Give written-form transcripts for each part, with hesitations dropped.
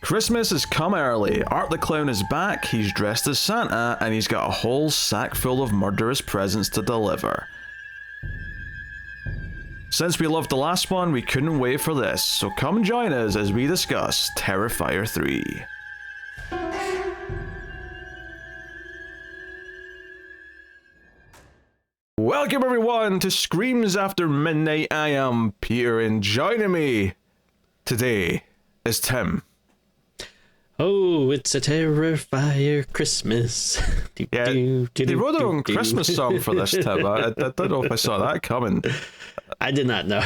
Christmas has come early. Art the Clown is back, he's dressed as Santa, and he's got a whole sack full of murderous presents to deliver. Since we loved the last one, we couldn't wait for this, so come join us as we discuss Terrifier 3. Welcome everyone to Screams After Midnight. I am Peter, and joining me today is Tim. Oh, it's a Terrifier Christmas. They wrote their own Christmas song for this, Tim. I don't know if I saw that coming. I did not know.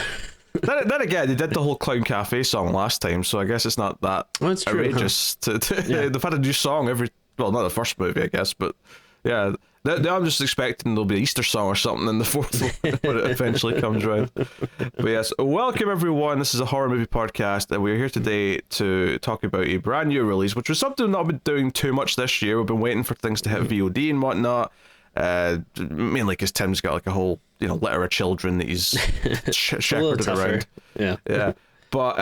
Then again, they did the whole Clown Cafe song last time, so I guess it's not that outrageous. Huh? They've had a new song not the first movie, I guess, but yeah. Now I'm just expecting there'll be an Easter song or something in the fourth one when it eventually comes around. But yes, welcome everyone. This is a horror movie podcast, and we're here today to talk about a brand new release, which was something we've not been doing too much this year. We've been waiting for things to hit VOD and whatnot. Mainly because Tim's got like a whole litter of children that he's shepherded around. Yeah. But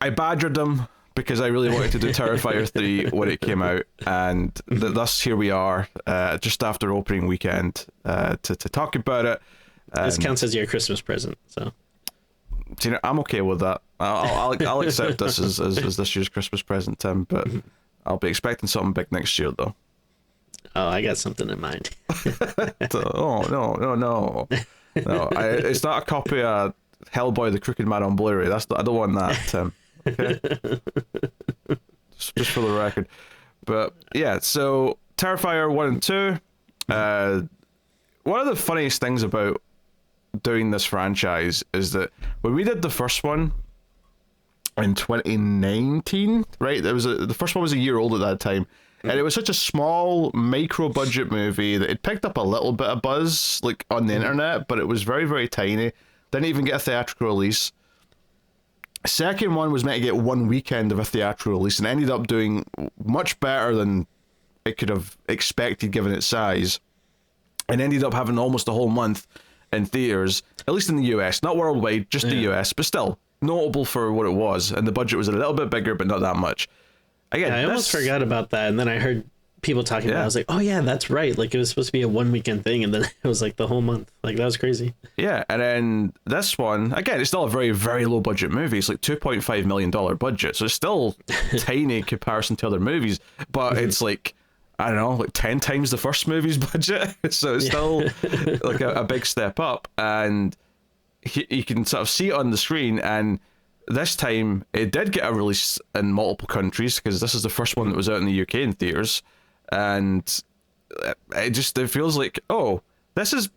I badgered him because I really wanted to do Terrifier 3 when it came out, and thus here we are, just after opening weekend, to talk about it. This counts as your Christmas present, so. I'm okay with that. I'll accept this as this year's Christmas present, Tim, but I'll be expecting something big next year, though. Oh, I got something in mind. No. It's not a copy of Hellboy the Crooked Man on Blu-ray. I don't want that, Tim. Okay. just for the record. But yeah, so Terrifier 1 and 2. One of the funniest things about doing this franchise is that when we did the first one in 2019, right? The first one was a year old at that time. And it was such a small, micro-budget movie that it picked up a little bit of buzz, like, on the internet, but it was very, very tiny. Didn't even get a theatrical release. Second one was meant to get one weekend of a theatrical release and ended up doing much better than it could have expected given its size, and ended up having almost a whole month in theaters, at least in the US, not worldwide, just the US, but still notable for what it was. And the budget was a little bit bigger, but not that much. Again, I almost forgot about that, and then I heard people talking about it. I was like, oh yeah, that's right, like it was supposed to be a one weekend thing, and then it was like the whole month. Like, that was crazy. Yeah, and then this one, again, it's still a very, very low budget movie. It's like $2.5 million budget, so it's still tiny in comparison to other movies, but it's like, I don't know, like 10 times the first movie's budget, so it's still like a big step up. And you can sort of see it on the screen, and this time it did get a release in multiple countries, because this is the first one that was out in the UK in theaters. And it feels like, this is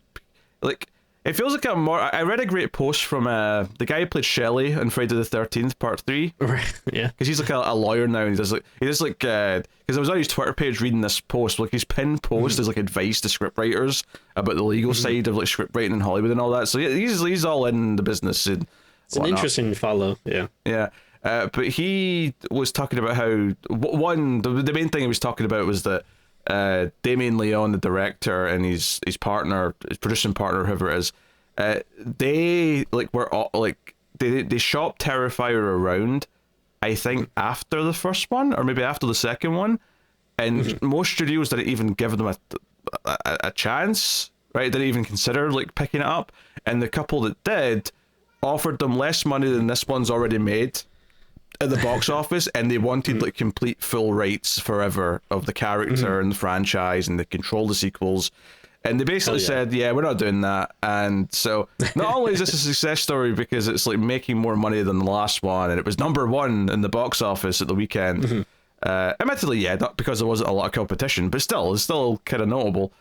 like, it feels like I read a great post from the guy who played Shelley in Friday the 13th Part 3. Right, yeah. Because he's like a lawyer now, and he does like because I was on his Twitter page reading this post, like his pinned post is like advice to scriptwriters about the legal side of like script writing in Hollywood and all that. So yeah, he's all in the business. And it's an interesting follow, yeah. Yeah. But he was talking about how, one, the main thing he was talking about was that Damien, Leone, the director, and his partner, his producing partner, whoever it is, they were all, they shopped Terrifier around, I think, after the first one, or maybe after the second one, and most studios didn't even give them a chance, right? Didn't even consider picking it up, and the couple that did offered them less money than this one's already made at the box office, and they wanted complete full rights forever of the character and the franchise, and they control the sequels, and they basically said, we're not doing that. And so not only is this a success story because it's making more money than the last one, and it was number one in the box office at the weekend, admittedly not because there wasn't a lot of competition, but it's still kind of notable,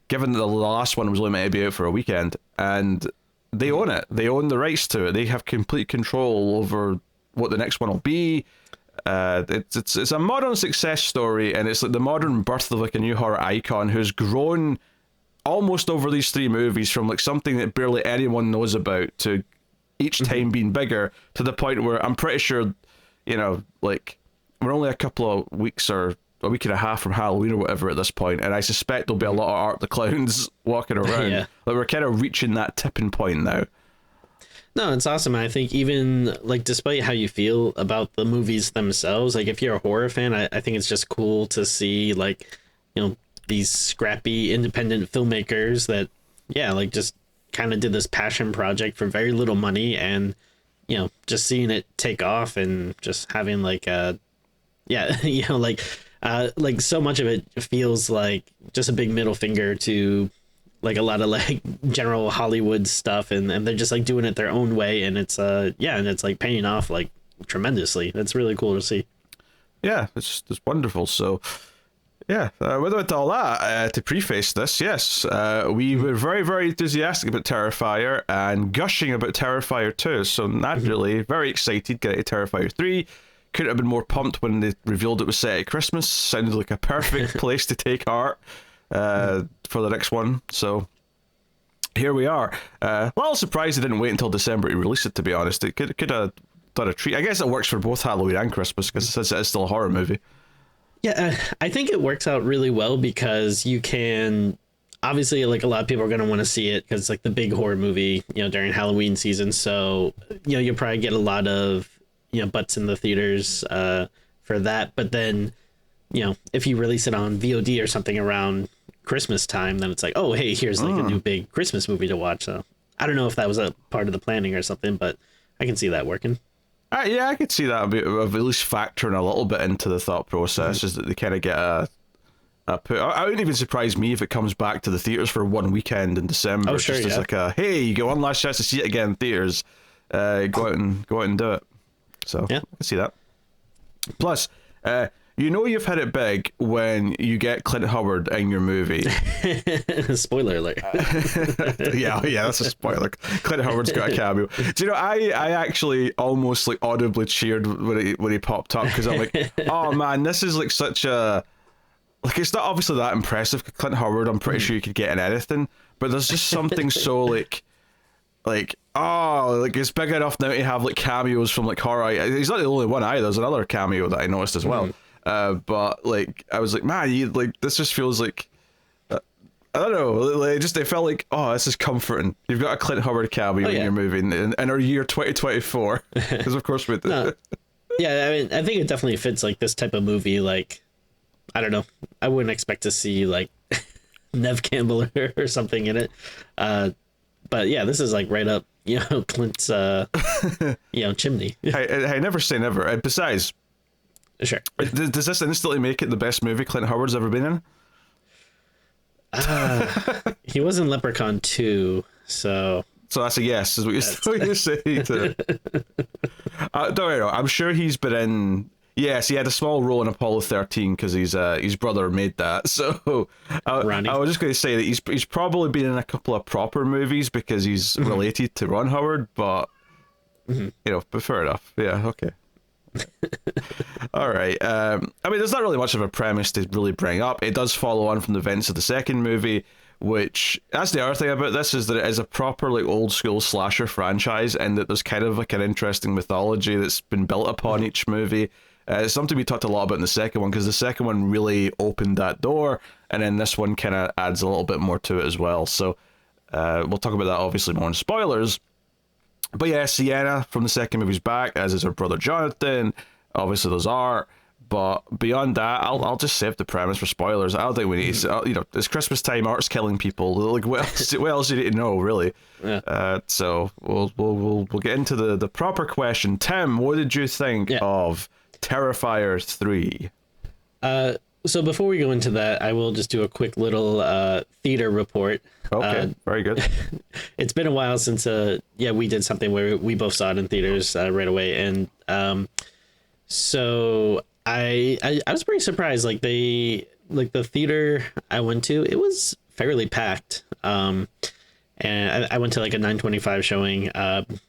given that the last one was only meant to be out for a weekend, and they own it. They own the rights to it. They have complete control over what the next one will be. It's a modern success story, and it's like the modern birth of a new horror icon who's grown almost over these three movies from something that barely anyone knows about to each time being bigger, to the point where I'm pretty sure, we're only a couple of weeks or a week and a half from Halloween or whatever at this point, and I suspect there'll be a lot of Art the Clowns walking around. We're kind of reaching that tipping point now. No, it's awesome. I think even like despite how you feel about the movies themselves, like if you're a horror fan, I think it's just cool to see like, these scrappy independent filmmakers that, yeah, like just kind of did this passion project for very little money, and just seeing it take off and just having like yeah, like so much of it feels like just a big middle finger to like a lot of like general Hollywood stuff, and they're just like doing it their own way, and it's yeah, and it's like paying off like tremendously. That's really cool to see. Yeah, it's wonderful. So yeah, with all that, to preface this, yes, we were very, very enthusiastic about Terrifier and gushing about Terrifier 2, so naturally, very excited getting to Terrifier 3. Couldn't have been more pumped when they revealed it was set at Christmas. Sounded like a perfect place to take heart for the next one. So here we are. A little surprised they didn't wait until December to release it, to be honest. It could have done a treat. I guess it works for both Halloween and Christmas because it is still a horror movie. Yeah, I think it works out really well because you can obviously, like, a lot of people are going to want to see it because it's like the big horror movie, during Halloween season. So, you'll probably get a lot of, butts in the theaters for that. But then, if you release it on VOD or something around Christmas time, then it's like, oh, hey, here's like a new big Christmas movie to watch. So I don't know if that was a part of the planning or something, but I can see that working. Yeah, I could see that of at least factoring a little bit into the thought process, is that they kind of get a put. I wouldn't even surprise me if it comes back to the theaters for one weekend in December. Oh, sure, just as like a, hey, you get one last chance to see it again in theaters. Go out and do it. So yeah, I can see that. Plus, you've hit it big when you get Clint Howard in your movie. Spoiler alert. yeah, that's a spoiler. Clint Howard's got a cameo. Do you know, I actually almost like audibly cheered when he popped up, because I'm like, oh man, this is like such a, like, it's not obviously that impressive. Clint Howard, I'm pretty sure you could get in anything, but there's just something so like oh, like it's big enough now to have like cameos from like horror. He's not the only one either. There's another cameo that I noticed as well. But like I was like, man, this just feels like I don't know. Like, it felt like, oh, this is comforting. You've got a Clint Howard cameo in your movie in our year 2024, because of course we did. No. Yeah, I mean, I think it definitely fits like this type of movie. Like, I don't know, I wouldn't expect to see like Nev Campbell or something in it. But yeah, this is like right up, Clint's, chimney. Hey, never say never. Besides, sure. Does this instantly make it the best movie Clint Howard's ever been in? He was in Leprechaun 2, so that's a yes, is what you're saying. Don't worry, I'm sure he's been in. Yes, he had a small role in Apollo 13 because his brother made that. So I was just going to say that he's probably been in a couple of proper movies because he's related to Ron Howard, but but fair enough. Yeah, okay. All right. I mean, there's not really much of a premise to really bring up. It does follow on from the events of the second movie, which, that's the other thing about this, is that it is a proper like old school slasher franchise, and that there's kind of like an interesting mythology that's been built upon each movie. It's something we talked a lot about in the second one, because the second one really opened that door, and then this one kind of adds a little bit more to it as well. So we'll talk about that obviously more in spoilers. But yeah, Sienna from the second movie's back, as is her brother Jonathan. Obviously those are. But beyond that, I'll just save the premise for spoilers. I don't think we need to, it's Christmas time, art's killing people. Like, what else do you need to know, really? Yeah. So we'll get into the proper question. Tim, what did you think of Terrifier 3? So before we go into that, I will just do a quick little theater report. Okay, very good. It's been a while since we did something where we both saw it in theaters right away, and so I was pretty surprised. Like the theater I went to, it was fairly packed. And I went to like a 9:25 showing.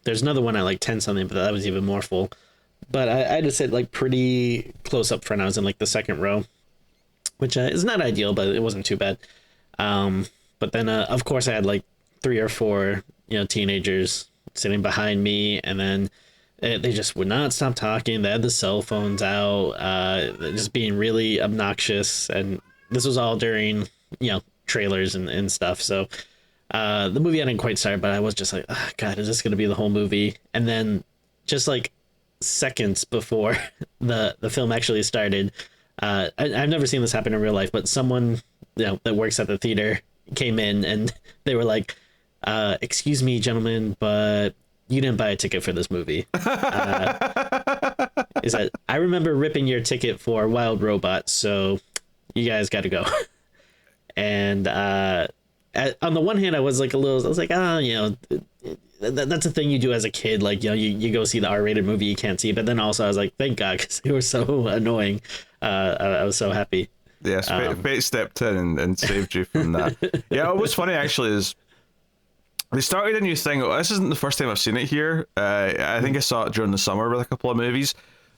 There's another one at like 10 something, but that was even more full. But I had to sit like pretty close up front. I was in like the second row, which is not ideal, but it wasn't too bad. But then, of course, I had like 3 or 4, teenagers sitting behind me, and then they just would not stop talking. They had the cell phones out, just being really obnoxious. And this was all during, trailers and stuff. So The movie hadn't quite started, but I was just like, oh, God, is this going to be the whole movie? And then just like seconds before the film actually started, I've never seen this happen in real life, but someone, that works at the theater came in and they were like, excuse me, gentlemen, but you didn't buy a ticket for this movie. Is that I remember ripping your ticket for Wild Robot, so you guys got to go. And on the one hand, I was like, that's a thing you do as a kid. Like, you go see the R-rated movie you can't see. But then also I was like, thank God, because they were so annoying. I was so happy. Yes, fate stepped in and saved you from that. Yeah, what's funny actually is they started a new thing. This isn't the first time I've seen it here. I think I saw it during the summer with a couple of movies.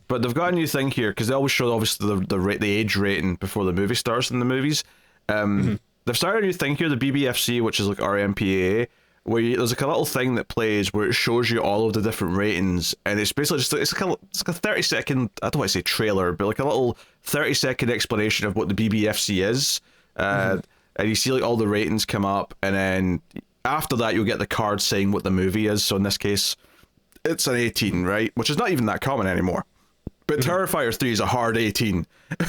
But they've got a new thing here because they always show obviously the age rating before the movie starts in the movies. They've started a new thing here, the BBFC, which is like RMPAA, where there's like a little thing that plays where it shows you all of the different ratings, and it's basically just it's like a 30-second, I don't want to say trailer, but like a little 30-second explanation of what the BBFC is, and you see like all the ratings come up, and then after that you'll get the card saying what the movie is. So in this case, it's an 18, right? Which is not even that common anymore. But Terrifier 3 is a hard 18,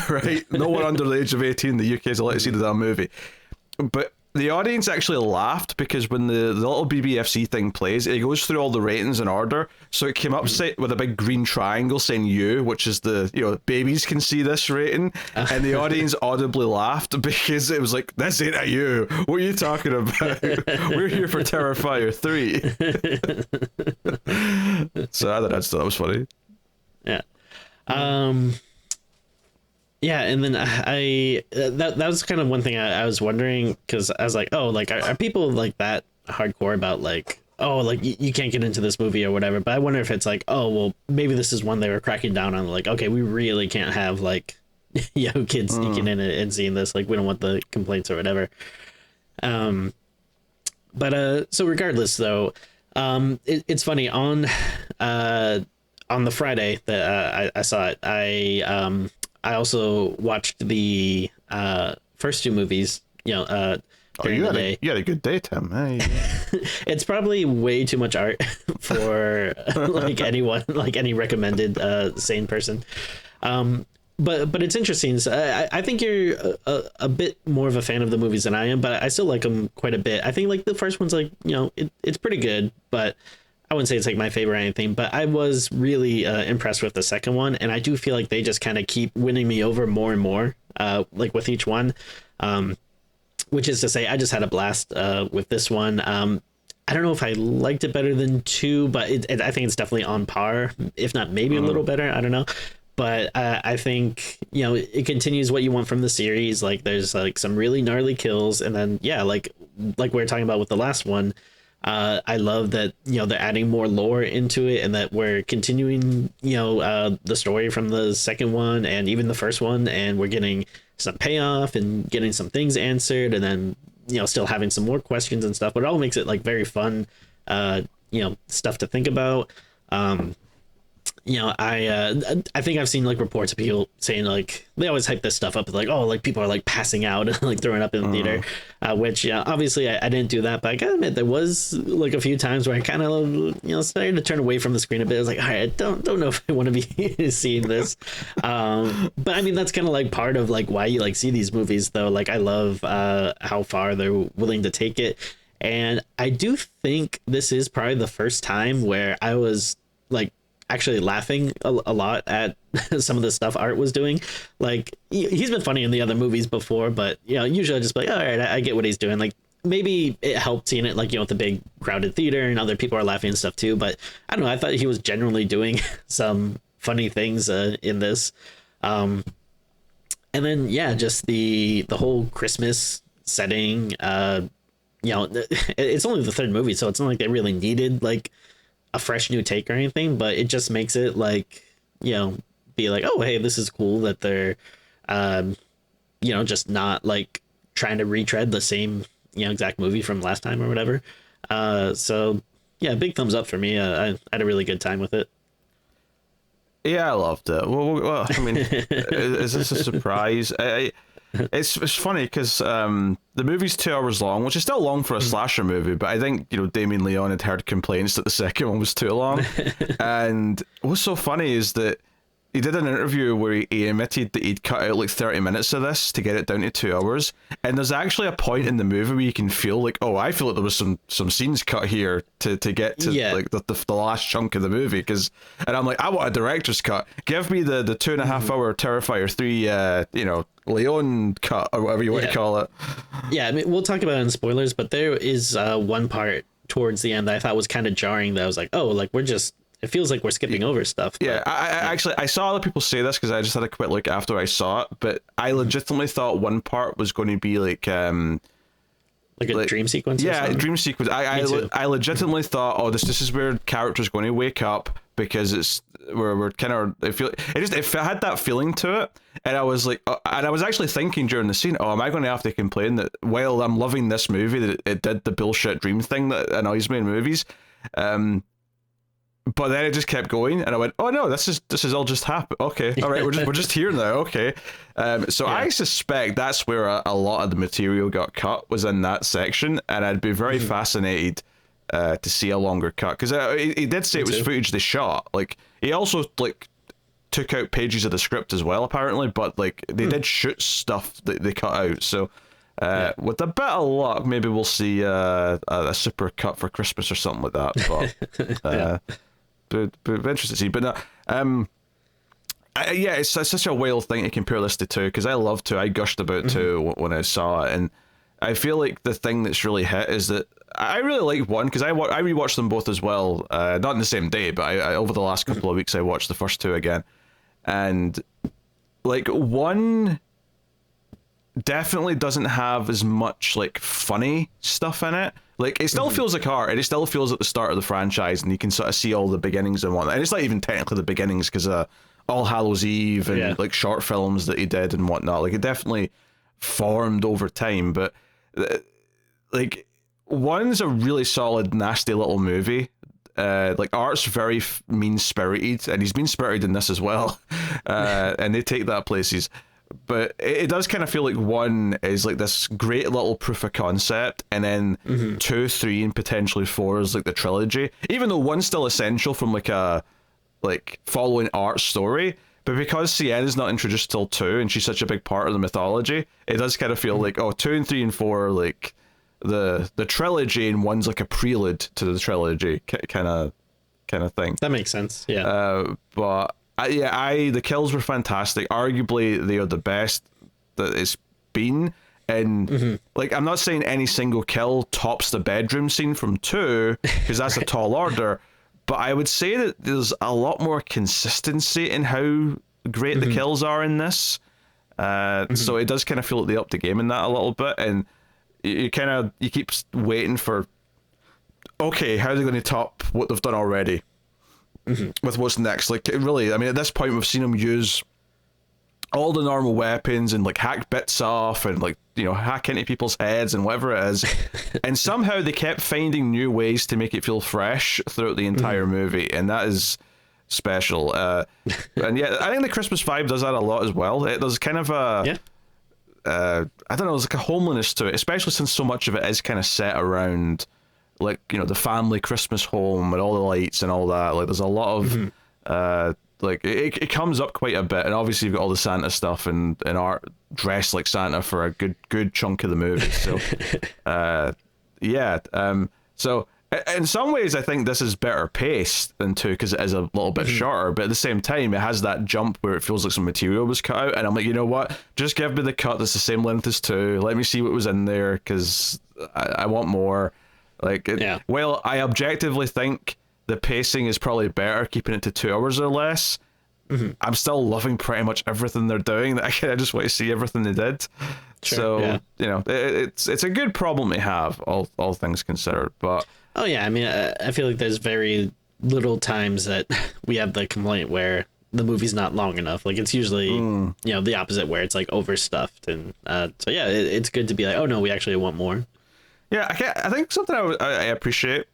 right? No one under the age of 18 in the UK is allowed to see the damn movie. But the audience actually laughed because when the little BBFC thing plays, it goes through all the ratings in order. So it came up with a big green triangle saying U, which is babies can see this rating. And the audience audibly laughed because it was like, this ain't a U. What are you talking about? We're here for Terrifier 3. So I thought that was funny. Yeah. Yeah, and then that was kind of one thing I was wondering, because I was like, oh, like are people like that hardcore about like, oh, like you can't get into this movie or whatever? But I wonder if it's like, oh, well, maybe this is one they were cracking down on, like, okay, we really can't have like kids sneaking in and seeing this, like we don't want the complaints or whatever. But so regardless though, it's funny on the Friday that I saw it, I also watched the first two movies, during the day. You had a good day, Tim. Hey. It's probably way too much art for like anyone, like any recommended sane person. But it's interesting. So I think you're a bit more of a fan of the movies than I am, but I still like them quite a bit. I think like the first one's like, it's pretty good, but I wouldn't say it's like my favorite or anything, but I was really impressed with the second one. And I do feel like they just kind of keep winning me over more and more, like with each one, which is to say I just had a blast with this one. I don't know if I liked it better than 2, but I think it's definitely on par, if not maybe a little better. I don't know. But I think, it continues what you want from the series. Like there's like some really gnarly kills. And then, yeah, like we were talking about with the last one, I love that, they're adding more lore into it, and that we're continuing, the story from the second one and even the first one. And we're getting some payoff and getting some things answered, and then, still having some more questions and stuff. But it all makes it like very fun, stuff to think about. I think I've seen like reports of people saying like they always hype this stuff up like, oh, like people are like passing out and like throwing up in the theater, which obviously I didn't do that, but I gotta admit there was like a few times where I kind of started to turn away from the screen a bit. I was like, all right, I don't know if I want to be seeing this, but I mean that's kind of like part of like why you like see these movies though. Like I love how far they're willing to take it, and I do think this is probably the first time where I was like actually laughing a lot at some of the stuff Art was doing. Like he's been funny in the other movies before, but usually I just be like, all right, I get what he's doing. Like maybe it helped seeing it like with the big crowded theater and other people are laughing and stuff too, but I don't know, I thought he was generally doing some funny things in this. And then just the whole Christmas setting, it's only the third movie, so it's not like they really needed like a fresh new take or anything, but it just makes it like, be like, oh, hey, this is cool that they're, just not like trying to retread the same, exact movie from last time or whatever. So yeah, big thumbs up for me. I had a really good time with it. Yeah, I loved it. Well, I mean, is this a surprise? it's funny because the movie's 2 hours long, which is still long for a slasher movie, but I think, Damien Leone had heard complaints that the second one was too long. And what's so funny is that he did an interview where he admitted that he'd cut out like 30 minutes of this to get it down to 2 hours. And there's actually a point in the movie where you can feel like, oh, I feel like there was some scenes cut here to get to like the last chunk of the movie. And I'm like, I want a director's cut. Give me the 2.5 hour Terrifier 3, Leone cut or whatever you want to call it. Yeah, I mean, we'll talk about it in spoilers, but there is one part towards the end that I thought was kind of jarring that I was like, oh, like it feels like we're skipping over stuff. Yeah, I saw other people say this because I just had a quick look after I saw it, but I legitimately thought one part was going to be like a dream sequence. Yeah, a dream sequence. I legitimately thought, oh, this is where character's going to wake up because we're kind of it had that feeling to it, and I was like, and I was actually thinking during the scene, oh, am I going to have to complain that while I'm loving this movie that it did the bullshit dream thing that annoys me in movies. But then it just kept going, and I went, "Oh no, this is all just happened. Okay, all right, we're just here now. Okay." So I suspect that's where a lot of the material got cut, was in that section, and I'd be very fascinated to see a longer cut, because he did say it was footage they shot. Like, he also like took out pages of the script as well, apparently, but like they did shoot stuff that they cut out. So with a bit of luck, maybe we'll see a super cut for Christmas or something like that. But but interesting to see. But it's such a wild thing to compare this to 2, because I love 2. I gushed about 2 when I saw it, and I feel like the thing that's really hit is that I really like 1, because I rewatched them both as well, not in the same day, but I over the last couple of weeks I watched the first 2 again, and like 1 definitely doesn't have as much like funny stuff in it. Like, it still feels like art, and it still feels at the start of the franchise, and you can sort of see all the beginnings and whatnot. And it's not even technically the beginnings, because All Hallows Eve and like short films that he did and whatnot. Like, it definitely formed over time. But like, 1's a really solid, nasty little movie. Like, Art's very mean-spirited, and he's mean-spirited in this as well. And they take that places. But it does kind of feel like 1 is like this great little proof of concept, and then 2, 3, and potentially 4 is like the trilogy. Even though 1's still essential from like a following Art's story, but because Sienna's not introduced till 2, and she's such a big part of the mythology, it does kind of feel like 2 and 3 and 4 are like the trilogy, and 1's like a prelude to the trilogy kind of thing. That makes sense. Yeah. But the kills were fantastic. Arguably, they are the best that it's been. And like, I'm not saying any single kill tops the bedroom scene from 2, because that's a tall order. But I would say that there's a lot more consistency in how great the kills are in this. So it does kind of feel like they upped the game in that a little bit. And you keep waiting for, okay, how are they going to top what they've done already? With what's next. Like, really, I mean, at this point we've seen him use all the normal weapons and like hack bits off and like, hack into people's heads and whatever it is, and somehow they kept finding new ways to make it feel fresh throughout the entire movie, and that is special. And yeah, I think the Christmas vibe does that a lot as well. There's kind of a I don't know, there's like a homeliness to it, especially since so much of it is kind of set around like, the family Christmas home and all the lights and all that. Like, there's a lot of like it comes up quite a bit, and obviously you've got all the Santa stuff and Art dressed like Santa for a good chunk of the movie. So so in some ways I think this is better paced than 2, because it is a little bit shorter, but at the same time it has that jump where it feels like some material was cut out, and I'm like, you know what, just give me the cut that's the same length as 2, let me see what was in there, because I want more. Like, well, I objectively think the pacing is probably better keeping it to 2 hours or less. I'm still loving pretty much everything they're doing. I just want to see everything they did. Sure, so it's a good problem to have, all things considered. But I mean, I feel like there's very little times that we have the complaint where the movie's not long enough. Like, it's usually the opposite, where it's like overstuffed, and it's good to be like, oh no, we actually want more. Yeah, I think something I appreciate,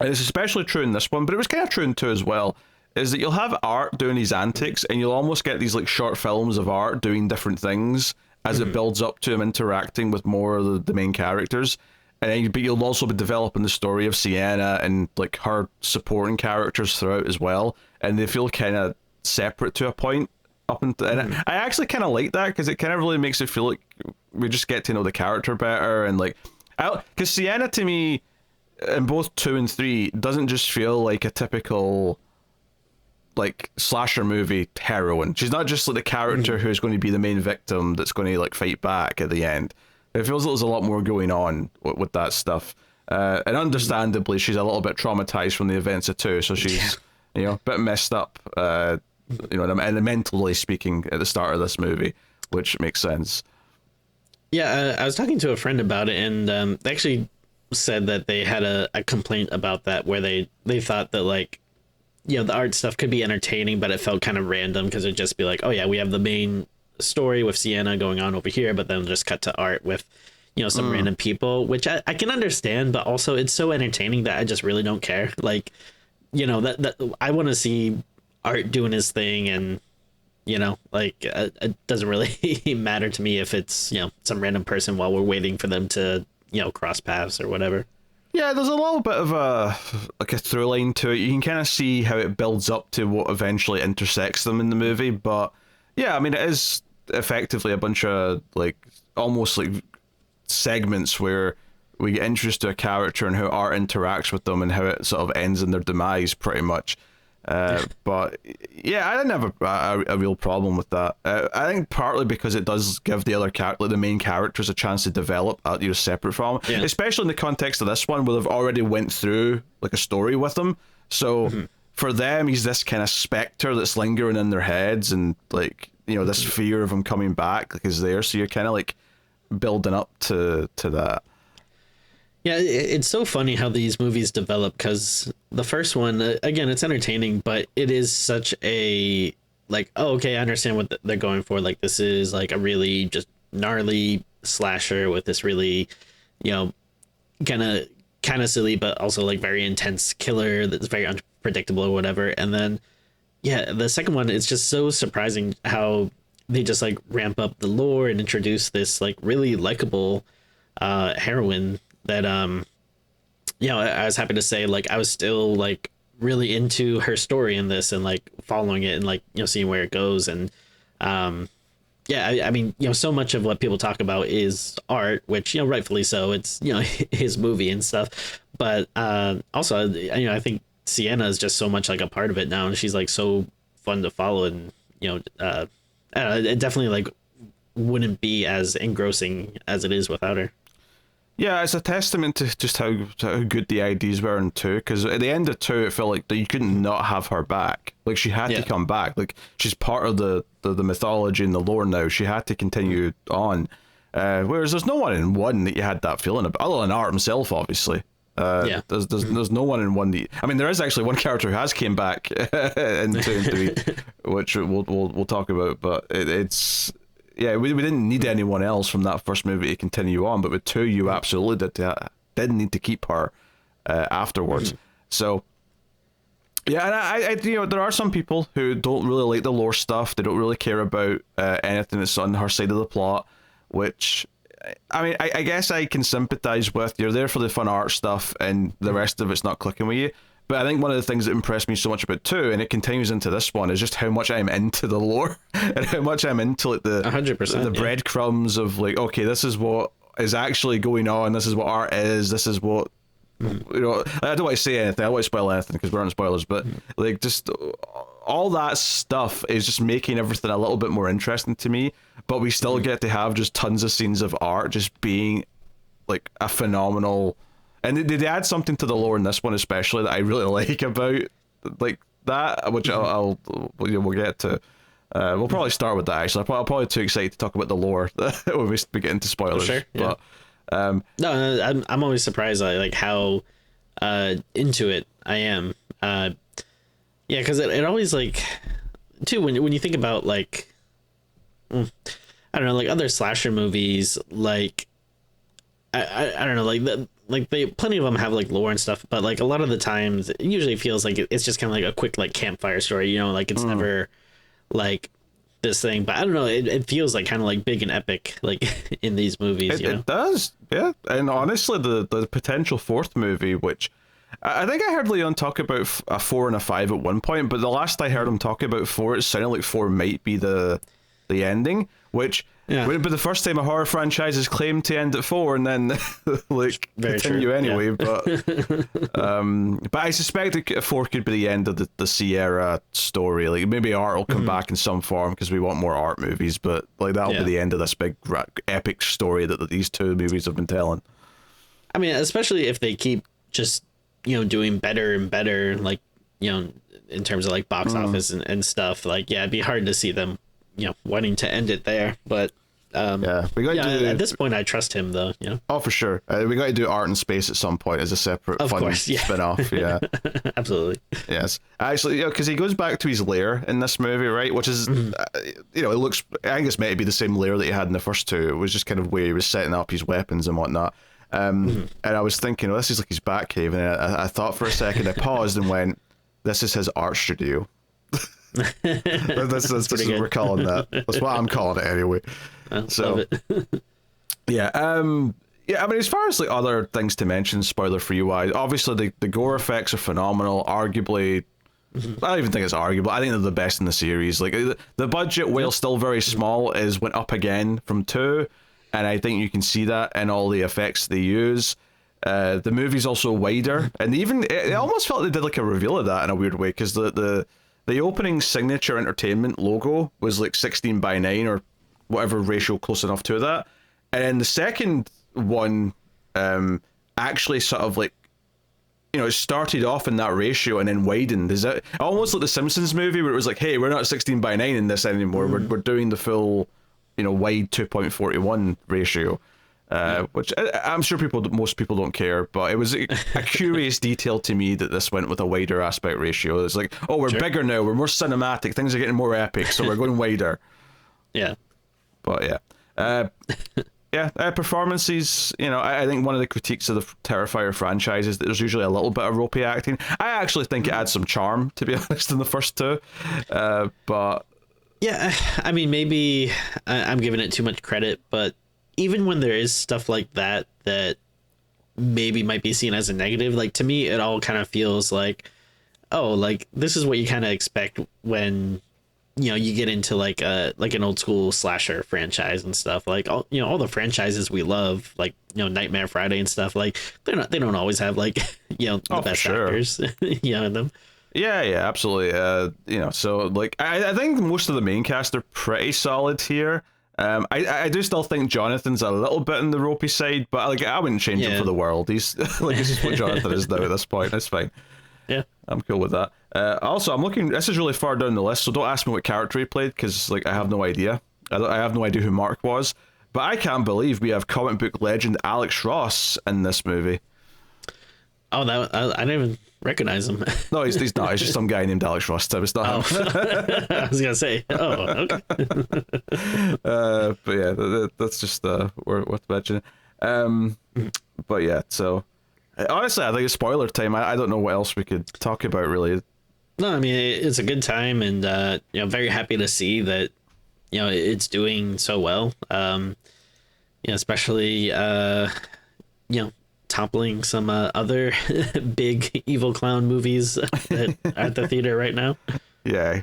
and it's especially true in this one, but it was kind of true in 2 as well, is that you'll have Art doing these antics, and you'll almost get these like short films of Art doing different things, as it builds up to him interacting with more of the main characters. And then, but you'll also be developing the story of Sienna and like her supporting characters throughout as well, and they feel kind of separate to a point up until. And I actually kind of like that because it kind of really makes it feel like we just get to know the character better, and like, because Sienna to me, in both 2 and 3, doesn't just feel like a typical like slasher movie heroine. She's not just like the character who's going to be the main victim that's going to like fight back at the end. It feels like there's a lot more going on with that stuff. And understandably, she's a little bit traumatized from the events of 2, so she's, you know, a bit messed up, you know, and mentally speaking at the start of this movie, which makes sense. Yeah, I was talking to a friend about it, and they actually said that they had a complaint about that, where they thought that, like, you know, the art stuff could be entertaining, but it felt kind of random because it'd just be like, oh yeah, we have the main story with Sienna going on over here, but then just cut to art with, you know, some random people, which I can understand, but also it's so entertaining that I just really don't care. Like, you know, that I want to see art doing his thing, and, you know, like, it doesn't really matter to me if it's, you know, some random person while we're waiting for them to, you know, cross paths or whatever. Yeah, there's a little bit of a through line to it. You can kind of see how it builds up to what eventually intersects them in the movie, but yeah, I mean, it is effectively a bunch of like almost like segments where we get introduced to a character and how art interacts with them and how it sort of ends in their demise, pretty much. But yeah, I didn't have a real problem with that. I think partly because it does give the other the main characters a chance to develop, you know, separate from them. Especially in the context of this one, where they've already went through like a story with him. So for them, he's this kind of specter that's lingering in their heads, and like, you know, this fear of him coming back like is there. So you're kind of like building up to that. Yeah, it's so funny how these movies develop, because the first one, again, it's entertaining, but it is such a, like, oh, okay, I understand what they're going for. Like, this is like a really just gnarly slasher with this really, you know, kind of silly, but also like very intense killer that's very unpredictable or whatever. And then, yeah, the second one, it's just so surprising how they just like ramp up the lore and introduce this like really likable heroine that you know, I was happy to say, like, I was still like really into her story in this, and like following it, and like, you know, seeing where it goes. And yeah, I mean, you know, so much of what people talk about is art, which, you know, rightfully so, it's, you know, his movie and stuff, but also, you know, I think Sienna is just so much like a part of it now, and she's like so fun to follow, and, you know, it definitely like wouldn't be as engrossing as it is without her. Yeah, it's a testament to just how good the ideas were in 2, because at the end of 2, it felt like that you couldn't not have her back. Like, she had to come back. Like, she's part of the mythology and the lore now. She had to continue on. Whereas there's no one in 1 that you had that feeling about, other than Art himself, obviously. There's no one in 1 that I mean, there is actually one character who has came back in 2 and 3, which we'll talk about, but it's... Yeah, we didn't need anyone else from that first movie to continue on, but with 2, you absolutely did need to keep her afterwards. So, yeah, and I you know, there are some people who don't really like the lore stuff. They don't really care about anything that's on her side of the plot, which, I mean, I guess I can sympathize with. You're there for the fun art stuff, and the rest of it's not clicking with you. But I think one of the things that impressed me so much about 2, and it continues into this one, is just how much I'm into the lore and how much I'm into like the 100%, the breadcrumbs of like, okay, this is what is actually going on. This is what art is. This is what, you know. I don't want to say anything. I don't want to spoil anything because we're on spoilers. But like, just all that stuff is just making everything a little bit more interesting to me. But we still get to have just tons of scenes of art just being like a phenomenal. And they add something to the lore in this one, especially that I really like about like that, which I'll we'll get to. We'll probably start with that. Actually, I'm probably too excited to talk about the lore when we get into spoilers. Sure, yeah. But no, I'm always surprised like how into it I am. Yeah, because it always like too when you think about like I don't know, like other slasher movies, like I don't know, like they plenty of them have like lore and stuff, but like a lot of the times it usually feels like it's just kind of like a quick like campfire story, you know, like it's never like this thing, but I don't know. It feels like kind of like big and epic, like in these movies. It does, yeah. And honestly, the potential fourth movie, which I think I heard Leon talk about a 4 and a 5 at one point, but the last I heard him talk about 4, it sounded like 4 might be the ending, which would be the first time a horror franchise has claimed to end at 4 and then like Very continue true, anyway. yeah. But I suspect that 4 could be the end of the Sierra story. Like maybe Art will come back in some form because we want more Art movies, but like that'll be the end of this big epic story that these 2 movies have been telling. I mean, especially if they keep just doing better and better, like in terms of like box office and stuff. Like it'd be hard to see them wanting to end it there, but we got to do, at this point I trust him though. Oh, for sure. We got to do Art and Space at some point as a separate fun spin-off. Yeah. Absolutely. Yes, actually, because he goes back to his lair in this movie, right, which is it looks, I think it's meant to be the same lair that he had in the first 2. It was just kind of where he was setting up his weapons and whatnot. And I was thinking, this is like his back cave, and I thought for a second, I paused and went, this is his art studio. That's what we're calling that. That's what I'm calling it anyway. Love it. Yeah, I mean, as far as like other things to mention, spoiler free wise, obviously the gore effects are phenomenal. Arguably, I don't even think it's arguable. I think they're the best in the series. Like the budget, while still very small, went up again from 2, and I think you can see that in all the effects they use. The movie's also wider, and even it almost felt they did like a reveal of that in a weird way, because the opening signature entertainment logo was like 16:9 or whatever ratio close enough to that, and then the second one actually sort of like it started off in that ratio and then widened. Is that almost like the Simpsons movie where it was like, hey, we're not 16:9 in this anymore, we're doing the full wide 2.41 ratio. Which I'm sure most people don't care, but it was a curious detail to me that this went with a wider aspect ratio. It's like, oh, we're bigger now, we're more cinematic, things are getting more epic, so we're going wider. Yeah. But performances, I think one of the critiques of the Terrifier franchise is that there's usually a little bit of ropey acting. I actually think it adds some charm, to be honest, in the first 2. But yeah, I mean, maybe I'm giving it too much credit, but even when there is stuff like that maybe might be seen as a negative, like to me it all kind of feels like, oh, like this is what you kind of expect when you get into like an old school slasher franchise and stuff. Like all the franchises we love, like Nightmare Friday and stuff, like they don't always have like the best actors in them. Yeah, absolutely. So like I think most of the main cast are pretty solid here. I do still think Jonathan's a little bit in the ropey side, but like I wouldn't change him for the world. He's like, this is what Jonathan is now at this point. That's fine. Yeah, I'm cool with that. Also, I'm looking. This is really far down the list, so don't ask me what character he played, because like I have no idea. I have no idea who Mark was. But I can't believe we have comic book legend Alex Ross in this movie. Oh, I didn't even recognize him. No, he's not. He's just some guy named Alex Ross. It's not him. I was gonna say. Oh, okay. But yeah, that's just worth mentioning. But yeah, so honestly, I think it's spoiler time. I don't know what else we could talk about really. No, I mean it's a good time, and very happy to see that it's doing so well. Especially toppling some other big evil clown movies that are at the theater right now. Yeah.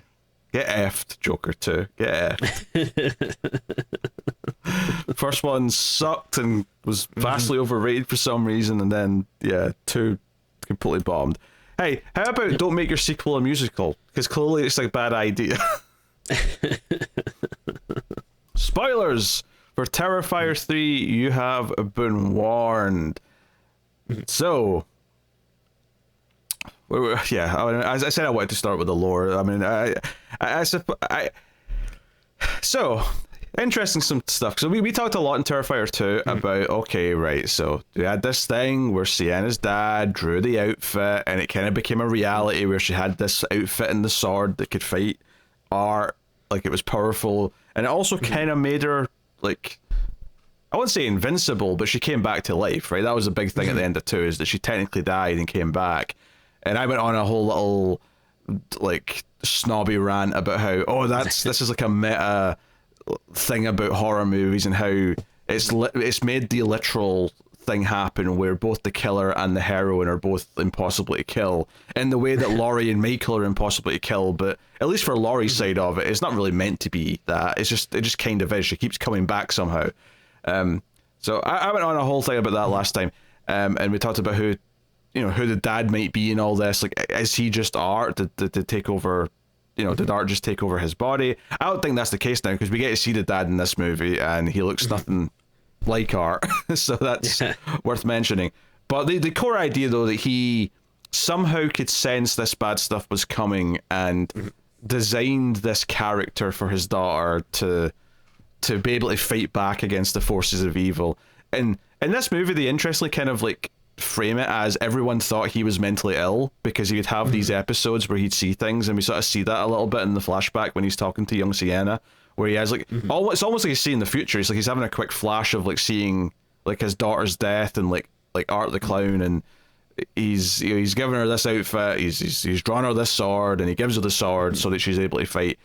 Get effed, Joker 2. Get effed. First one sucked and was vastly overrated for some reason, and then, 2 completely bombed. Hey, how about don't make your sequel a musical? Because clearly it's a bad idea. Spoilers! For Terrifier 3, you have been warned. So, as I said, I wanted to start with the lore. I mean, so interesting some stuff. So we talked a lot in Terrifier 2 about, okay, right, so we had this thing where Sienna's dad drew the outfit, and it kind of became a reality where she had this outfit and the sword that could fight Art, like it was powerful, and it also kind of made her like, I wouldn't say invincible, but she came back to life, right? That was a big thing at the end of 2, is that she technically died and came back. And I went on a whole little like snobby rant about how this is like a meta thing about horror movies and how it's made the literal thing happen where both the killer and the heroine are both impossible to kill in the way that Laurie and Michael are impossible to kill, but at least for Laurie's side of it, it's not really meant to be that. It just kind of is. She keeps coming back somehow. So I went on a whole thing about that last time, and we talked about who the dad might be and all this. Like, is he just Art to take over? Did Art just take over his body? I don't think that's the case now, because we get to see the dad in this movie and he looks nothing like Art. So that's worth mentioning. But the core idea, though, that he somehow could sense this bad stuff was coming and designed this character for his daughter to be able to fight back against the forces of evil. And in this movie, they interestingly kind of like frame it as everyone thought he was mentally ill, because he would have these episodes where he'd see things, and we sort of see that a little bit in the flashback when he's talking to young Sienna, where he has like it's almost like he's seeing the future. He's like he's having a quick flash of like seeing like his daughter's death and like Art the clown, and he's giving her this outfit, he's drawn her this sword, and he gives her the sword so that she's able to fight.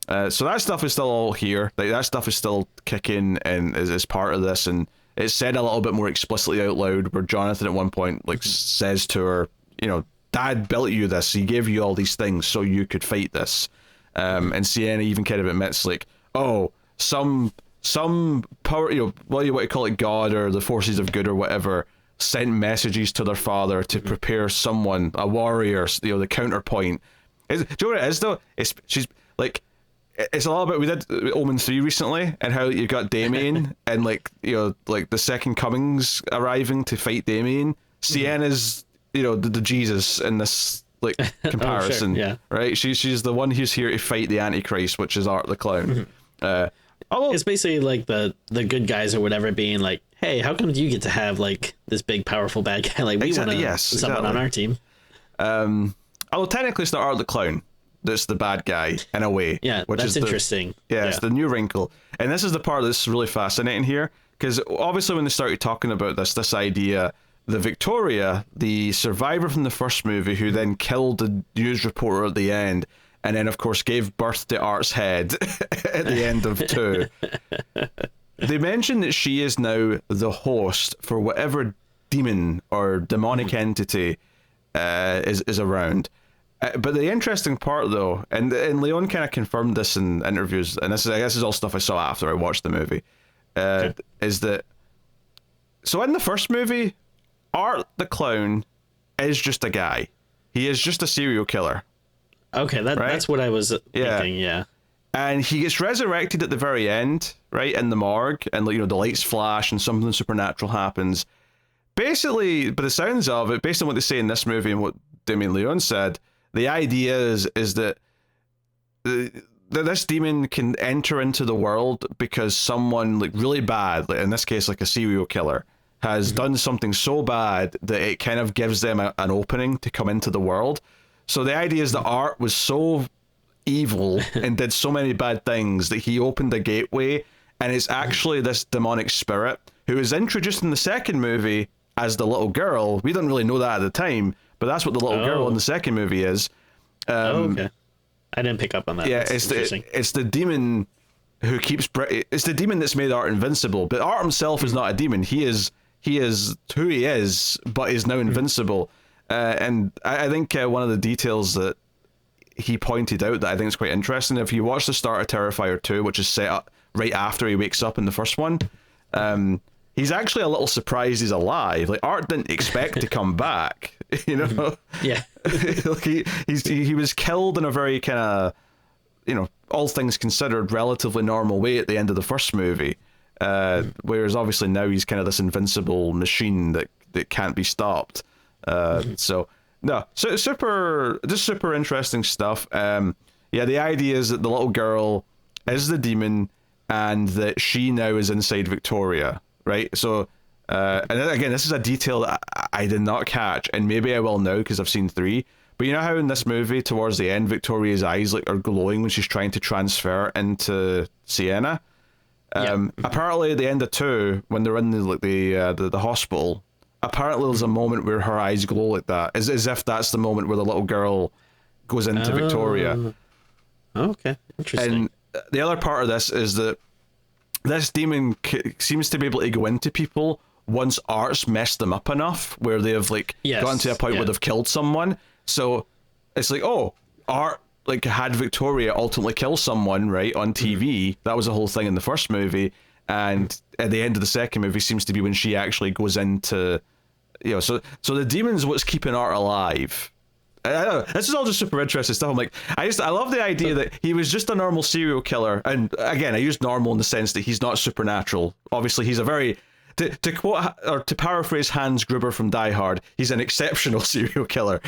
So that stuff is still all here. Like, that stuff is still kicking and is part of this, and it's said a little bit more explicitly out loud, where Jonathan at one point like says to her, Dad built you this, he gave you all these things so you could fight this. And Sienna even kind of admits like, some power, what you want to call it, God or the forces of good or whatever, sent messages to their father to prepare someone, a warrior, the counterpoint. Do you know what it is though? She's like, it's a lot about, we did Omen 3 recently, and how you got Damien and like the second comings arriving to fight Damien. Sienna's the Jesus in this like comparison. Sure, yeah. Right, she's the one who's here to fight the Antichrist, which is Art the clown. Although it's basically like the good guys or whatever being like, hey, how come you get to have like this big powerful bad guy? Like, we want someone on our team. Although technically it's not Art the clown that's the bad guy in a way. Yeah, which that's is interesting. It's the new wrinkle. And this is the part that's really fascinating here, because obviously when they started talking about this idea, the Victoria, the survivor from the first movie, who then killed the news reporter at the end, and then of course gave birth to Art's head at the end of 2. They mentioned that she is now the host for whatever demon or demonic entity is around. But the interesting part, though, and Leone kind of confirmed this in interviews, and I guess is all stuff I saw after I watched the movie, is that, so in the first movie, Art the clown is just a guy. He is just a serial killer. Okay, that's what I was thinking, yeah. And he gets resurrected at the very end, right, in the morgue, and the lights flash and something supernatural happens. Basically, by the sounds of it, based on what they say in this movie and what Damien Leone said, the idea is that this demon can enter into the world because someone like really bad, like in this case like a serial killer, has done something so bad that it kind of gives them an opening to come into the world. So the idea is that Art was so evil and did so many bad things that he opened a gateway, and it's actually this demonic spirit who is introduced in the second movie as the little girl. We didn't really know that at the time, but that's what the little girl in the second movie is. Okay. I didn't pick up on that. Yeah, it's the demon who keeps... It's the demon that's made Art invincible, but Art himself is not a demon. He is who he is, but is now invincible. And I think one of the details that he pointed out that I think is quite interesting, if you watch the start of Terrifier 2, which is set up right after he wakes up in the first one, he's actually a little surprised he's alive. Like, Art didn't expect to come back, Yeah. Like he was killed in a very kind of, all things considered, relatively normal way at the end of the first movie. Whereas obviously now he's kind of this invincible machine that can't be stopped. So super interesting stuff. The idea is that the little girl is the demon, and that she now is inside Victoria, right? So, and again, this is a detail that I did not catch, and maybe I will now because I've seen 3. But you know how in this movie, towards the end, Victoria's eyes are glowing when she's trying to transfer into Sienna. Apparently, at the end of 2, when they're in the hospital, apparently there's a moment where her eyes glow like that, as if that's the moment where the little girl goes into Victoria. Okay, interesting. And the other part of this is that this demon seems to be able to go into people once Art's messed them up enough where they have like gotten to a point where they've killed someone. So it's like, oh, Art like had Victoria ultimately kill someone, right, on TV. That was the whole thing in the first movie. And at the end of the second movie seems to be when she actually goes into, you know, so the demon's what's keeping Art alive. I don't know, this is all just super interesting stuff. I'm like, I love the idea that he was just a normal serial killer. And again, I use normal in the sense that he's not supernatural. Obviously, he's a very, to quote or to paraphrase Hans Gruber from Die Hard, he's an exceptional serial killer.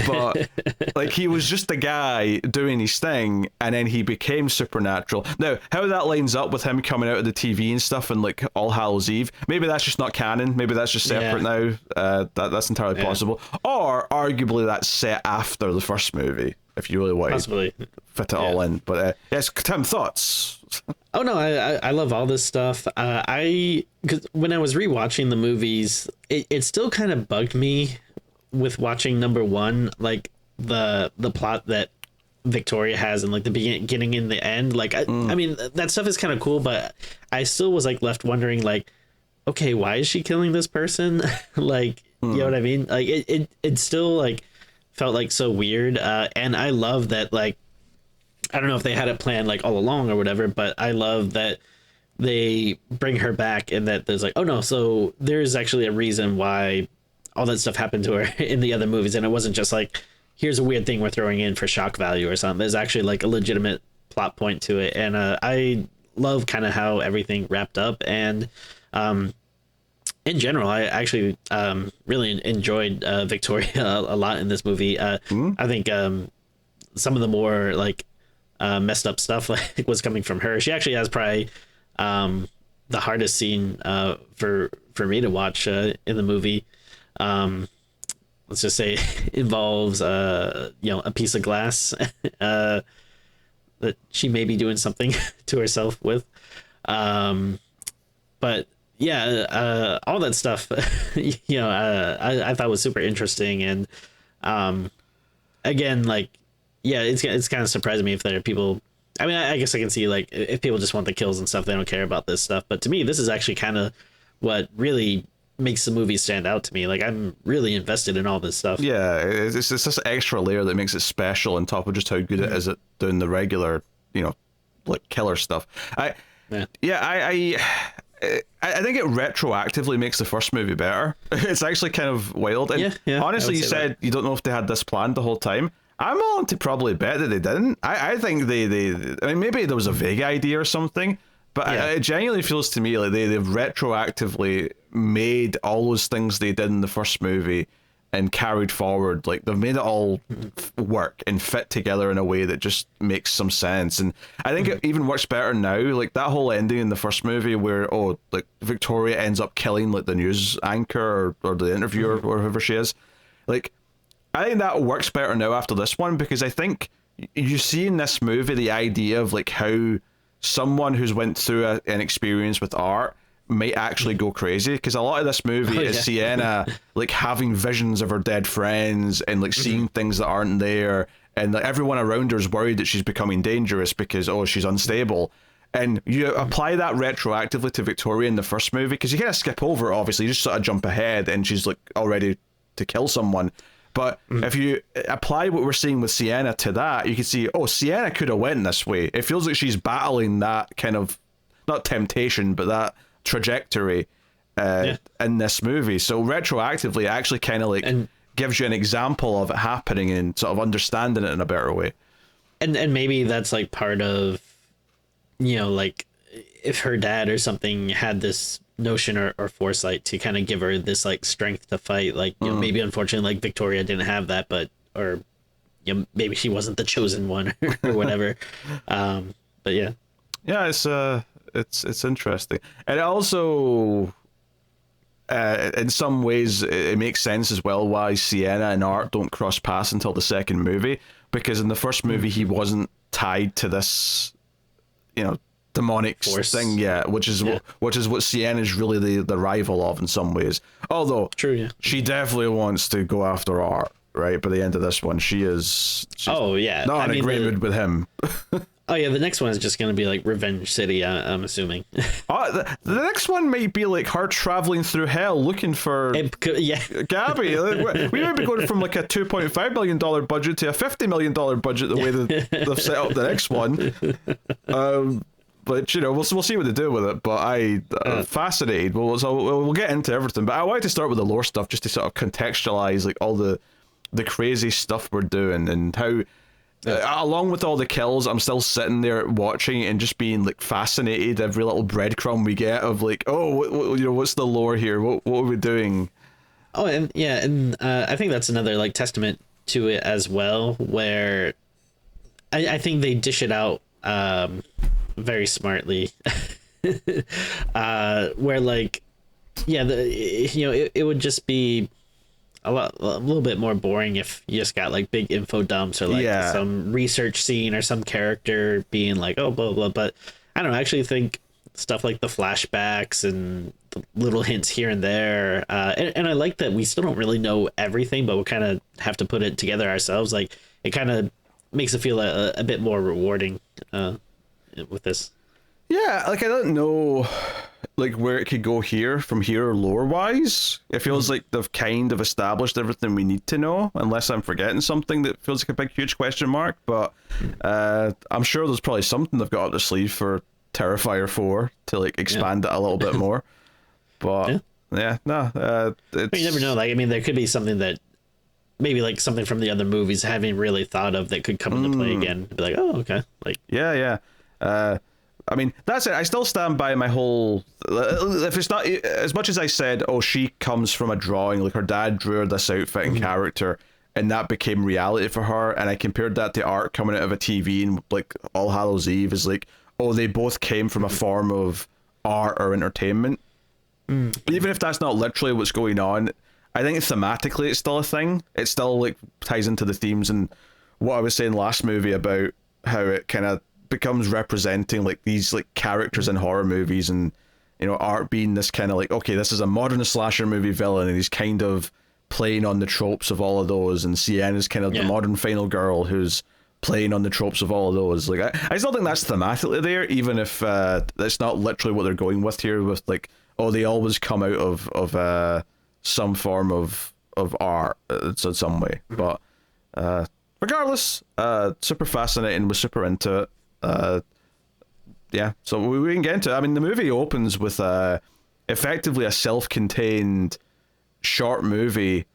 But like, he was just a guy doing his thing, and then he became supernatural. Now, how that lines up with him coming out of the TV and stuff and like All Hallows Eve, maybe that's just not canon. Maybe that's just separate now. That's entirely possible. Or arguably that's set after the first movie, if you really want to fit it all in. But yes, Tim, thoughts? Oh no, I love all this stuff. Because when I was rewatching the movies, it still kind of bugged me with watching number one, like the plot that Victoria has and like the beginning and the end. Like I mean, that stuff is kind of cool, but I still was like left wondering, like, okay, why is she killing this person? Like, you know what I mean? Like it still like felt like so weird. And I love that, like, I don't know if they had it planned like all along or whatever, but I love that they bring her back and that there's like, oh no, so there's actually a reason why all that stuff happened to her in the other movies. And it wasn't just like, here's a weird thing we're throwing in for shock value or something. There's actually like a legitimate plot point to it. And I love kind of how everything wrapped up. And in general, I actually really enjoyed Victoria a lot in this movie. I think some of the more like messed up stuff like was coming from her. She actually has probably the hardest scene for me to watch in the movie. Let's just say involves a piece of glass that she may be doing something to herself with. But yeah, all that stuff I thought was super interesting. And again, like, yeah, it's kind of surprising me if there are people. I mean, I guess I can see like if people just want the kills and stuff, they don't care about this stuff. But to me, this is actually kind of what really makes the movie stand out to me. Like, I'm really invested in all this stuff. Yeah, it's this extra layer that makes it special on top of just how good it is at doing the regular, like killer stuff. I think it retroactively makes the first movie better. It's actually kind of wild. And honestly, you said you don't know if they had this planned the whole time. I'm willing to probably bet that they didn't. I think they I mean, maybe there was a vague idea or something, but it genuinely feels to me like they've retroactively made all those things they did in the first movie and carried forward. Like, they've made it all work and fit together in a way that just makes some sense. And I think it even works better now. Like, that whole ending in the first movie where, like, Victoria ends up killing, like, the news anchor or the interviewer or whoever she is. Like, I think that works better now after this one, because I think you see in this movie the idea of, like, how someone who's went through an experience with art might actually go crazy, because a lot of this movie is Sienna like having visions of her dead friends and like seeing things that aren't there, and like everyone around her is worried that she's becoming dangerous because she's unstable. And you apply that retroactively to Victoria in the first movie, because you kind of skip over it, obviously, you just sort of jump ahead and she's like all ready to kill someone. But if you apply what we're seeing with Sienna to that, you can see, Sienna could have went this way. It feels like she's battling that kind of, not temptation, but that trajectory in this movie. So retroactively, it actually kind of like gives you an example of it happening and sort of understanding it in a better way. And maybe that's like part of, like if her dad or something had this notion or foresight to kind of give her this like strength to fight, like maybe unfortunately like Victoria didn't have that, but maybe she wasn't the chosen one or whatever. But yeah it's interesting. And it also in some ways it makes sense as well why Sienna and Art don't cross paths until the second movie, because in the first movie he wasn't tied to this demonic force thing, which is what Sienna's really the rival of in some ways. Although true, she definitely wants to go after Art, right? By the end of this one, she's Oh yeah, not in a great mood with him. Oh yeah, the next one is just gonna be like Revenge City. I'm assuming. The next one might be like her traveling through hell looking for Gabby. We might be going from like a $2.5 million budget to a $50 million budget the way that they've set up the next one. But you know, we'll see what they do with it. But fascinated. We'll get into everything. But I wanted to start with the lore stuff just to sort of contextualize like all the crazy stuff we're doing and how. Along with all the kills, I'm still sitting there watching and just being like fascinated every little breadcrumb we get of like, what's the lore here? What are we doing? Oh, and yeah, and I think that's another like testament to it as well, where I think they dish it out very smartly, where like, yeah, it would just be a little bit more boring if you just got like big info dumps or like some research scene or some character being like, oh, blah, blah. But I don't know, I actually think stuff like the flashbacks and the little hints here and there. And I like that we still don't really know everything, but we kind of have to put it together ourselves. Like it kind of makes it feel a bit more rewarding with this. Yeah, like I don't know like where it could go from here lore wise. It feels like they've kind of established everything we need to know, unless I'm forgetting something that feels like a big huge question mark. But I'm sure there's probably something they've got up the sleeve for Terrifier 4 to like expand it a little bit more. But you never know. Like I mean, there could be something that maybe like something from the other movies I haven't really thought of that could come into play again. Be like, oh, okay, like I mean, that's it. I still stand by my whole... If it's not... As much as I said, oh, she comes from a drawing, like her dad drew her this outfit and character, and that became reality for her, and I compared that to art coming out of a TV and like All Hallows Eve is like, oh, they both came from a form of art or entertainment. Even if that's not literally what's going on, I think thematically it's still a thing. It still like ties into the themes and what I was saying last movie about how it kind of becomes representing like these like characters in horror movies, and you know, art being this kind of like, okay, this is a modern slasher movie villain and he's kind of playing on the tropes of all of those, and Sienna's kind of the modern final girl who's playing on the tropes of all of those. Like I still think that's thematically there, even if that's not literally what they're going with here with like, oh, they always come out of some form of art in some way. But regardless, super fascinating, was super into it. So we can get into it. I mean, the movie opens with effectively a self-contained short movie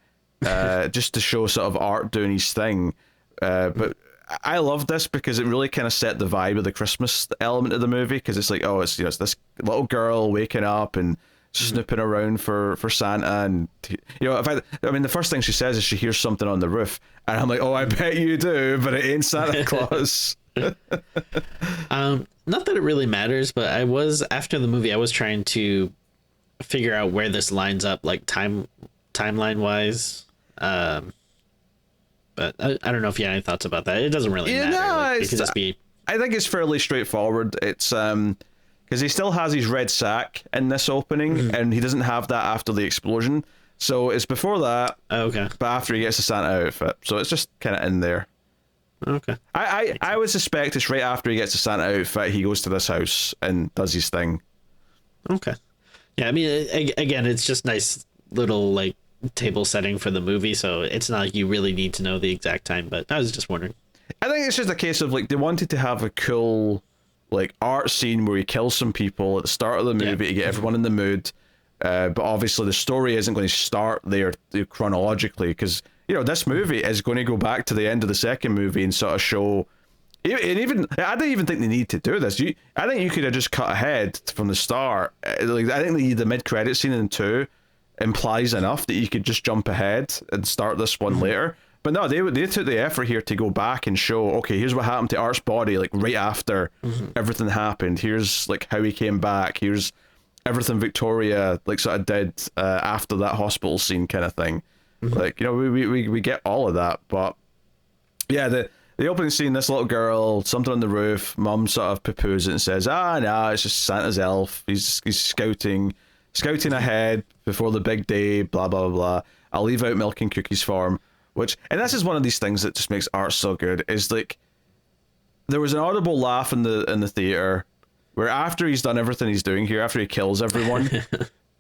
just to show sort of art doing his thing, but I love this because it really kind of set the vibe of the Christmas element of the movie, because it's like, oh, it's, you know, it's this little girl waking up and snooping around for Santa, and you know, I mean the first thing she says is she hears something on the roof, and I'm like, oh, I bet you do, but it ain't Santa Claus. Not that it really matters, but after the movie I was trying to figure out where this lines up like timeline wise, but I don't know if you had any thoughts about that. It doesn't really matter. Like, it could just be... I think it's fairly straightforward. It's because he still has his red sack in this opening, and he doesn't have that after the explosion, so it's before that. Okay. But after he gets the Santa outfit, so it's just kind of in there. Okay. I would suspect it's right after he gets the Santa outfit, he goes to this house and does his thing. Okay. Yeah, I mean, again, it's just nice little like table setting for the movie, so it's not like you really need to know the exact time, but I was just wondering. I think it's just a case of like they wanted to have a cool like art scene where he kills some people at the start of the movie to get everyone in the mood, but obviously the story isn't going to start there chronologically, because you know, this movie is going to go back to the end of the second movie and sort of show. And even I don't even think they need to do this. I think you could have just cut ahead from the start. Like, I think the mid-credit scene in 2 implies enough that you could just jump ahead and start this one later. But no, they took the effort here to go back and show, okay, here's what happened to Art's body, like right after everything happened. Here's like how he came back. Here's everything Victoria like sort of did after that hospital scene kind of thing. Like, you know, we get all of that, but yeah, the opening scene, this little girl, something on the roof, mum sort of poo-poos it and says, nah, it's just Santa's elf. He's scouting ahead before the big day, blah, blah, blah, blah. I'll leave out milk and cookies for him. And this is one of these things that just makes art so good, is like, there was an audible laugh in the theater where after he's done everything he's doing here, after he kills everyone,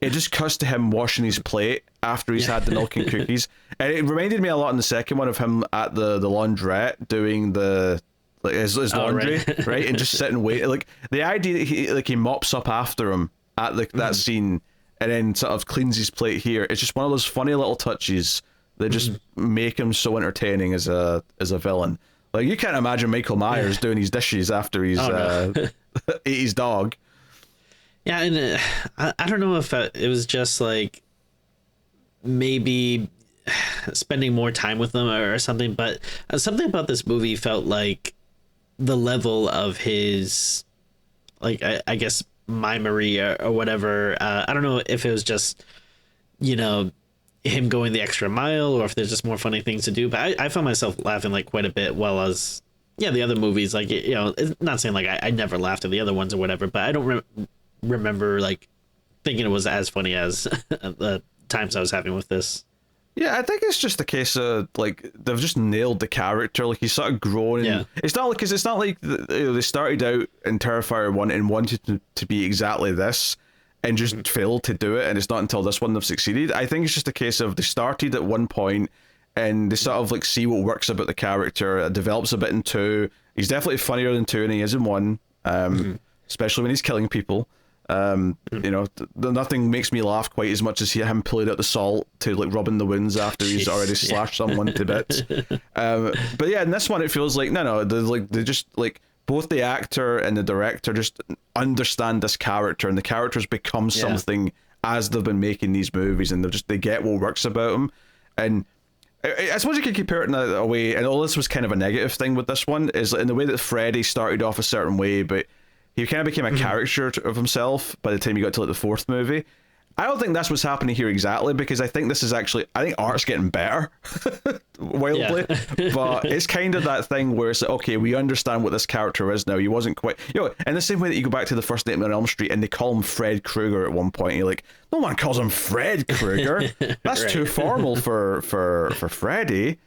it just cuts to him washing his plate after he's had the milk and cookies. And it reminded me a lot in the second one of him at the laundrette doing the like his laundry, right? And just sitting waiting. Like the idea that he mops up after him at that scene and then sort of cleans his plate here. It's just one of those funny little touches that just make him so entertaining as a villain. Like, you can't imagine Michael Myers doing his dishes after he's ate his dog. Yeah, and I don't know if it was just like maybe spending more time with them or something, but something about this movie felt like the level of his, like, I guess, mimery or whatever. I don't know if it was just, you know, him going the extra mile or if there's just more funny things to do, but I found myself laughing like quite a bit, while as the other movies, like, you know, it's not saying like I never laughed at the other ones or whatever, but I don't remember like thinking it was as funny as the times I was having with this. Yeah, I think it's just a case of like they've just nailed the character. Like, he's sort of grown. Yeah. It's not like, because it's not like they started out in Terrifier 1 and wanted to be exactly this and just failed to do it, and it's not until this one they've succeeded. I think it's just a case of they started at one point and they sort of like see what works about the character. It develops a bit in 2. He's definitely funnier than 2 than he is in 1, especially when he's killing people. You know, nothing makes me laugh quite as much as him pulling out the salt to like rubbing the wounds after he's already slashed someone to bits. But yeah, in this one it feels like they just like both the actor and the director just understand this character, and the characters become something as they've been making these movies, and they get what works about them. And I suppose you could compare it in a way, and all this was kind of a negative thing with this one, is in the way that Freddy started off a certain way, but he kind of became a caricature of himself by the time you got to like the 4th movie. I don't think that's what's happening here exactly, because I think this is actually, I think art's getting better wildly, but it's kind of that thing where it's like, okay, we understand what this character is now. He wasn't quite, you know, in the same way that you go back to the first Nightmare on Elm Street and they call him Fred Krueger at one point, and you're like, no one calls him Fred Krueger. That's too formal for Freddy.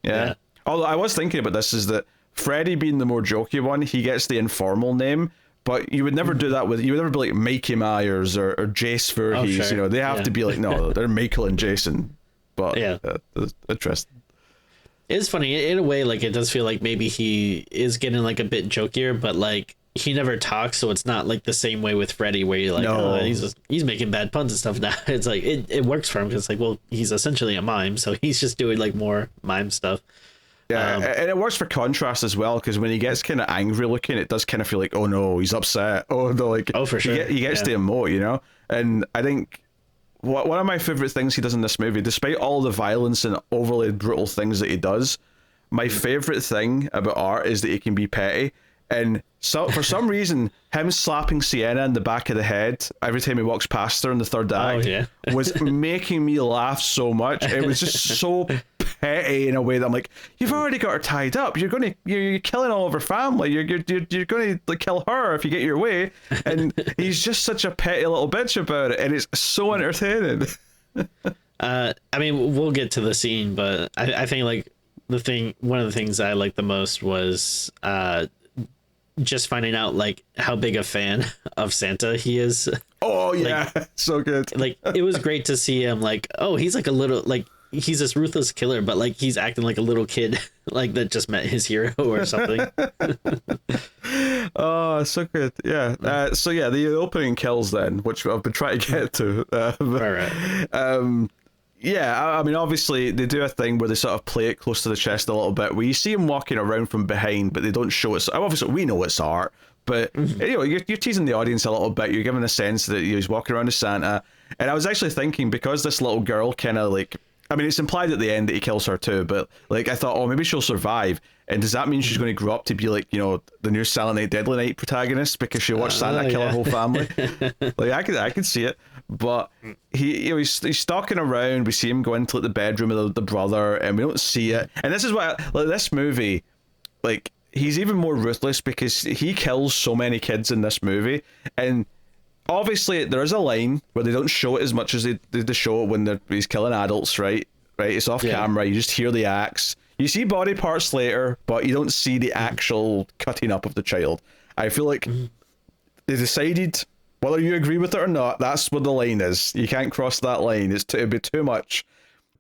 Yeah. Although I was thinking about this, is that Freddy being the more jokey one, he gets the informal name. But you would never do that you would never be like Mikey Myers or Jace Voorhees. You know, they have to be like, no, they're Michael and Jason. But that's interesting. It's funny in a way. Like, it does feel like maybe he is getting like a bit jokier, but like he never talks, so it's not like the same way with Freddy where you're like, he's making bad puns and stuff now. It's like it works for him because it's like, well, he's essentially a mime, so he's just doing like more mime stuff. Yeah, and it works for contrast as well, because when he gets kind of angry looking, it does kind of feel like, oh no, he's upset. Oh no, like, for sure. He gets to emote, you know? And I think one of my favorite things he does in this movie, despite all the violence and overly brutal things that he does, my favorite thing about art is that he can be petty. And so for some reason, him slapping Sienna in the back of the head every time he walks past her in the 3rd act was making me laugh so much. It was just so petty in a way that I'm like, you've already got her tied up. You're killing all of her family. You're going to kill her if you get your way. And he's just such a petty little bitch about it, and it's so entertaining. I mean, we'll get to the scene, but I think like one of the things I liked the most was just finding out like how big a fan of Santa he is. Oh yeah, like, so good. Like, it was great to see him like, oh, he's like a little, like, he's this ruthless killer, but like he's acting like a little kid like that just met his hero or something. Oh, so good. Yeah. So yeah, the opening kills then, which I've been trying to get to. Right. Yeah, I mean, obviously they do a thing where they sort of play it close to the chest a little bit, where you see him walking around from behind, but they don't show it. Obviously, we know it's art, but you know, you're teasing the audience a little bit. You're giving a sense that he's walking around as Santa. And I was actually thinking, because this little girl kind of like, I mean, it's implied at the end that he kills her too, but like I thought, oh, maybe she'll survive. And does that mean she's going to grow up to be like, you know, the new Silent Night, Deadly Night protagonist because she watched Santa kill her whole family? Like I could see it. But he's stalking around. We see him go into like the bedroom of the brother, and we don't see it. And this is what this movie, like, he's even more ruthless because he kills so many kids in this movie. And obviously there is a line where they don't show it as much as they show it when he's killing adults, right? right? It's off camera. You just hear the axe. You see body parts later, but you don't see the actual cutting up of the child. I feel like they decided, whether you agree with it or not, that's where the line is. You can't cross that line. It'd be too much.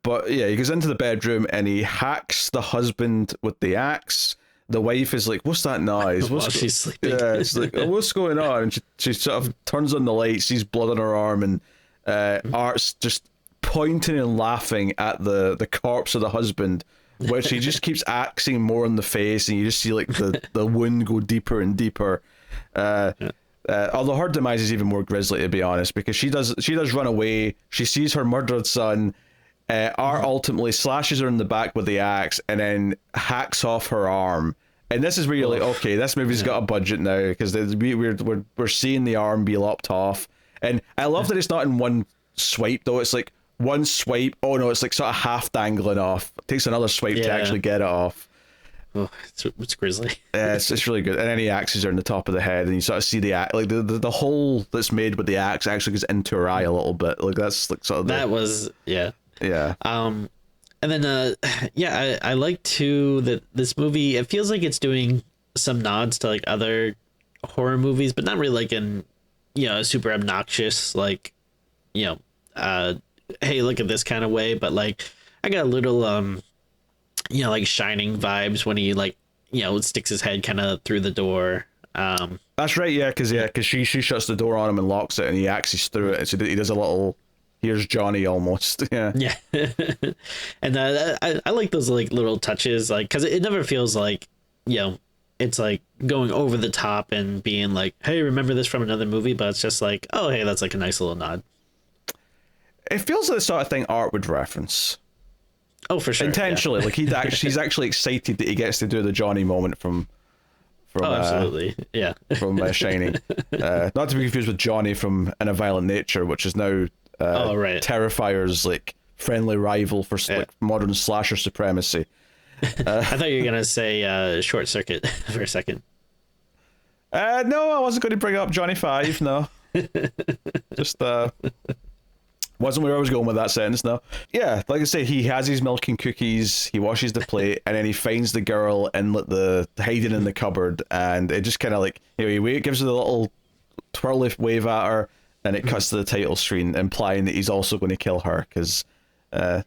But yeah, he goes into the bedroom and he hacks the husband with the axe. The wife is like, "What's that noise?" While she's sleeping. Yeah, it's like, "Oh, what's going on?" And she sort of turns on the light, sees blood on her arm, and Art's just pointing and laughing at the corpse of the husband, which he just keeps axing more in the face, and you just see like the wound go deeper and deeper. Although her demise is even more grisly, to be honest, because she does run away. She sees her murdered son. Art ultimately slashes her in the back with the axe and then hacks off her arm. And this is where you're like, okay, this movie's got a budget now, because we're seeing the arm be lopped off. And I love that it's not in one swipe, though. It's like one swipe. Oh no, it's like sort of half dangling off. It takes another swipe to actually get it off. Oh, it's grisly. Yeah, it's really good. And then he axes her in the top of the head, and you sort of see the axe, like the hole that's made with the axe actually goes into her eye a little bit. Like that's like sort of that was yeah. And then I like too that this movie, it feels like it's doing some nods to like other horror movies, but not really like in, you know, a super obnoxious like, you know, hey, look at this kind of way, but like I got a little you know, like Shining vibes when he like, you know, sticks his head kind of through the door. That's right, yeah, because she shuts the door on him and locks it, and he axes through it, and so he does a little "Here's Johnny" almost. Yeah. And I like those like little touches, like, because it never feels like, you know, it's like going over the top and being like, hey, remember this from another movie, but it's just like, oh, hey, that's like a nice little nod. It feels like the sort of thing Art would reference. Oh, for sure. Intentionally, like he's actually excited that he gets to do the Johnny moment from absolutely, yeah, from Shining. Not to be confused with Johnny from In a Violent Nature, which is now right, Terrifier's like friendly rival for like modern slasher supremacy. I thought you were gonna say Short Circuit for a second. No, I wasn't going to bring up Johnny Five. No, just wasn't where I was going with that sentence. No, yeah, like I say, he has his milk and cookies. He washes the plate, and then he finds the girl in the hiding in the cupboard, and it just kind of like, you know, he gives her the little twirly wave at her, and it cuts to the title screen, implying that he's also going to kill her. Because, I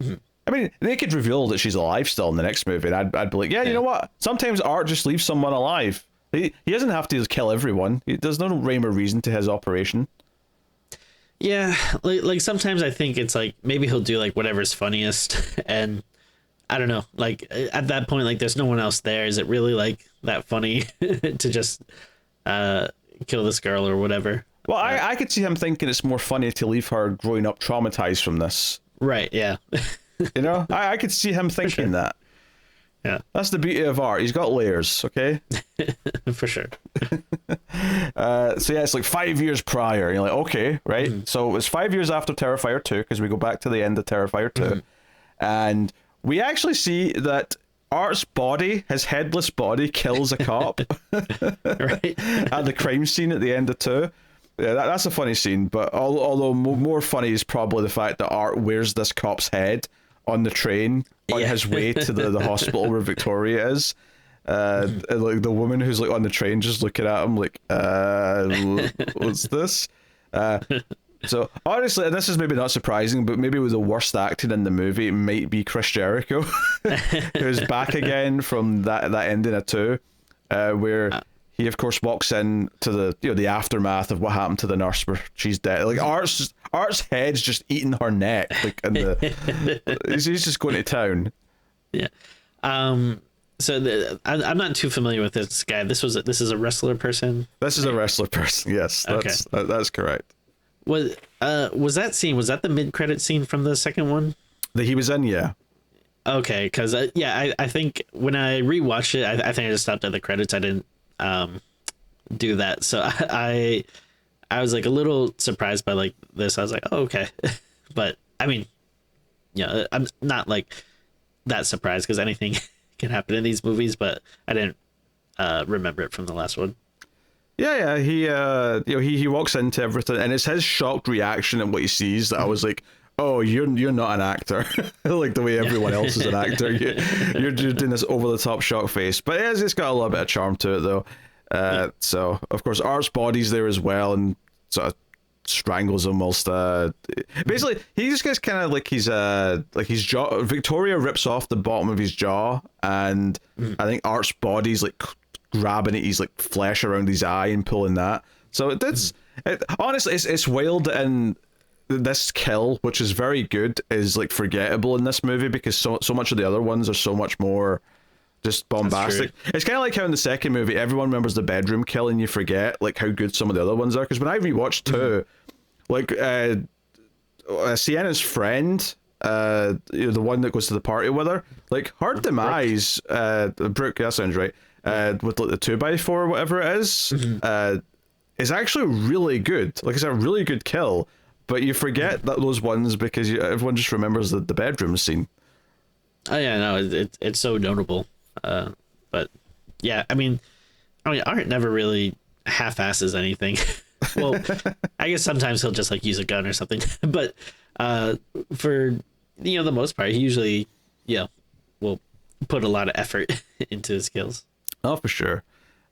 mean, they could reveal that she's alive still in the next movie, and I'd be like, yeah, you know what? Sometimes Art just leaves someone alive. He doesn't have to kill everyone. There's no rhyme or reason to his operation. Yeah, like sometimes I think it's like maybe he'll do like whatever's funniest, and I don't know, like at that point, like there's no one else there. Is it really like that funny to just kill this girl or whatever? Well, I could see him thinking it's more funny to leave her growing up traumatized from this. Right, yeah. You know, I could see him thinking that. Yeah. That's the beauty of Art. He's got layers, okay? For sure. So yeah, it's like 5 years prior. You're like, okay, right? Mm-hmm. So it's 5 years after Terrifier 2, because we go back to the end of Terrifier 2. Mm-hmm. And we actually see that Art's body, his headless body, kills a cop right at the crime scene at the end of 2. Yeah, that's a funny scene, but although more funny is probably the fact that Art wears this cop's head on the train on his way to the hospital where Victoria is. Like the woman who's like on the train just looking at him like, what's this? So honestly, and this is maybe not surprising, but maybe with the worst acting in the movie, it might be Chris Jericho, who's back again from that ending of 2, where he of course walks in to the aftermath of what happened to the nurse where she's dead. Like Art's head's just eating her neck, like, and he's just going to town. Yeah. So I'm not too familiar with this guy. This is a wrestler person. This is a wrestler person. Yes, that's correct. Was that scene? Was that the mid-credit scene from the second one that he was in? Yeah. Okay, because I think when I rewatched it, I think I just stopped at the credits. I didn't do that, so I was like a little surprised by like this. I was like, oh, okay. But I mean, yeah, I'm not like that surprised because anything can happen in these movies, but I didn't remember it from the last one. Yeah, he walks into everything, and it's his shocked reaction at what he sees that I was like, oh, you're not an actor, like the way everyone else is an actor. You're doing this over the top shock face, but it's got a little bit of charm to it though. So of course Art's body's there as well, and sort of strangles him whilst basically he just gets kind of like his jaw. Victoria rips off the bottom of his jaw, and I think Art's body's like grabbing at his like flesh around his eye and pulling that. So honestly, it's wild, and this kill, which is very good, is like forgettable in this movie because so much of the other ones are so much more just bombastic. It's kind of like how in the second movie everyone remembers the bedroom kill and you forget like how good some of the other ones are, because when I rewatched two, like Sienna's friend, the one that goes to the party with her, like her demise, Brooke, that sounds right, with like the 2x4 or whatever it is actually really good. Like it's a really good kill, but you forget that those ones because everyone just remembers the bedroom scene. Oh yeah, no, it's so notable. But yeah, I mean, Art never really half-asses anything. Well, I guess sometimes he'll just like use a gun or something, but for the most part, he usually will put a lot of effort into his kills. Oh, for sure.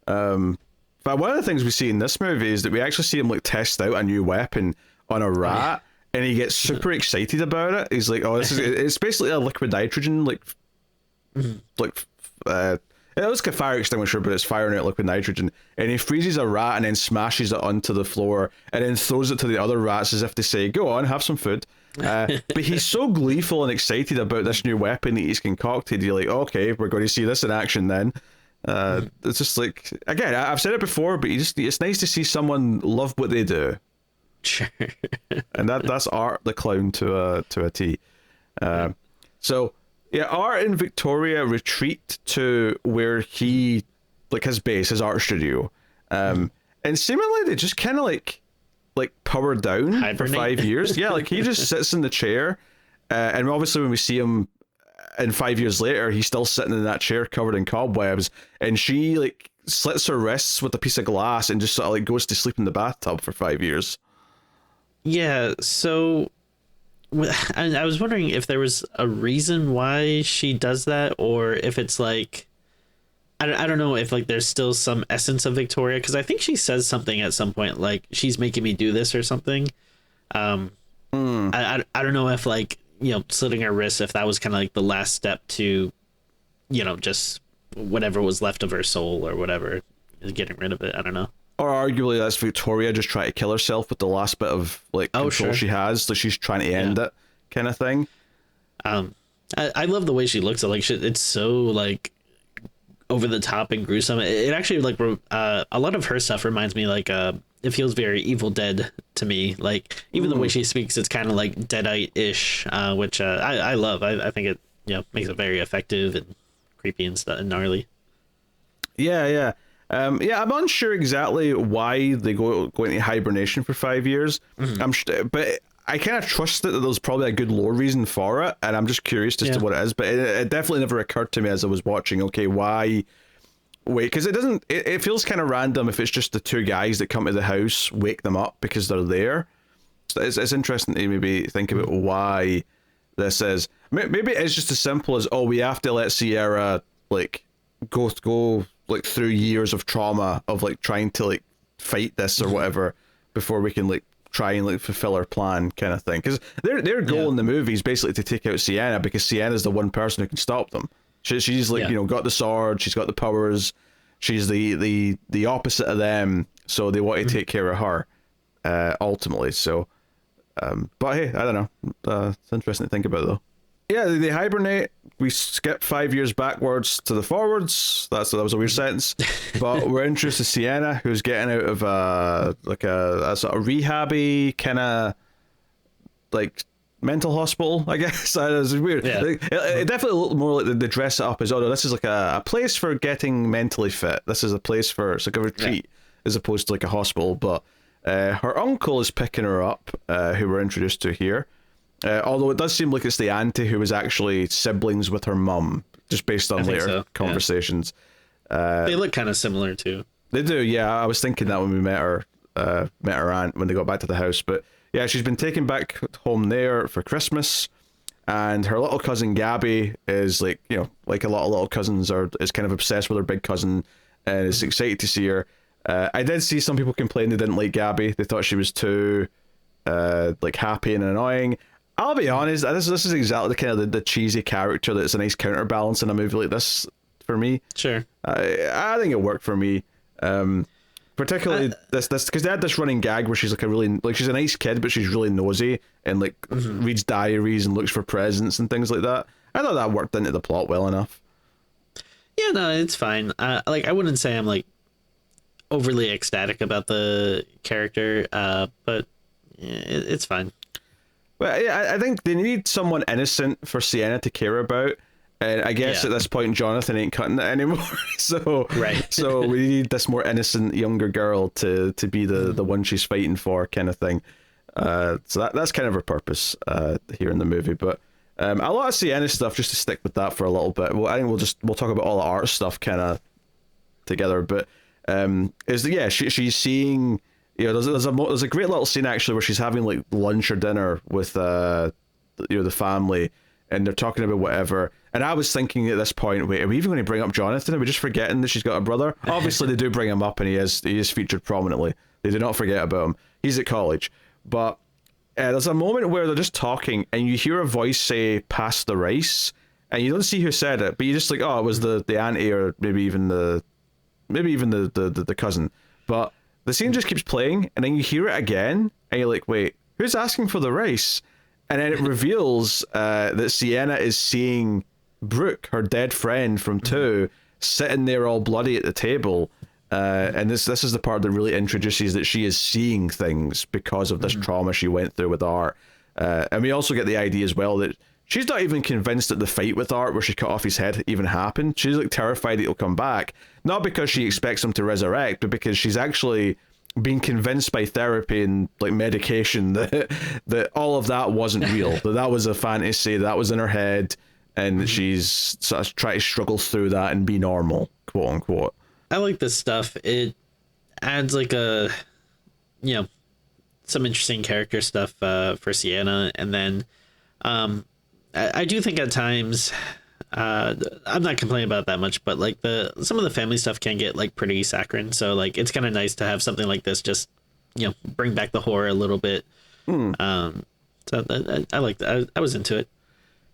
But one of the things we see in this movie is that we actually see him like test out a new weapon on a rat, and he gets super excited about it. He's like, "Oh, it's basically a liquid nitrogen, it looks like a fire extinguisher, but it's firing out liquid nitrogen." And he freezes a rat and then smashes it onto the floor, and then throws it to the other rats as if to say, "Go on, have some food." But he's so gleeful and excited about this new weapon that he's concocted. You're like, okay, we're going to see this in action then. It's just like, again, I've said it before, but it's nice to see someone love what they do. Sure. And that's Art the clown to a T. So yeah, Art and Victoria retreat to where he, like his base, his art studio, and seemingly they just kind of like power down for 5 years. Yeah, like he just sits in the chair, and obviously when we see him and 5 years later, he's still sitting in that chair covered in cobwebs, and she like slits her wrists with a piece of glass and just sort of like goes to sleep in the bathtub for 5 years. Yeah, so I was wondering if there was a reason why she does that, or if it's like, I don't know if like there's still some essence of Victoria, because I think she says something at some point like she's making me do this or something. I don't know if like slitting her wrists, if that was kind of like the last step to just whatever was left of her soul or whatever, getting rid of it. I don't know. Or arguably that's Victoria just trying to kill herself with the last bit of like control she has, so she's trying to end it, kind of thing. I love the way she looks. Like it's so like over the top and gruesome. It actually like a lot of her stuff reminds me like it feels very Evil Dead to me. Like even the way she speaks, it's kind of like Deadite-ish, which I love. I think it makes it very effective and creepy and stuff and gnarly. Yeah. I'm unsure exactly why they go into hibernation for 5 years. But I kind of trust that there's probably a good lore reason for it, and I'm just curious as to what it is. But it definitely never occurred to me as I was watching. Okay, why? Wait, because it feels kind of random if it's just the two guys that come to the house, wake them up because they're there. So it's interesting to maybe think about why this is. Maybe it's just as simple as, we have to let Sierra like go like through years of trauma of like trying to like fight this or whatever before we can like try and like fulfill our plan, kind of thing. Because their goal in the movie is basically to take out Sienna, because Sienna's the one person who can stop them. She's like got the sword, she's got the powers, she's the opposite of them, so they want to take care of her ultimately. So but hey, I don't know, it's interesting to think about though. Yeah, they hibernate. We skip 5 years backwards to the forwards. That was a weird sentence. But we're introduced to Sienna, who's getting out of a sort of rehabby kind of like mental hospital, I guess. It's weird. Yeah. It definitely looked more like they dress it up as, this is like a place for getting mentally fit. This is a place for, it's like a retreat as opposed to like a hospital. But her uncle is picking her up, who we're introduced to here. Although it does seem like it's the auntie who was actually siblings with her mum, just based on later conversations. They look kind of similar too. They do, yeah. I was thinking that when we met her aunt when they got back to the house. But yeah, she's been taken back home there for Christmas, and her little cousin Gabby is like, you know, like a lot of little cousins is kind of obsessed with her big cousin and is excited to see her. I did see some people complain they didn't like Gabby. They thought she was too like happy and annoying. I'll be honest, this is exactly the kind of the cheesy character that's a nice counterbalance in a movie like this for me. Sure. I think it worked for me. Particularly this because they had this running gag where she's like she's a nice kid, but she's really nosy and like reads diaries and looks for presents and things like that. I thought that worked into the plot well enough. Yeah, no, it's fine. Like I wouldn't say I'm like overly ecstatic about the character, but it's fine. Well, yeah, I think they need someone innocent for Sienna to care about. And I guess at this point, Jonathan ain't cutting it anymore. So we need this more innocent younger girl to be the one she's fighting for, kind of thing. So that's kind of her purpose here in the movie. But a lot of Sienna stuff, just to stick with that for a little bit. Well, I think we'll talk about all the art stuff kind of together. But she's seeing, you know, there's a great little scene actually where she's having like lunch or dinner with the family, and they're talking about whatever. And I was thinking at this point, wait, are we even going to bring up Jonathan? Are we just forgetting that she's got a brother? Obviously, they do bring him up, and he is featured prominently. They do not forget about him. He's at college. But there's a moment where they're just talking, and you hear a voice say, "Pass the rice," and you don't see who said it, but you're just like, oh, it was the auntie, or maybe even the cousin. But the scene just keeps playing, and then you hear it again, and you're like, wait, who's asking for the rice? And then it reveals that Sienna is seeing Brooke, her dead friend from 2, sitting there all bloody at the table. And this is the part that really introduces that she is seeing things because of this trauma she went through with Art. And we also get the idea as well that she's not even convinced that the fight with Art, where she cut off his head, even happened. She's like terrified that he'll come back. Not because she expects him to resurrect, but because she's actually being convinced by therapy and like medication that all of that wasn't real, that was a fantasy, that was in her head, and she's sort of trying to struggle through that and be normal, quote unquote. I like this stuff. It adds like some interesting character stuff for Sienna, and then I do think at times I'm not complaining about that much, but like some of the family stuff can get like pretty saccharine. So like it's kind of nice to have something like this just, you know, bring back the horror a little bit. So I liked it. I was into it.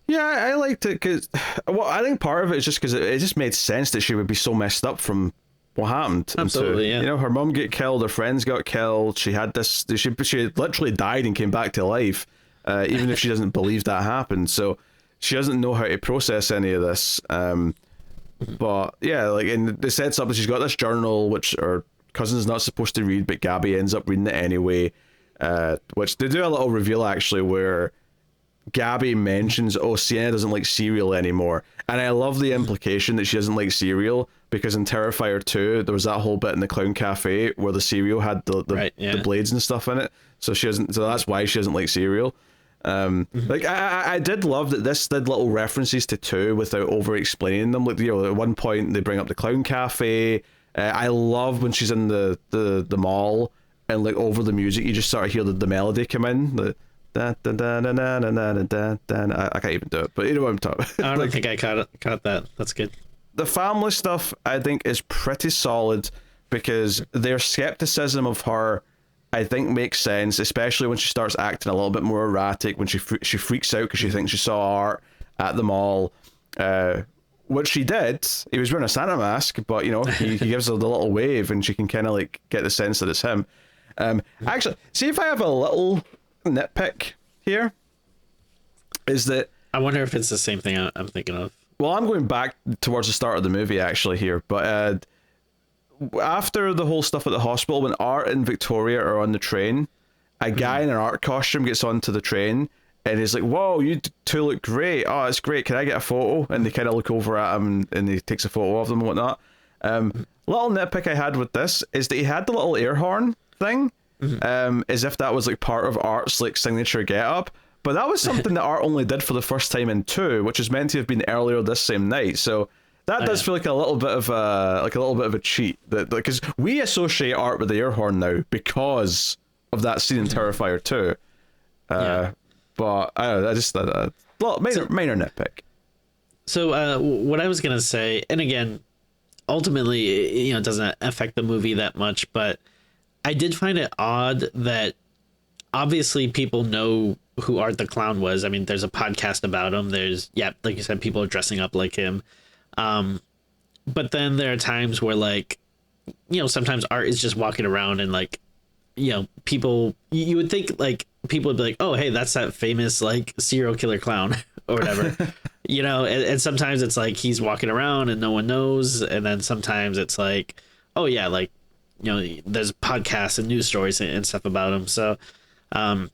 Yeah, I liked it because, well, I think part of it is just because it just made sense that she would be so messed up from what happened. Absolutely, yeah. You know, her mum got killed, her friends got killed. She had this. She literally died and came back to life, even if she doesn't believe that happened. So she doesn't know how to process any of this. But yeah, like, and it sets up that she's got this journal, which her cousin's not supposed to read, but Gabby ends up reading it anyway. Which they do a little reveal actually where Gabby mentions, oh, Sienna doesn't like cereal anymore. And I love the implication that she doesn't like cereal, because in Terrifier 2, there was that whole bit in the clown cafe where the cereal had the blades and stuff in it. So that's why she doesn't like cereal. Like I did love that this did little references to 2 without over explaining them. Like, you know, at one point they bring up the clown cafe. I love when she's in the mall and like over the music you just sort of hear the melody come in. The da da da da da da da da. I can't even do it, but you know what I'm talking about. I don't think I caught that. That's good. The family stuff I think is pretty solid because their skepticism of her, I think, makes sense, especially when she starts acting a little bit more erratic, when she freaks out because she thinks she saw Art at the mall, which she did. He was wearing a Santa mask, but, you know, he gives her the little wave and she can kind of, like, get the sense that it's him. Actually, see if I have a little nitpick here, is that... I wonder if it's the same thing I'm thinking of. Well, I'm going back towards the start of the movie, actually, here, but... after the whole stuff at the hospital, when Art and Victoria are on the train, a guy in an art costume gets onto the train and he's like, whoa, you two look great. Oh, it's great. Can I get a photo? And they kind of look over at him and he takes a photo of them and whatnot. Little nitpick I had with this is that he had the little air horn thing, as if that was like part of Art's like signature get-up. But that was something that Art only did for the first time in 2, which is meant to have been earlier this same night. So that does feel like a little bit of a cheat, that because we associate Art with the air horn now because of that scene in Terrifier 2. But I don't know, I just thought minor nitpick. So what I was gonna say, and again, ultimately, it doesn't affect the movie that much, but I did find it odd that obviously people know who Art the Clown was. I mean, there's a podcast about him. There's, like you said, people are dressing up like him. But then there are times where, like, sometimes Art is just walking around and, like, people, you would think, like, people would be like, oh, hey, that's that famous, like, serial killer clown or whatever. And sometimes it's like he's walking around and no one knows. And then sometimes it's like, oh, yeah, like, there's podcasts and news stories and stuff about him. So, I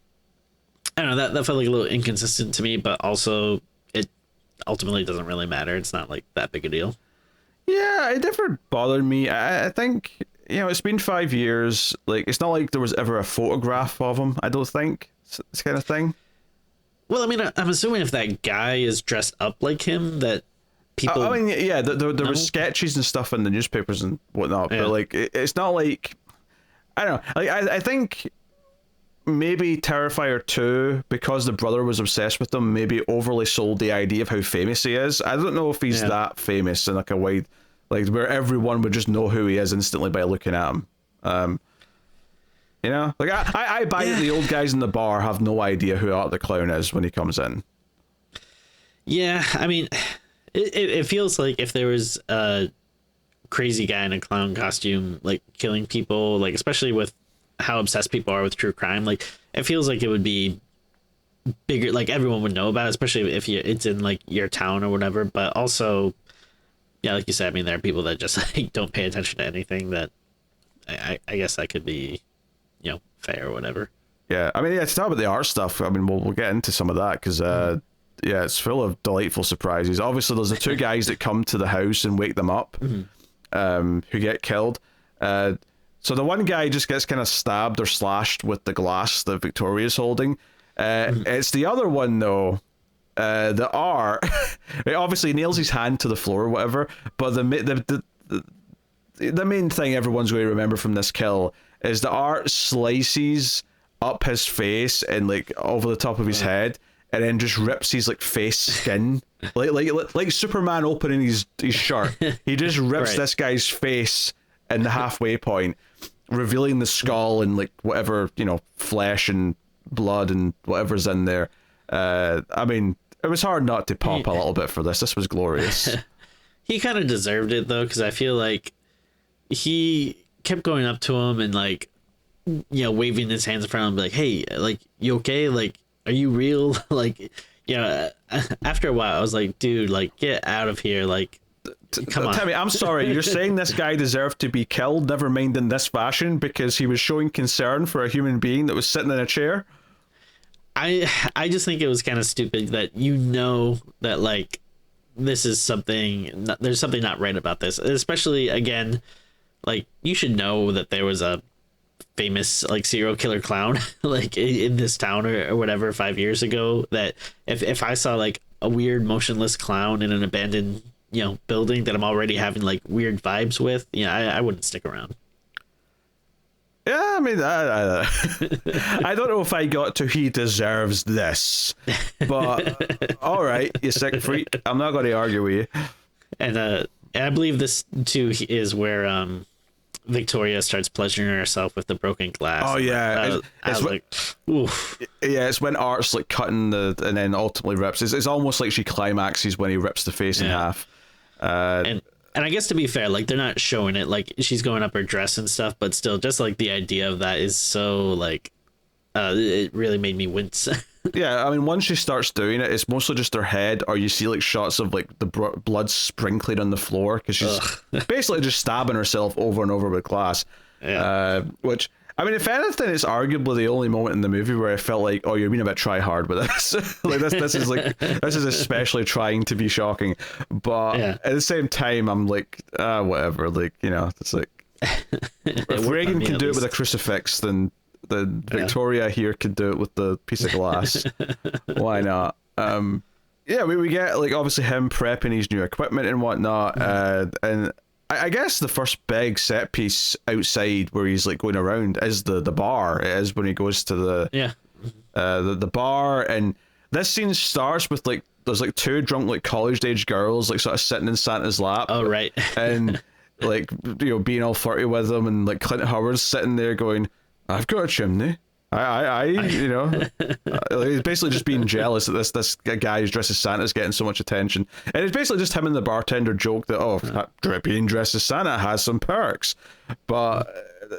don't know, that felt like a little inconsistent to me, but also it ultimately doesn't really matter. It's not like that big a deal. Yeah, it never bothered me. I think, it's been 5 years. Like, it's not like there was ever a photograph of him, I don't think. This kind of thing. Well, I mean, I'm assuming if that guy is dressed up like him, that people... I mean, yeah, there was sketches and stuff in the newspapers and whatnot, but, like, it's not like... I don't know. Like, I think maybe Terrifier 2, because the brother was obsessed with him, maybe overly sold the idea of how famous he is. I don't know if he's that famous in, like, a wide... Like, where everyone would just know who he is instantly by looking at him. Like, I buy that the old guys in the bar have no idea who Art the Clown is when he comes in. Yeah, I mean, it feels like if there was a crazy guy in a clown costume, like, killing people, like, especially with how obsessed people are with true crime, like, it feels like it would be bigger, like, everyone would know about it, especially if it's in, like, your town or whatever. But also, yeah, like you said, I mean, there are people that just, like, don't pay attention to anything. That I guess that could be, fair or whatever. Yeah, I mean, to talk about the art stuff, I mean, we'll get into some of that, because it's full of delightful surprises. Obviously, there's the two guys that come to the house and wake them up, who get killed. So the one guy just gets kind of stabbed or slashed with the glass that Victoria's holding. It's the other one, though, that Art obviously nails his hand to the floor or whatever, but the main thing everyone's going to remember from this kill is that Art slices up his face and, like, over the top of his head, and then just rips his, like, face skin, like Superman opening his shirt. He just rips this guy's face in the halfway point, revealing the skull and, like, whatever, flesh and blood and whatever's in there. I mean, it was hard not to pop a little bit for this. This was glorious. He kind of deserved it, though, because I feel like he kept going up to him and, like, waving his hands in front of him, like, hey, like, you okay? Like, are you real? Like, after a while, I was like, dude, like, get out of here. Like, come on. Tell me, I'm sorry, you're saying this guy deserved to be killed, never mind in this fashion, because he was showing concern for a human being that was sitting in a chair? I just think it was kind of stupid that that, like, this is something, there's something not right about this, especially, again, like, you should know that there was a famous, like, serial killer clown, like, in this town or whatever 5 years ago, that if I saw, like, a weird motionless clown in an abandoned, building that I'm already having, like, weird vibes with, I wouldn't stick around. Yeah, I mean, I don't know if I got to he deserves this, but all right, you sick freak. I'm not going to argue with you. And I believe this too is where Victoria starts pleasuring herself with the broken glass. Oh yeah, I was like, oof. Yeah, it's when Art's, like, cutting and then ultimately rips. It's almost like she climaxes when he rips the face in half. And I guess, to be fair, like, they're not showing it, like, she's going up her dress and stuff, but still, just, like, the idea of that is so, like, it really made me wince. Yeah, I mean, once she starts doing it, it's mostly just her head, or you see, like, shots of, like, the blood sprinkling on the floor, because she's basically just stabbing herself over and over with glass. Yeah. Which, I mean, if anything, it's arguably the only moment in the movie where I felt like, oh, you're being a bit try hard with this. Like, this is especially trying to be shocking. But at the same time, I'm like, whatever. Like, it's like, if Reagan can do it with a crucifix, then Victoria here could do it with the piece of glass. Why not? Yeah, we get, like, obviously him prepping his new equipment and whatnot, and I guess the first big set piece outside where he's, like, going around is the bar. It is when he goes to the the bar, and this scene starts with like there's like two drunk like college age girls like sort of sitting in Santa's lap. Oh right. And like being all flirty with them, and like Clint Howard's sitting there going, "I've got a chimney." He's basically just being jealous that this guy who's dressed as Santa is getting so much attention, and it's basically just him and the bartender joke that being dressed as Santa has some perks, but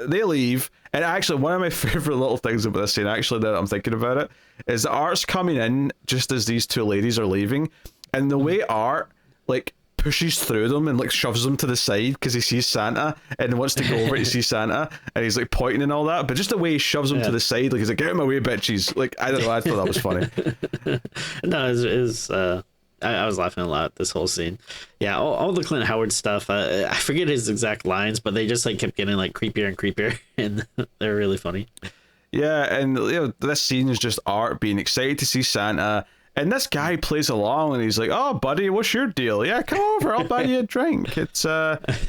they leave. And actually, one of my favorite little things about this scene, actually, that I'm thinking about it, is that Art's coming in just as these two ladies are leaving, and the way Art like pushes through them and like shoves them to the side because he sees Santa and wants to go over to see Santa, and he's like pointing and all that, but just the way he shoves them to the side, like he's like, "Get out of my way, bitches!" Like, I don't know, I thought that was funny. No, I was laughing a lot this whole scene. Yeah, all the Clint Howard stuff. I forget his exact lines, but they just like kept getting like creepier and creepier, and they're really funny. Yeah, and this scene is just Art being excited to see Santa. And this guy plays along, and he's like, "Oh, buddy, what's your deal? Yeah, come over. I'll buy you a drink. It's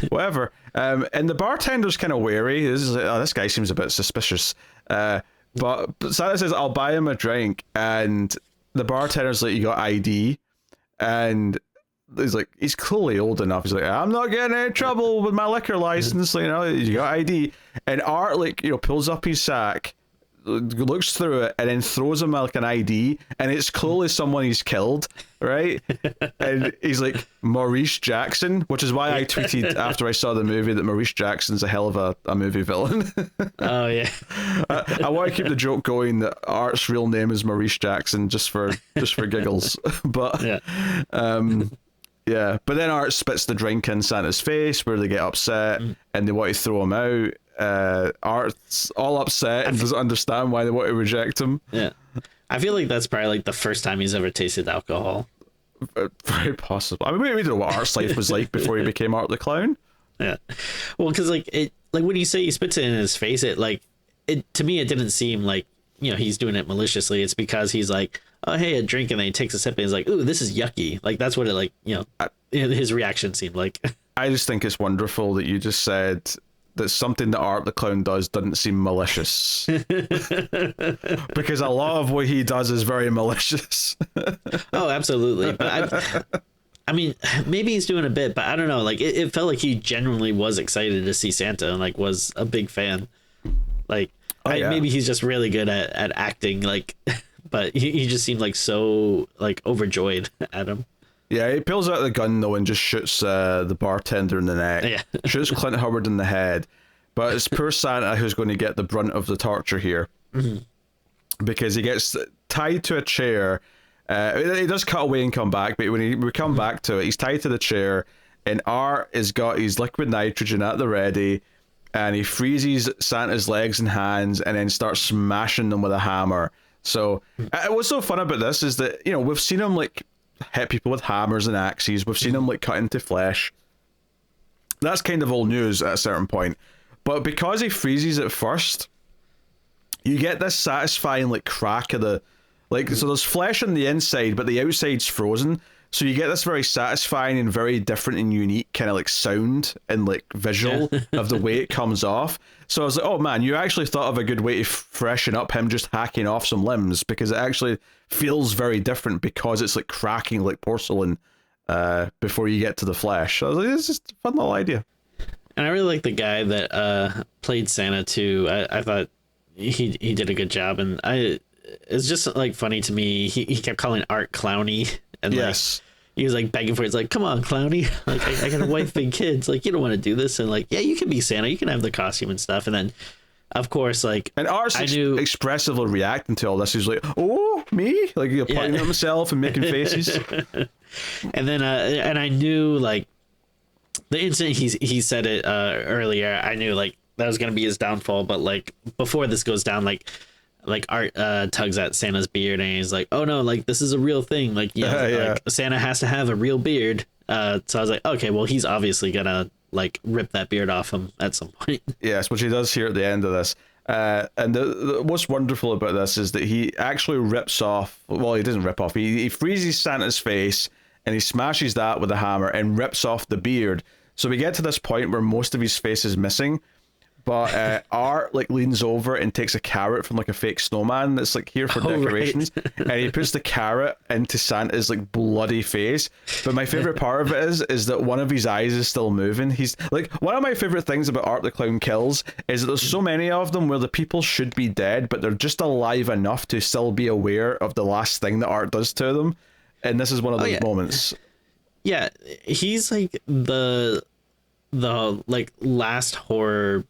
whatever." And the bartender's kind of wary. This guy seems a bit suspicious. But Santa says, "I'll buy him a drink," and the bartender's like, "You got ID?" And he's like, he's clearly old enough. He's like, "I'm not getting any trouble with my liquor license. You got ID?" And Art pulls up his sack, looks through it, and then throws him like an ID, and it's clearly someone he's killed, right? And he's like, "Maurice Jackson," which is why I tweeted after I saw the movie that Maurice Jackson's a hell of a movie villain. Oh yeah. I want to keep the joke going that Art's real name is Maurice Jackson just for giggles. But yeah, but then Art spits the drink in Santa's face where they get upset and they want to throw him out. Art's all upset and doesn't understand why they want to reject him. Yeah, I feel like that's probably like the first time he's ever tasted alcohol. Very possible. I mean, we don't know what Art's life was like before he became Art the Clown. Yeah, well, because like when you say he spits it in his face, to me it didn't seem like he's doing it maliciously. It's because he's like, "Oh hey, a drink," and then he takes a sip and he's like, "Ooh, this is yucky." Like that's what it his reaction seemed like. I just think it's wonderful that you just said that something that Art the Clown does doesn't seem malicious. Because a lot of what he does is very malicious. Oh, absolutely. But I mean, maybe he's doing a bit, but I don't know. Like, it felt like he genuinely was excited to see Santa and like was a big fan. Like, maybe he's just really good at acting. Like, but he just seemed like so like overjoyed at him. Yeah, he pulls out the gun though and just shoots the bartender in the neck. Yeah. Shoots Clint Howard in the head. But it's poor Santa who's going to get the brunt of the torture here. Mm-hmm. Because he gets tied to a chair. He does cut away and come back, but when we come back to it, he's tied to the chair, and Art has got his liquid nitrogen at the ready, and he freezes Santa's legs and hands and then starts smashing them with a hammer. So what's so fun about this is that, we've seen him like hit people with hammers and axes. We've seen him like cut into flesh. That's kind of old news at a certain point. But because he freezes it first, you get this satisfying like crack of the so there's flesh on the inside, but the outside's frozen. So you get this very satisfying and very different and unique kind of like sound and like visual of the way it comes off. So I was like, oh man, you actually thought of a good way to freshen up him just hacking off some limbs, because it actually feels very different because it's like cracking like porcelain before you get to the flesh. So I was like, this is a fun little idea. And I really like the guy that played Santa too. I thought he did a good job, and it's just like funny to me. He kept calling Art Clowny, and yes, he was like begging for it. He's like, "Come on, Clowny! Like I got a wife and kids. Like you don't want to do this." And like, yeah, you can be Santa. You can have the costume and stuff. And then, of course, like, and Art's expressively reacting to all this. He's like, "Oh, me!" Like pointing at himself and making faces. And then, and I knew like the instant he said it earlier, I knew like that was gonna be his downfall. But like before this goes down, like Art tugs at Santa's beard and he's like, "Oh no, like this is a real thing. Like like Santa has to have a real beard." So I was like, okay, well he's obviously gonna like rip that beard off him at some point. Yes, which he does here at the end of this. And what's wonderful about this is that he actually rips off. Well, he doesn't rip off. He freezes Santa's face and he smashes that with a hammer and rips off the beard. So we get to this point where most of his face is missing. But Art like leans over and takes a carrot from like a fake snowman that's like here for decorations, and he puts the carrot into Santa's like bloody face. But my favorite part of it is that one of his eyes is still moving. He's like, one of my favorite things about Art the Clown Kills is that there's so many of them where the people should be dead, but they're just alive enough to still be aware of the last thing that Art does to them, and this is one of those moments. Yeah, he's like the like last horror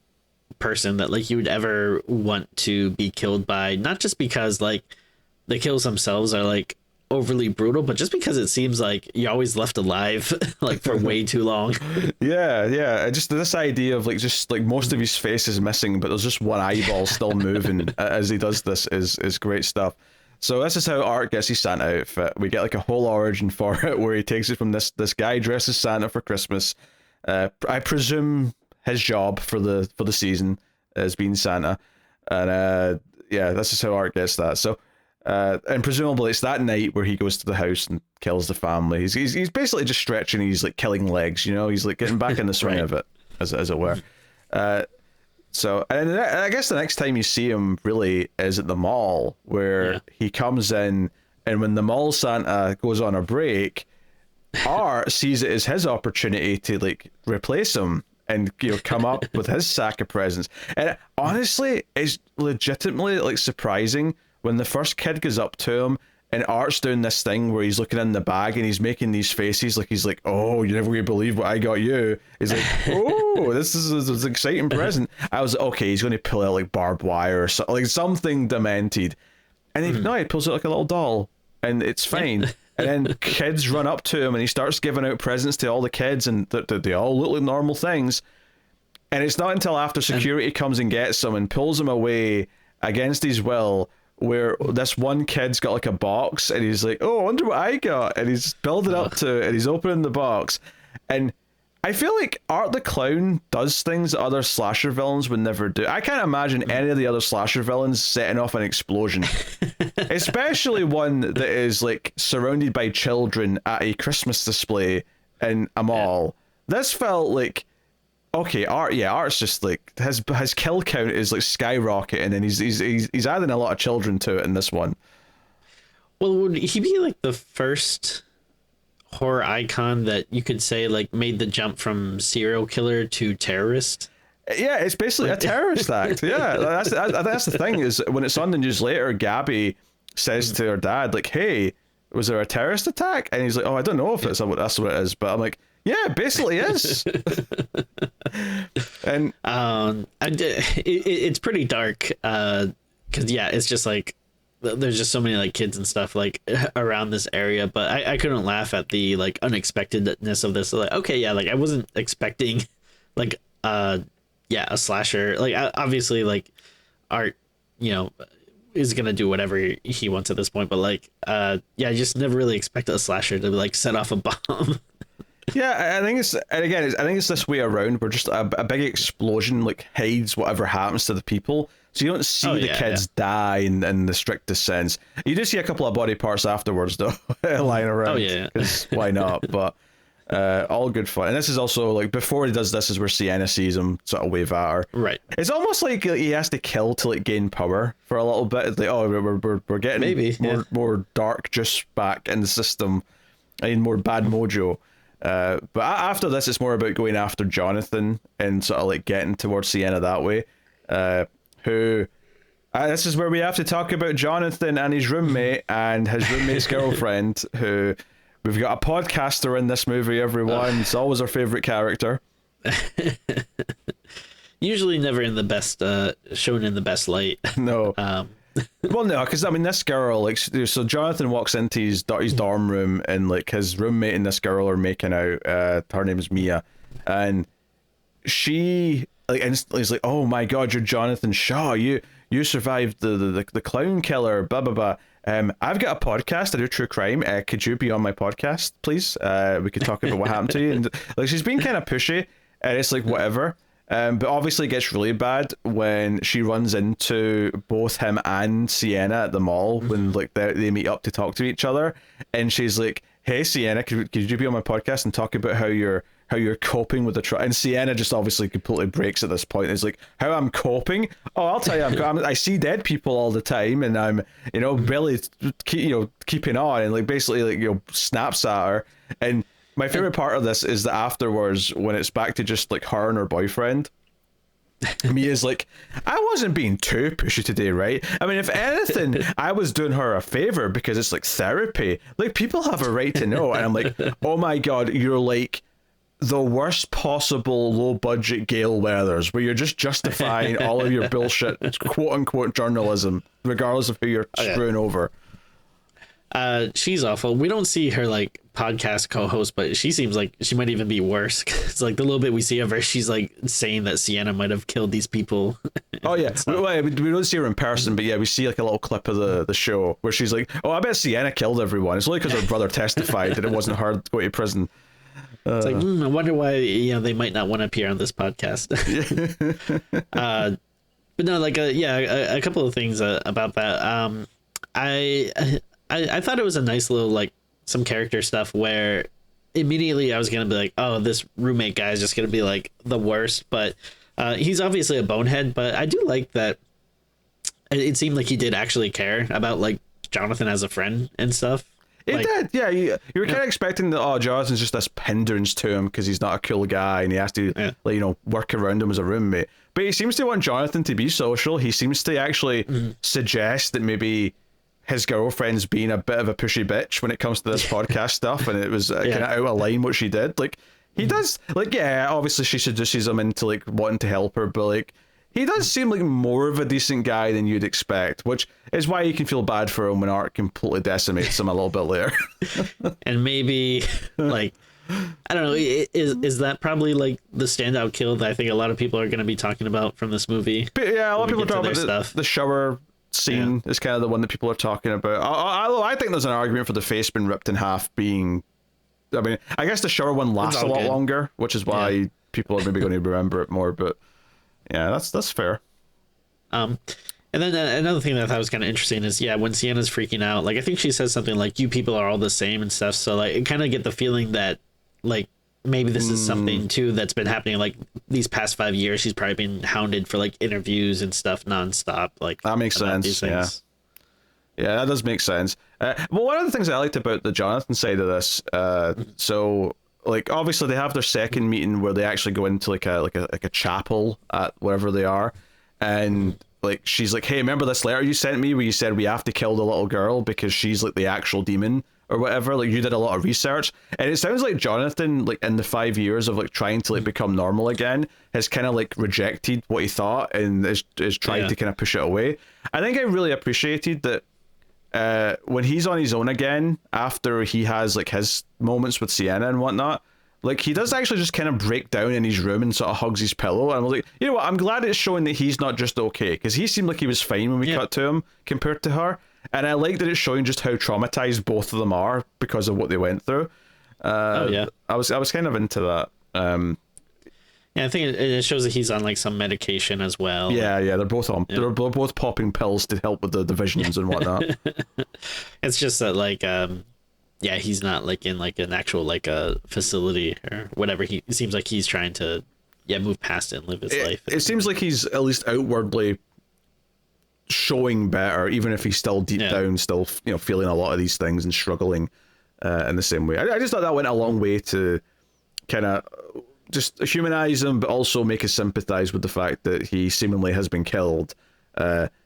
person that like you would ever want to be killed by, not just because like the kills themselves are like overly brutal, but just because it seems like you're always left alive like for way too long. Yeah, just this idea of like just like most of his face is missing, but there's just one eyeball still moving as he does this is great stuff. So this is how Art gets his Santa outfit. We get like a whole origin for it where he takes it from this guy dressed as Santa for Christmas. I presume his job for the season as being Santa, and this is how Art gets that. So and presumably it's that night where he goes to the house and kills the family. He's basically just stretching. He's like killing legs, you know. He's like getting back in the swing of it, as it were. So, and I guess the next time you see him really is at the mall, where he comes in, and when the mall Santa goes on a break, Art sees it as his opportunity to like replace him and, you know, come up with his sack of presents. And honestly, it's legitimately like surprising when the first kid goes up to him and Art's doing this thing where he's looking in the bag and he's making these faces like he's like, oh, you're never gonna believe what I got you. He's like, oh, this is an exciting present. I was like, okay, he's gonna pull out like barbed wire or something, like something demented. And he pulls out like a little doll, and it's fine. And then kids run up to him and he starts giving out presents to all the kids, and they all look like normal things. And it's not until after security comes and gets him and pulls him away against his will, where this one kid's got like a box and he's like, oh, I wonder what I got. And he's building up to it and he's opening the box. And I feel like Art the Clown does things that other slasher villains would never do. I can't imagine any of the other slasher villains setting off an explosion. Especially one that is like surrounded by children at a Christmas display in a mall. This felt like, okay, Art's just like his kill count is like skyrocketing, and he's adding a lot of children to it in this one. Well, would he be like the first horror icon that you could say like made the jump from serial killer to terrorist? Yeah, it's basically a terrorist act. Yeah, that's the thing, is when it's on the news later, Gabby says to her dad like, hey, was there a terrorist attack? And he's like, oh, I don't know if that's what it is, but I'm like, yeah, it basically is. And it's pretty dark, because it's just like there's just so many like kids and stuff like around this area, but I couldn't laugh at the like unexpectedness of this. Like, okay, yeah, like I wasn't expecting like a slasher. Like obviously like Art, you know, is gonna do whatever he wants at this point, but like I just never really expected a slasher to like set off a bomb. Yeah, I think it's this way around, where just a big explosion like hides whatever happens to the people, so you don't see the kids die in the strictest sense. You do see a couple of body parts afterwards though, lying around. Because why not? But all good fun. And this is also like before he does this is where Sienna sees him sort of wave at her. Right. It's almost like he has to kill to like gain power for a little bit. It's like, oh, we're getting more dark juice back in the system. I need more bad mojo. But after this, it's more about going after Jonathan and sort of like getting towards Sienna that way. This is where we have to talk about Jonathan and his roommate and his roommate's girlfriend, who we've got a podcaster in this movie, everyone. It's always our favorite character. Usually never in the best, shown in the best light. No. Well, no, because I mean, this girl, like, so Jonathan walks into his dorm room, and like his roommate and this girl are making out. Her name is Mia, and she like instantly is like, "Oh my God, you're Jonathan Shaw. You survived the clown killer." Blah blah blah. I've got a podcast. I do true crime. Could you be on my podcast, please? We could talk about what happened to you. And like, she's being kind of pushy, and it's like whatever. But obviously it gets really bad when she runs into both him and Sienna at the mall when like they meet up to talk to each other, and she's like, "Hey Sienna, could you be on my podcast and talk about how your how you're coping with the trauma. And Sienna just obviously completely breaks at this point. It's like, how I'm coping? Oh, I'll tell you, I see dead people all the time, and I'm, really, keeping on, and like basically like snaps at her. And my favorite part of this is that afterwards, when it's back to just like her and her boyfriend, Mia's like, I wasn't being too pushy today, right? I mean, if anything, I was doing her a favor because it's like therapy. Like, people have a right to know. And I'm like, oh my God, you're like the worst possible low budget Gale Weathers, where you're just justifying all of your bullshit, quote unquote journalism, regardless of who you're screwing over. She's awful. We don't see her like podcast co-host, but she seems like she might even be worse. It's like the little bit we see of her, she's like saying that Sienna might have killed these people. Oh yeah, we don't see her in person, but yeah, we see like a little clip of the show where she's like, "Oh, I bet Sienna killed everyone." It's only because her brother testified that it wasn't her going to prison. It's like, I wonder why they might not want to appear on this podcast. But no, like a couple of things about that. I thought it was a nice little like some character stuff where immediately I was gonna be like, oh, this roommate guy is just gonna be like the worst, but he's obviously a bonehead. But I do like that it seemed like he did actually care about like Jonathan as a friend and stuff. It did, yeah. You were kind of expecting that, Jonathan's just this hindrance to him because he's not a cool guy and he has to, work around him as a roommate. But he seems to want Jonathan to be social. He seems to actually suggest that maybe his girlfriend's being a bit of a pushy bitch when it comes to this podcast stuff, and it was kind of out of line what she did. Like, he does, like, obviously she seduces him into, like, wanting to help her, but, like, he does seem like more of a decent guy than you'd expect, which is why you can feel bad for him when Art completely decimates him a little bit later. And maybe, like, I don't know, is that probably, like, the standout kill that I think a lot of people are going to be talking about from this movie? But, yeah, a lot of people are talking about the shower scene is kind of the one that people are talking about. I think there's an argument for the face being ripped in half being... I mean, I guess the shower one lasts a lot longer, which is why people are maybe going to remember it more, but... Yeah, that's fair. And then another thing that I thought was kind of interesting is, when Sienna's freaking out, like, I think she says something like, you people are all the same and stuff. So, like, I kind of get the feeling that, like, maybe this is something, too, that's been happening, like, these past 5 years. She's probably been hounded for, like, interviews and stuff nonstop. Like, that makes sense, yeah. Yeah, that does make sense. Well, one of the things I liked about the Jonathan side of this, so... Like, obviously they have their second meeting where they actually go into like a chapel at wherever they are, and like she's like, hey, remember this letter you sent me where you said we have to kill the little girl because she's like the actual demon or whatever, like you did a lot of research. And it sounds like Jonathan, like in the 5 years of like trying to like become normal again, has kind of like rejected what he thought and is trying to kind of push it away. I think I really appreciated that when he's on his own again, after he has like his moments with Sienna and whatnot, like he does actually just kind of break down in his room and sort of hugs his pillow. And I'm like, you know what, I'm glad it's showing that he's not just okay, because he seemed like he was fine when we cut to him compared to her. And I like that it's showing just how traumatized both of them are because of what they went through. I was kind of into that. Yeah, I think it shows that he's on like some medication as well. Yeah, they're both on. They're both popping pills to help with the visions and whatnot. It's just that like, he's not like in like an actual like a facility or whatever. He it seems like he's trying to move past it and live his life. It seems like he's at least outwardly showing better, even if he's still deep down still feeling a lot of these things and struggling in the same way. I just thought that went a long way to kind of just humanize him, but also make us sympathize with the fact that he seemingly has been killed,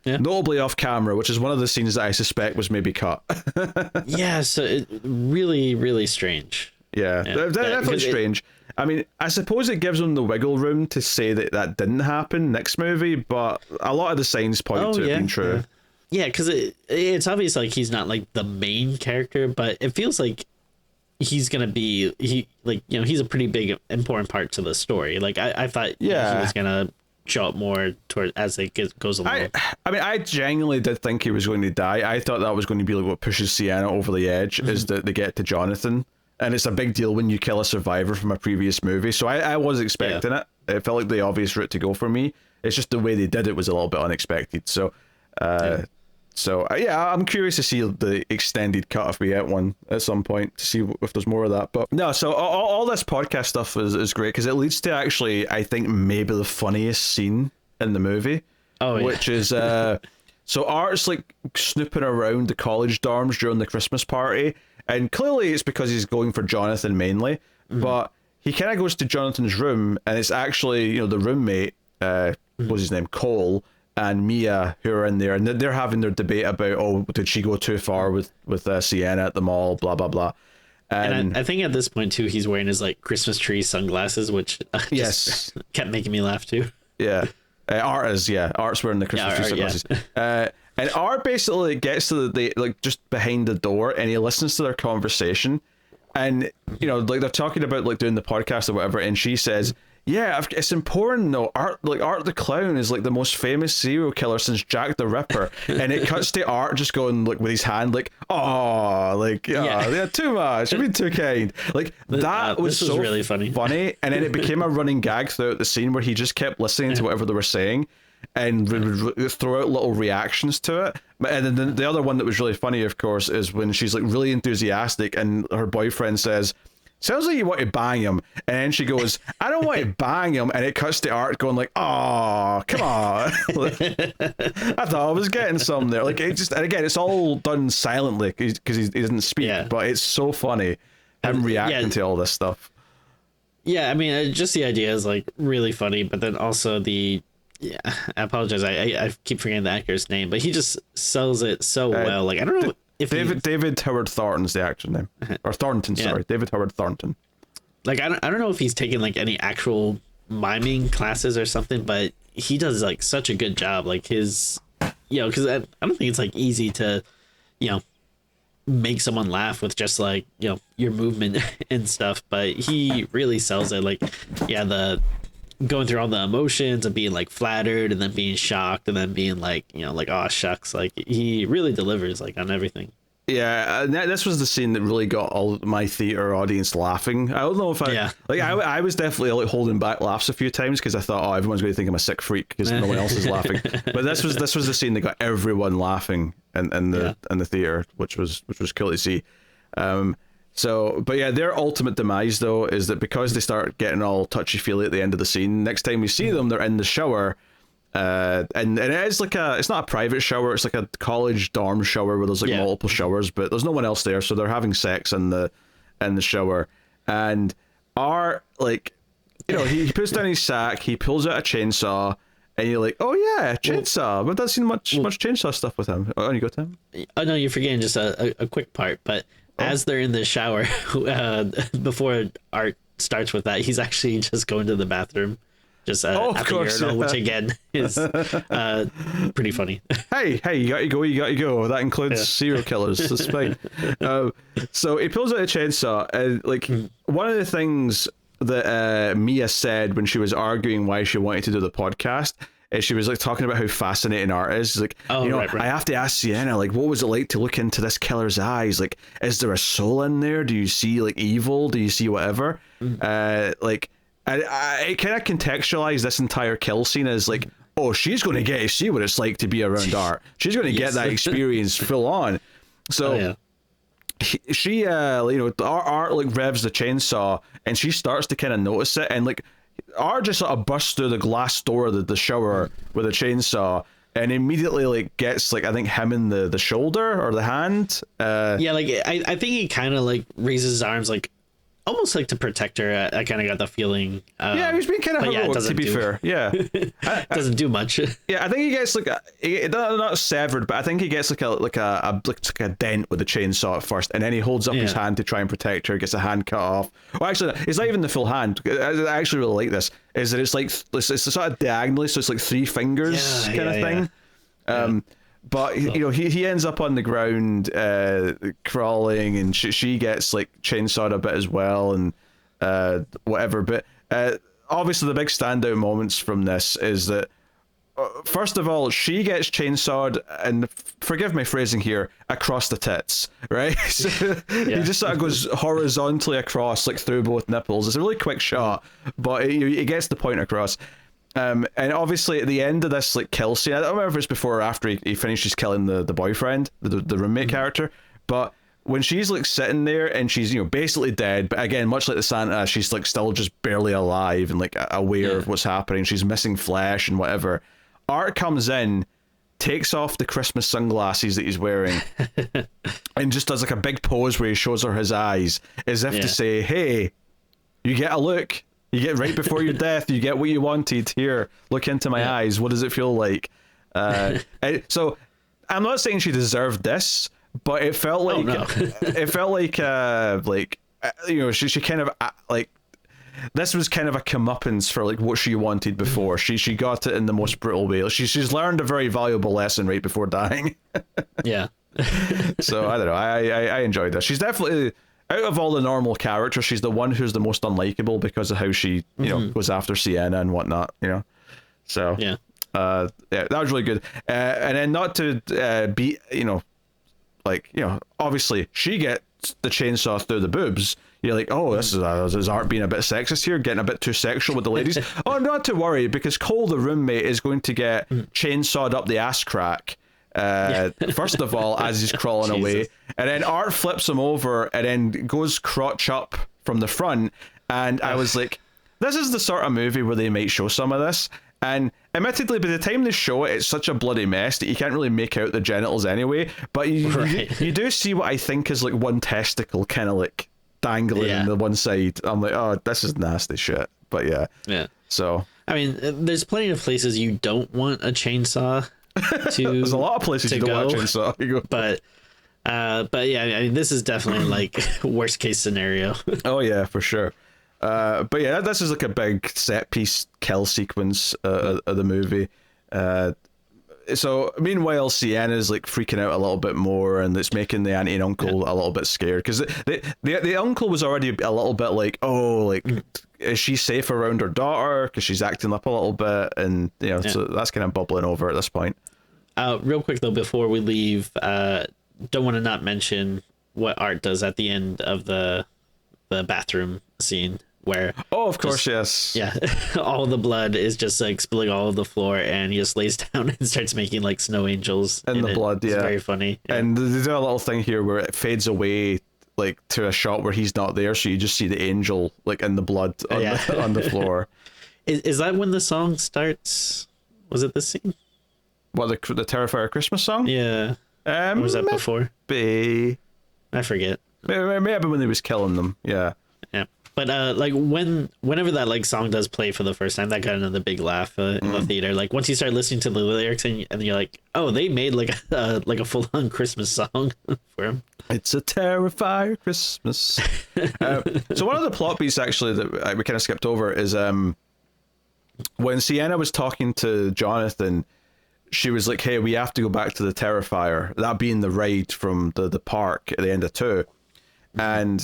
notably off camera, which is one of the scenes that I suspect was maybe cut. So it really, really strange. Definitely strange. I mean, I suppose it gives him the wiggle room to say that didn't happen next movie, but a lot of the signs point to it being true. Yeah, because it's obvious like he's not like the main character, but it feels like he's gonna be he's a pretty big important part to the story. Like I thought he was gonna show up more toward as it goes along. I mean, I genuinely did think he was going to die. I thought that was going to be like what pushes Sienna over the edge is that they get to Jonathan, and it's a big deal when you kill a survivor from a previous movie. So I was expecting it. It felt like the obvious route to go for me. It's just the way they did it was a little bit unexpected. So So yeah, I'm curious to see the extended cut if we get one at some point to see if there's more of that. But no, so all this podcast stuff is great because it leads to actually, I think, maybe the funniest scene in the movie. Oh, yeah. Which is so Art's like snooping around the college dorms during the Christmas party, and clearly it's because he's going for Jonathan mainly, but he kind of goes to Jonathan's room, and it's actually, the roommate, what's his name, Cole, and Mia, who are in there, and they're having their debate about, oh, did she go too far with Sienna at the mall, blah blah blah. And I think at this point too, he's wearing his like Christmas tree sunglasses, which just kept making me laugh too. Yeah. Art's wearing the Christmas tree sunglasses. Yeah. And Art basically gets to the like just behind the door, and he listens to their conversation, and like they're talking about like doing the podcast or whatever, and she says, yeah, it's important though. Art the clown is like the most famous serial killer since Jack the Ripper, and it cuts to Art just going like with his hand like, oh, like yeah, too much. You've been too kind. Like that was so really funny, and then it became a running gag throughout the scene where he just kept listening to whatever they were saying, and would throw out little reactions to it. And then the other one that was really funny, of course, is when she's like really enthusiastic, and her boyfriend says, sounds like you want to bang him, and then she goes, I don't want to bang him, and it cuts to Art going like, oh, come on. Like, I thought I was getting some there. Like, it just, and again, it's all done silently because he doesn't speak, but it's so funny him reacting to all this stuff. Yeah, I mean, just the idea is like really funny, but then also I apologize, I keep forgetting the actor's name, but he just sells it so well. Like, I don't know. David Howard Thornton's the actor's name, or Thornton. Sorry, David Howard Thornton. Like I don't know if he's taken like any actual miming classes or something, but he does like such a good job. Like his, because I don't think it's like easy to, make someone laugh with just like your movement and stuff. But he really sells it. Like the going through all the emotions of being like flattered and then being shocked and then being like like, oh shucks, like he really delivers like on everything. This was the scene that really got all my theater audience laughing. I don't know if I was definitely like holding back laughs a few times because I thought, oh, everyone's going to think I'm a sick freak because no one else is laughing. But this was the scene that got everyone laughing in the theater, which was cool to see. But their ultimate demise though is that because they start getting all touchy-feely at the end of the scene, next time we see them, they're in the shower, and it is like it's not a private shower, it's like a college dorm shower where there's like multiple showers, but there's no one else there, so they're having sex in the shower, and Art, like, he puts down his sack, he pulls out a chainsaw, and you're like, oh yeah, chainsaw. But doesn't seem much chainsaw stuff with him. Oh, you go, Tim? Oh no, you're forgetting just a quick part, but as they're in the shower, before Art starts with that, he's actually just going to the bathroom, just after urinal, which again is pretty funny. Hey, you got to go. That includes serial killers. That's fine. So he pulls out a chainsaw, and like one of the things that Mia said when she was arguing why she wanted to do the podcast, she was like talking about how fascinating Art is. She's like, right. I have to ask Sienna, like, what was it like to look into this killer's eyes? Like, is there a soul in there? Do you see like evil? Do you see whatever? Like, I kind of contextualize this entire kill scene as like, oh, she's going to get to see what it's like to be around Art. She's going to get that experience full on. So she Art like revs the chainsaw, and she starts to kind of notice it, and like, Art just sort of busts through the glass door of the shower with a chainsaw, and immediately like gets like, I think, him in the shoulder or the hand. Like I think he kind of like raises his arms like almost like to protect her. I kind of got the feeling. He was being kind of heroic, to be fair. Yeah, doesn't do much. Yeah, I think he gets like not severed, but I think he gets like a dent with the chainsaw at first, and then he holds up his hand to try and protect her. Gets a hand cut off. Well, actually, it's not even the full hand. I actually really like this. Is that it's like it's sort of diagonally, so it's like 3 fingers kind of thing. But he ends up on the ground, crawling, and she gets like chainsawed a bit as well, and whatever. But obviously, the big standout moments from this is that first of all, she gets chainsawed, and forgive my phrasing here, across the tits, right? So he just sort of goes horizontally across, like through both nipples. It's a really quick shot, but he gets the point across. And obviously at the end of this like kill scene, I don't remember if it's before or after he finishes killing the boyfriend, the roommate character, but when she's like sitting there and she's, you know, basically dead, but again, much like the Santa, she's like still just barely alive and like aware of what's happening. She's missing flesh and whatever. Art comes in, takes off the Christmas sunglasses that he's wearing, and just does like a big pose where he shows her his eyes, as if to say, "Hey, you get a look. You get right before your death. You get what you wanted. Here, look into my eyes. What does it feel like?" So, I'm not saying she deserved this, but it felt like it felt like you know, she kind of like this was kind of a comeuppance for like what she wanted before. She got it in the most brutal way. She's learned a very valuable lesson right before dying. Yeah. So I don't know. I enjoyed this. She's definitely, out of all the normal characters, she's the one who's the most unlikable because of how she, you know, goes after Sienna and whatnot, you know. So yeah, that was really good. And then not to be, you know, like, you know, obviously she gets the chainsaw through the boobs. You're like, oh, this is Art being a bit sexist here, getting a bit too sexual with the ladies. Oh, not to worry, because Cole, the roommate, is going to get chainsawed up the ass crack. First of all, as he's crawling away, and then Art flips him over and then goes crotch up from the front. And I was like, this is the sort of movie where they might show some of this. And admittedly, by the time they show it, it's such a bloody mess that you can't really make out the genitals anyway. But you do see what I think is like one testicle kind of like dangling on the one side. I'm like, oh, this is nasty shit. But yeah. So I mean, there's plenty of places you don't want a chainsaw to. There's a lot of places you don't want a chainsaw. But yeah, I mean, this is definitely like worst case scenario. Oh yeah, for sure. But yeah, this is like a big set piece kill sequence of the movie. So meanwhile, Sienna's like freaking out a little bit more, and it's making the auntie and uncle a little bit scared, because the uncle was already a little bit like, oh, like is she safe around her daughter because she's acting up a little bit, and you know, so that's kind of bubbling over at this point. Real quick though, before we leave, don't want to not mention what Art does at the end of the bathroom scene. Where of course, yes, all the blood is just like spilling all over the floor, and he just lays down and starts making like snow angels in the blood. It's very funny. And they do a little thing here where it fades away like to a shot where he's not there, so you just see the angel like in the blood on the floor. Is that when the song starts? Was it this scene? What, the Terrifier Christmas song? Yeah. Or was that before? I forget. Maybe when he was killing them. Yeah. But like whenever that like song does play for the first time, that got another big laugh in the theater. Like once you start listening to the lyrics and you're like, oh, they made like a full on Christmas song for him. It's a Terrifier Christmas. So one of the plot beats actually that we kind of skipped over is when Sienna was talking to Jonathan, she was like, hey, we have to go back to the Terrifier, that being the ride from the park at the end of 2. And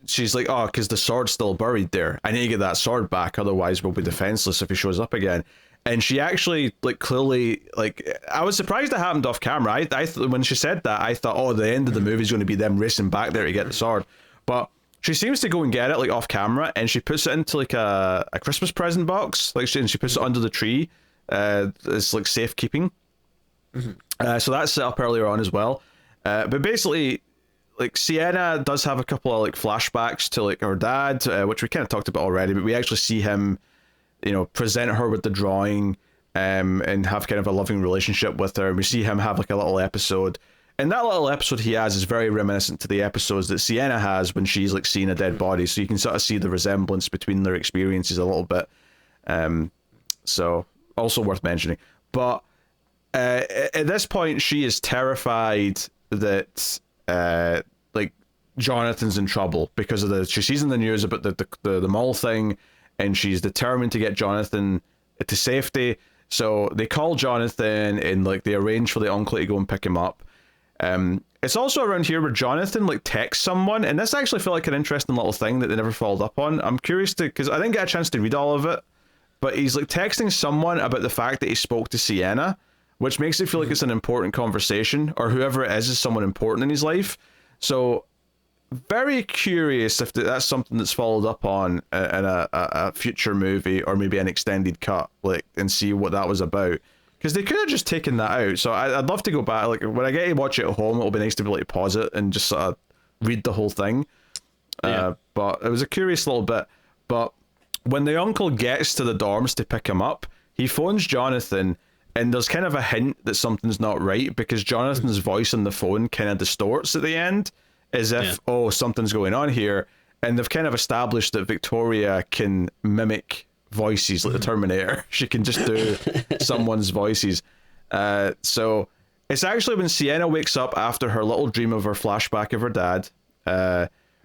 she's like, oh, because the sword's still buried there. I need to get that sword back, otherwise we'll be defenseless if he shows up again. And she actually, like, clearly, like, I was surprised it happened off camera. I when she said that, I thought, oh, the end of the movie is going to be them racing back there to get the sword. But she seems to go and get it, like, off camera, and she puts it into, like, a Christmas present box. Like, and she puts it under the tree. It's, like, safekeeping. So that's set up earlier on as well. But basically, like, Sienna does have a couple of like flashbacks to like her dad, which we kind of talked about already, but we actually see him, you know, present her with the drawing, and have kind of a loving relationship with her. And we see him have like a little episode, and that little episode he has is very reminiscent to the episodes that Sienna has when she's like seeing a dead body. So you can sort of see the resemblance between their experiences a little bit. So also worth mentioning. But at this point, she is terrified that like Jonathan's in trouble because of she sees in the news about the mall thing, and she's determined to get Jonathan to safety. So they call Jonathan, and like they arrange for the uncle to go and pick him up. It's also around here where Jonathan like texts someone, and this actually felt like an interesting little thing that they never followed up on. I'm curious because I didn't get a chance to read all of it, but he's like texting someone about the fact that he spoke to Sienna, which makes it feel like it's an important conversation, or whoever it is someone important in his life. So very curious if that's something that's followed up on in a future movie or maybe an extended cut, like, and see what that was about. Because they could have just taken that out. So I'd love to go back. Like, when I get to watch it at home, it'll be nice to be able to pause it and just sort of read the whole thing. Yeah. But it was a curious little bit. But when the uncle gets to the dorms to pick him up, he phones Jonathan, and there's kind of a hint that something's not right because Jonathan's voice on the phone kind of distorts at the end, as if, oh, something's going on here. And they've kind of established that Victoria can mimic voices like the Terminator. She can just do someone's voices. So it's actually when Sienna wakes up after her little dream of her flashback of her dad,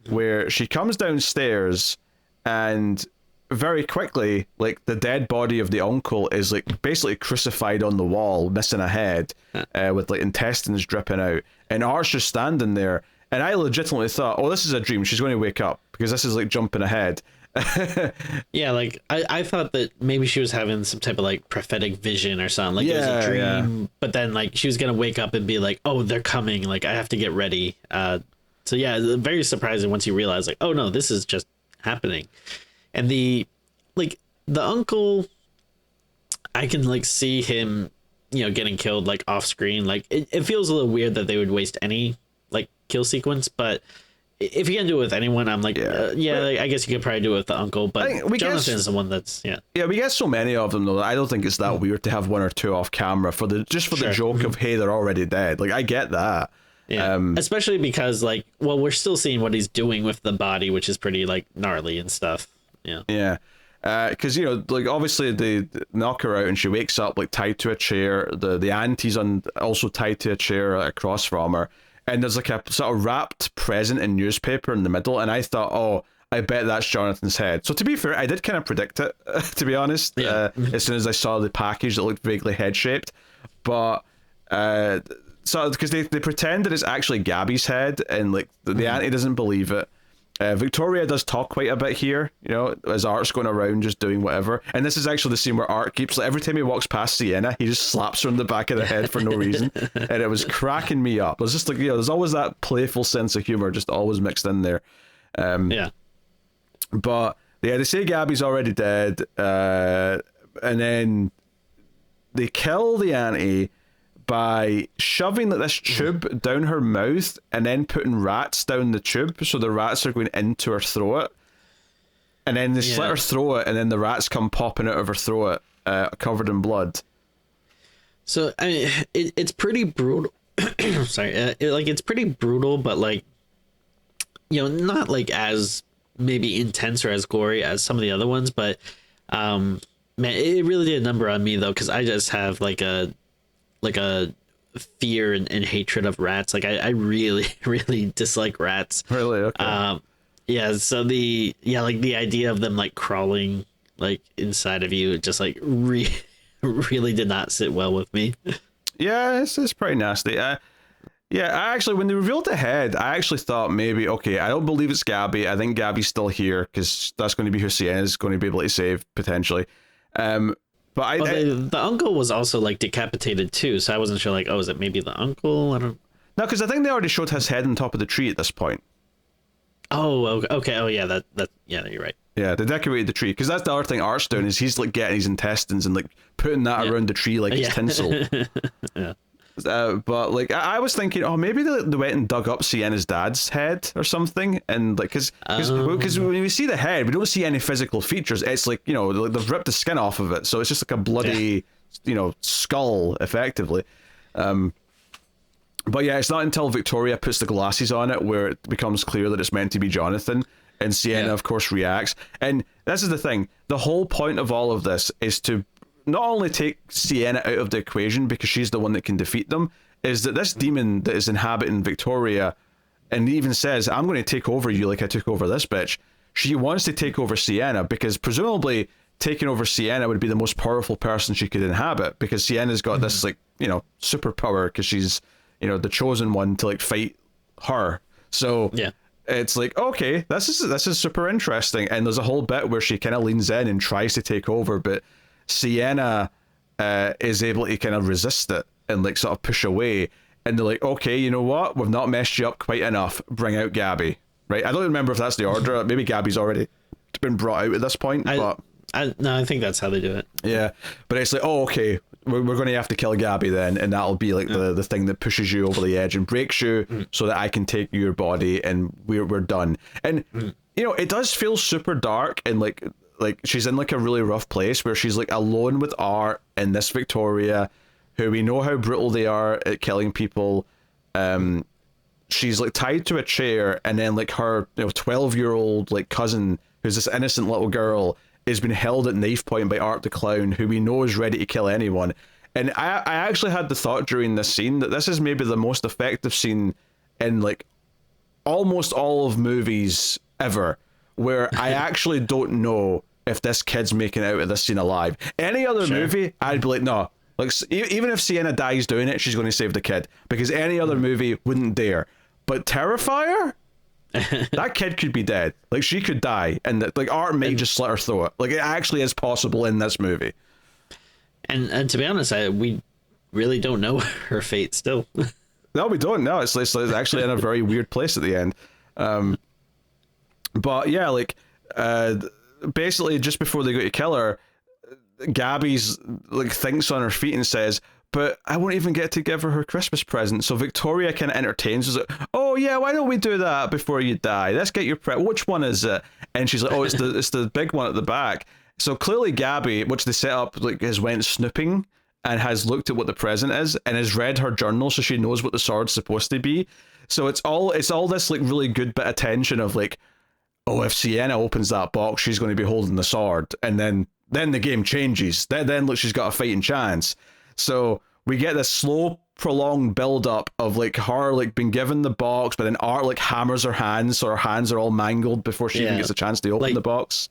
where she comes downstairs and very quickly, like, the dead body of the uncle is like basically crucified on the wall, missing a head, with like intestines dripping out, and Art's just standing there. And I legitimately thought, oh, this is a dream. She's going to wake up because this is like jumping ahead. Yeah, like I thought that maybe she was having some type of like prophetic vision or something. Like, it was a dream, but then like she was gonna wake up and be like, oh, they're coming. Like, I have to get ready. So yeah, very surprising once you realize, like, oh no, this is just happening. And the uncle, I can like see him, getting killed like off screen. Like, it feels a little weird that they would waste any like kill sequence, but if you can do it with anyone, I'm like, like, I guess you could probably do it with the uncle, but Jonathan's the one that's, Yeah, we get so many of them, though, that I don't think it's that weird to have one or two off camera for the joke of, hey, they're already dead. Like, I get that. Yeah, especially because, like, well, we're still seeing what he's doing with the body, which is pretty, like, gnarly and stuff. Yeah. Yeah. Because, like, obviously they knock her out and she wakes up, like, tied to a chair. The auntie's also tied to a chair across from her. And there's like a sort of wrapped present in newspaper in the middle, and I thought, oh, I bet that's Jonathan's head. So to be fair, I did kind of predict it, to be honest, as soon as I saw the package that looked vaguely head-shaped. But, so, because they pretend that it's actually Gabby's head, and like the auntie doesn't believe it. Victoria does talk quite a bit here, as Art's going around just doing whatever. And this is actually the scene where Art keeps, like, every time he walks past Sienna, he just slaps her in the back of the head for no reason. And it was cracking me up. It was just like, there's always that playful sense of humor just always mixed in there. But yeah, they say Gabby's already dead. And then they kill the auntie by shoving this tube down her mouth and then putting rats down the tube, so the rats are going into her throat, and then they slit her throat, and then the rats come popping out of her throat, covered in blood. So I mean, it's pretty brutal. Sorry, it's pretty brutal, but like, not like as maybe intense or as gory as some of the other ones, but man, it really did a number on me though, because I just have like a fear and hatred of rats. Like, I really, really dislike rats. Really? Okay. So the idea of them like crawling like inside of you just like really did not sit well with me. Yeah, it's pretty nasty. I actually, when they revealed the head, I actually thought maybe, okay, I don't believe it's Gabby. I think Gabby's still here because that's going to be who Sienna's going to be able to save potentially. But the uncle was also like decapitated too, so I wasn't sure, like, oh, is it maybe the uncle? I don't. No, because I think they already showed his head on top of the tree at this point. Oh, okay. Oh, yeah, you're right. Yeah, they decorated the tree, because that's the other thing Art's doing, is he's like getting his intestines and like putting that around the tree like it's tinsel. Yeah. But like I was thinking, oh, maybe they went and dug up Sienna's dad's head or something, and like because when we see the head, we don't see any physical features. It's like, they've ripped the skin off of it, so it's just like a bloody skull effectively. But yeah, it's not until Victoria puts the glasses on it where it becomes clear that it's meant to be Jonathan, and Sienna of course reacts. And this is the thing, the whole point of all of this is to not only take Sienna out of the equation because she's the one that can defeat them, is that this demon that is inhabiting Victoria, and even says, I'm going to take over you like I took over this bitch. She wants to take over Sienna because presumably taking over Sienna would be the most powerful person she could inhabit, because Sienna's got this like, superpower because she's, the chosen one to like fight her. So it's like, okay, this is super interesting. And there's a whole bit where she kind of leans in and tries to take over, but Sienna is able to kind of resist it and like sort of push away, and they're like, okay, you know what, we've not messed you up quite enough, bring out Gabby. right? I don't remember if that's the order. Maybe Gabby's already been brought out at this point, but no, I think that's how they do it. yeah. But it's like, oh, okay, we're going to have to kill Gabby then, and that'll be like the thing that pushes you over the edge and breaks you, so that I can take your body and we're done. And you know, it does feel super dark, and like she's in like a really rough place where she's like alone with Art and this Victoria, who we know how brutal they are at killing people. She's like tied to a chair, and then like her 12-year-old like cousin, who's this innocent little girl, is being held at knife point by Art the Clown, who we know is ready to kill anyone. And I actually had the thought during this scene that this is maybe the most effective scene in like almost all of movies ever, where I actually don't know if this kid's making it out of this scene alive. Any other movie, I'd be like, no. Like, even if Sienna dies doing it, she's going to save the kid, because any other movie wouldn't dare. But Terrifier? That kid could be dead. Like, she could die, and like Art may just slit her throat. Like, it actually is possible in this movie. And to be honest, we really don't know her fate still. No, we don't. No, it's actually in a very weird place at the end. But yeah, like, basically just before they go to kill her, Gabby's like thinks on her feet and says, but I won't even get to give her Christmas present. So Victoria kind of entertains us. Like, oh yeah, why don't we do that before you die? Let's get your Which one is it? And she's like, oh, it's the big one at the back. So clearly Gabby, which they set up, like, has went snooping and has looked at what the present is and has read her journal, so she knows what the sword's supposed to be. So it's all this like really good bit of tension of like, oh, if Sienna opens that box, she's going to be holding the sword, and then the game changes. Then look, she's got a fighting chance. So we get this slow, prolonged build up of like her like being given the box, but then Art like hammers her hands, so her hands are all mangled before she even gets a chance to open the box.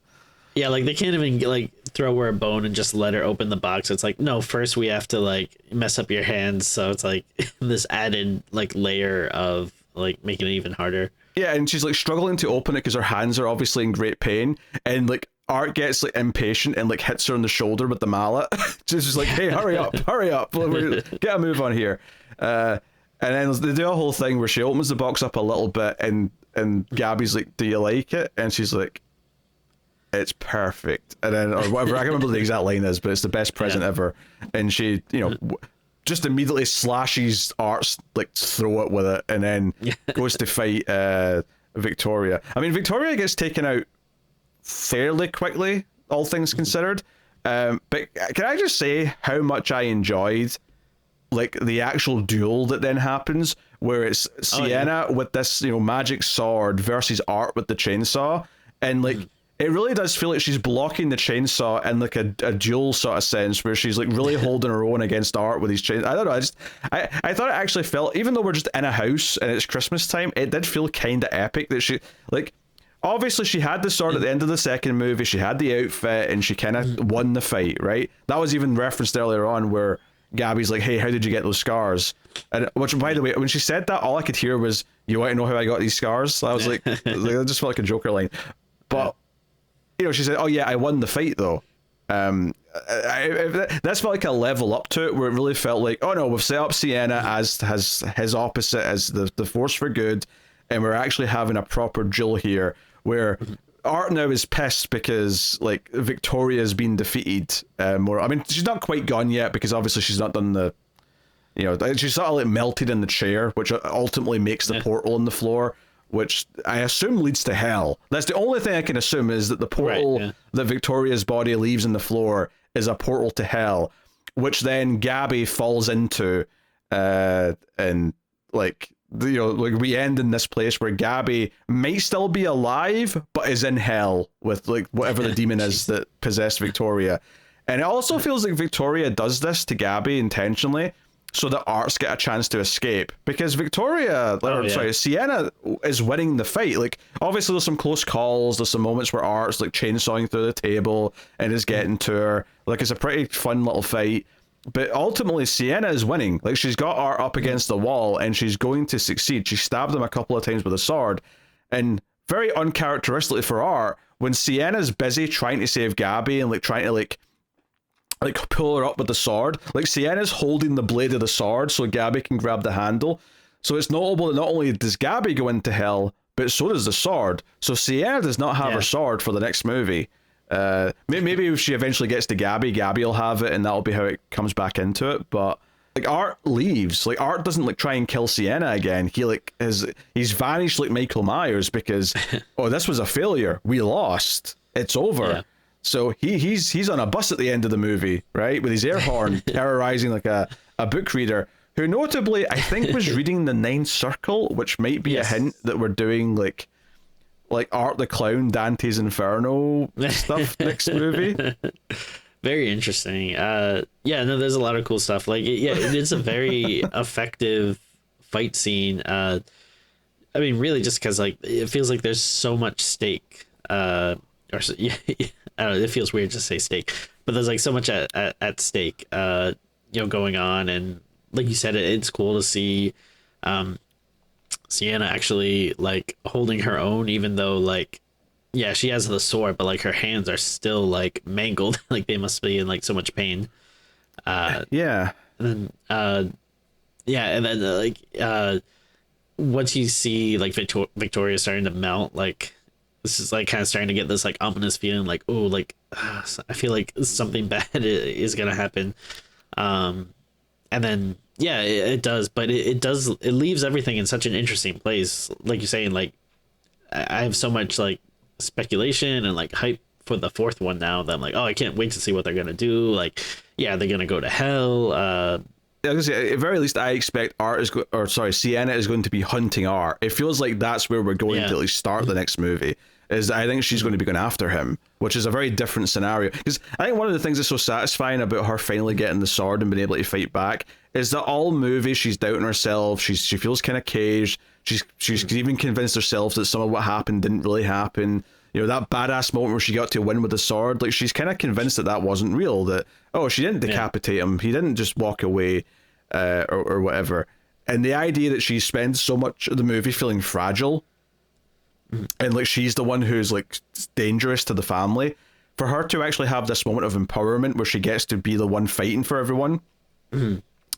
Yeah, like they can't even like throw her a bone and just let her open the box. It's like, no, first we have to like mess up your hands. So it's like this added like layer of like making it even harder. Yeah, and she's like struggling to open it because her hands are obviously in great pain, and like Art gets like impatient and like hits her on the shoulder with the mallet. Just like, hey, hurry up, get a move on here. And then they do a whole thing where she opens the box up a little bit, and Gabby's like, do you like it? And she's like, it's perfect. And then, or whatever, I can't remember the exact line is, but it's the best present ever. And she, just immediately slashes Art's like throat with it, and then goes to fight Victoria. I mean, Victoria gets taken out fairly quickly, all things considered. But can I just say how much I enjoyed like the actual duel that then happens, where it's Sienna with this magic sword versus Art with the chainsaw, and like it really does feel like she's blocking the chainsaw in like a duel sort of sense, where she's like really holding her own against Art with these chains. I don't know, I thought it actually felt, even though we're just in a house and it's Christmas time, it did feel kind of epic that she like, obviously she had the sword at the end of the second movie, she had the outfit, and she kind of won the fight, right? That was even referenced earlier on where Gabby's like, hey, how did you get those scars? And which, by the way, when she said that, all I could hear was, you want to know how I got these scars? I was like, it just felt like a Joker line. But she said, oh yeah, I won the fight though. That's felt like a level up to it, where it really felt like, oh no, we've set up Sienna as his opposite, as the force for good, and we're actually having a proper duel here, where Art now is pissed because like Victoria's been defeated more. I mean, she's not quite gone yet, because obviously she's not done the, she's sort of like melted in the chair, which ultimately makes the portal in the floor, which I assume leads to hell. That's the only thing I can assume, is that the portal that Victoria's body leaves in the floor is a portal to hell, which then Gabby falls into, and like, like we end in this place where Gabby might still be alive, but is in hell with like whatever the demon is that possessed Victoria. And it also feels like Victoria does this to Gabby intentionally, so that Art's get a chance to escape, because Sienna is winning the fight. Like, obviously there's some close calls, there's some moments where Art's like chainsawing through the table and is getting to her. Like, it's a pretty fun little fight, but ultimately Sienna is winning. Like, she's got Art up against the wall and she's going to succeed. She stabbed him a couple of times with a sword, and very uncharacteristically for Art, when Sienna's busy trying to save Gabby and like trying to like pull her up with the sword, like Sienna's holding the blade of the sword so Gabby can grab the handle. So it's notable that not only does Gabby go into hell, but so does the sword. So Sienna does not have her sword for the next movie. Maybe if she eventually gets to Gabby will have it, and that'll be how it comes back into it. But like Art leaves, like Art doesn't like try and kill Sienna again. He's vanished like Michael Myers because this was a failure. We lost. It's over. Yeah. So he's on a bus at the end of the movie, right, with his air horn terrorizing like a book reader who notably I think was reading the Ninth Circle, which might be a hint that we're doing like Art the Clown, Dante's Inferno stuff next movie. Very interesting. There's a lot of cool stuff. Like, it's a very effective fight scene. I mean, really, just because like it feels like there's so much stake. I don't know. It feels weird to say stake, but there's like so much at stake. Going on, and like you said, it's cool to see. Sienna actually like holding her own, even though like she has the sword, but like her hands are still like mangled. Like they must be in like so much pain. And then once you see like Victoria starting to melt, like this is like kind of starting to get this like ominous feeling, like I feel like something bad is gonna happen. And then it does, but it leaves everything in such an interesting place. Like you're saying, like I have so much like speculation and like hype for the fourth one now that I'm like, I can't wait to see what they're gonna do. Like, they're gonna go to hell. At the very least, I expect Sienna is going to be hunting Art. It feels like that's where we're going to at least start the next movie. I think she's going to be going after him, which is a very different scenario. Because I think one of the things that's so satisfying about her finally getting the sword and being able to fight back is that all movie she's doubting herself. She feels kind of caged. She's even convinced herself that some of what happened didn't really happen. That badass moment where she got to win with the sword, like she's kind of convinced that wasn't real. That she didn't decapitate him. He didn't just walk away, or whatever. And the idea that she spends so much of the movie feeling fragile. And like she's the one who's like dangerous to the family, for her to actually have this moment of empowerment where she gets to be the one fighting for everyone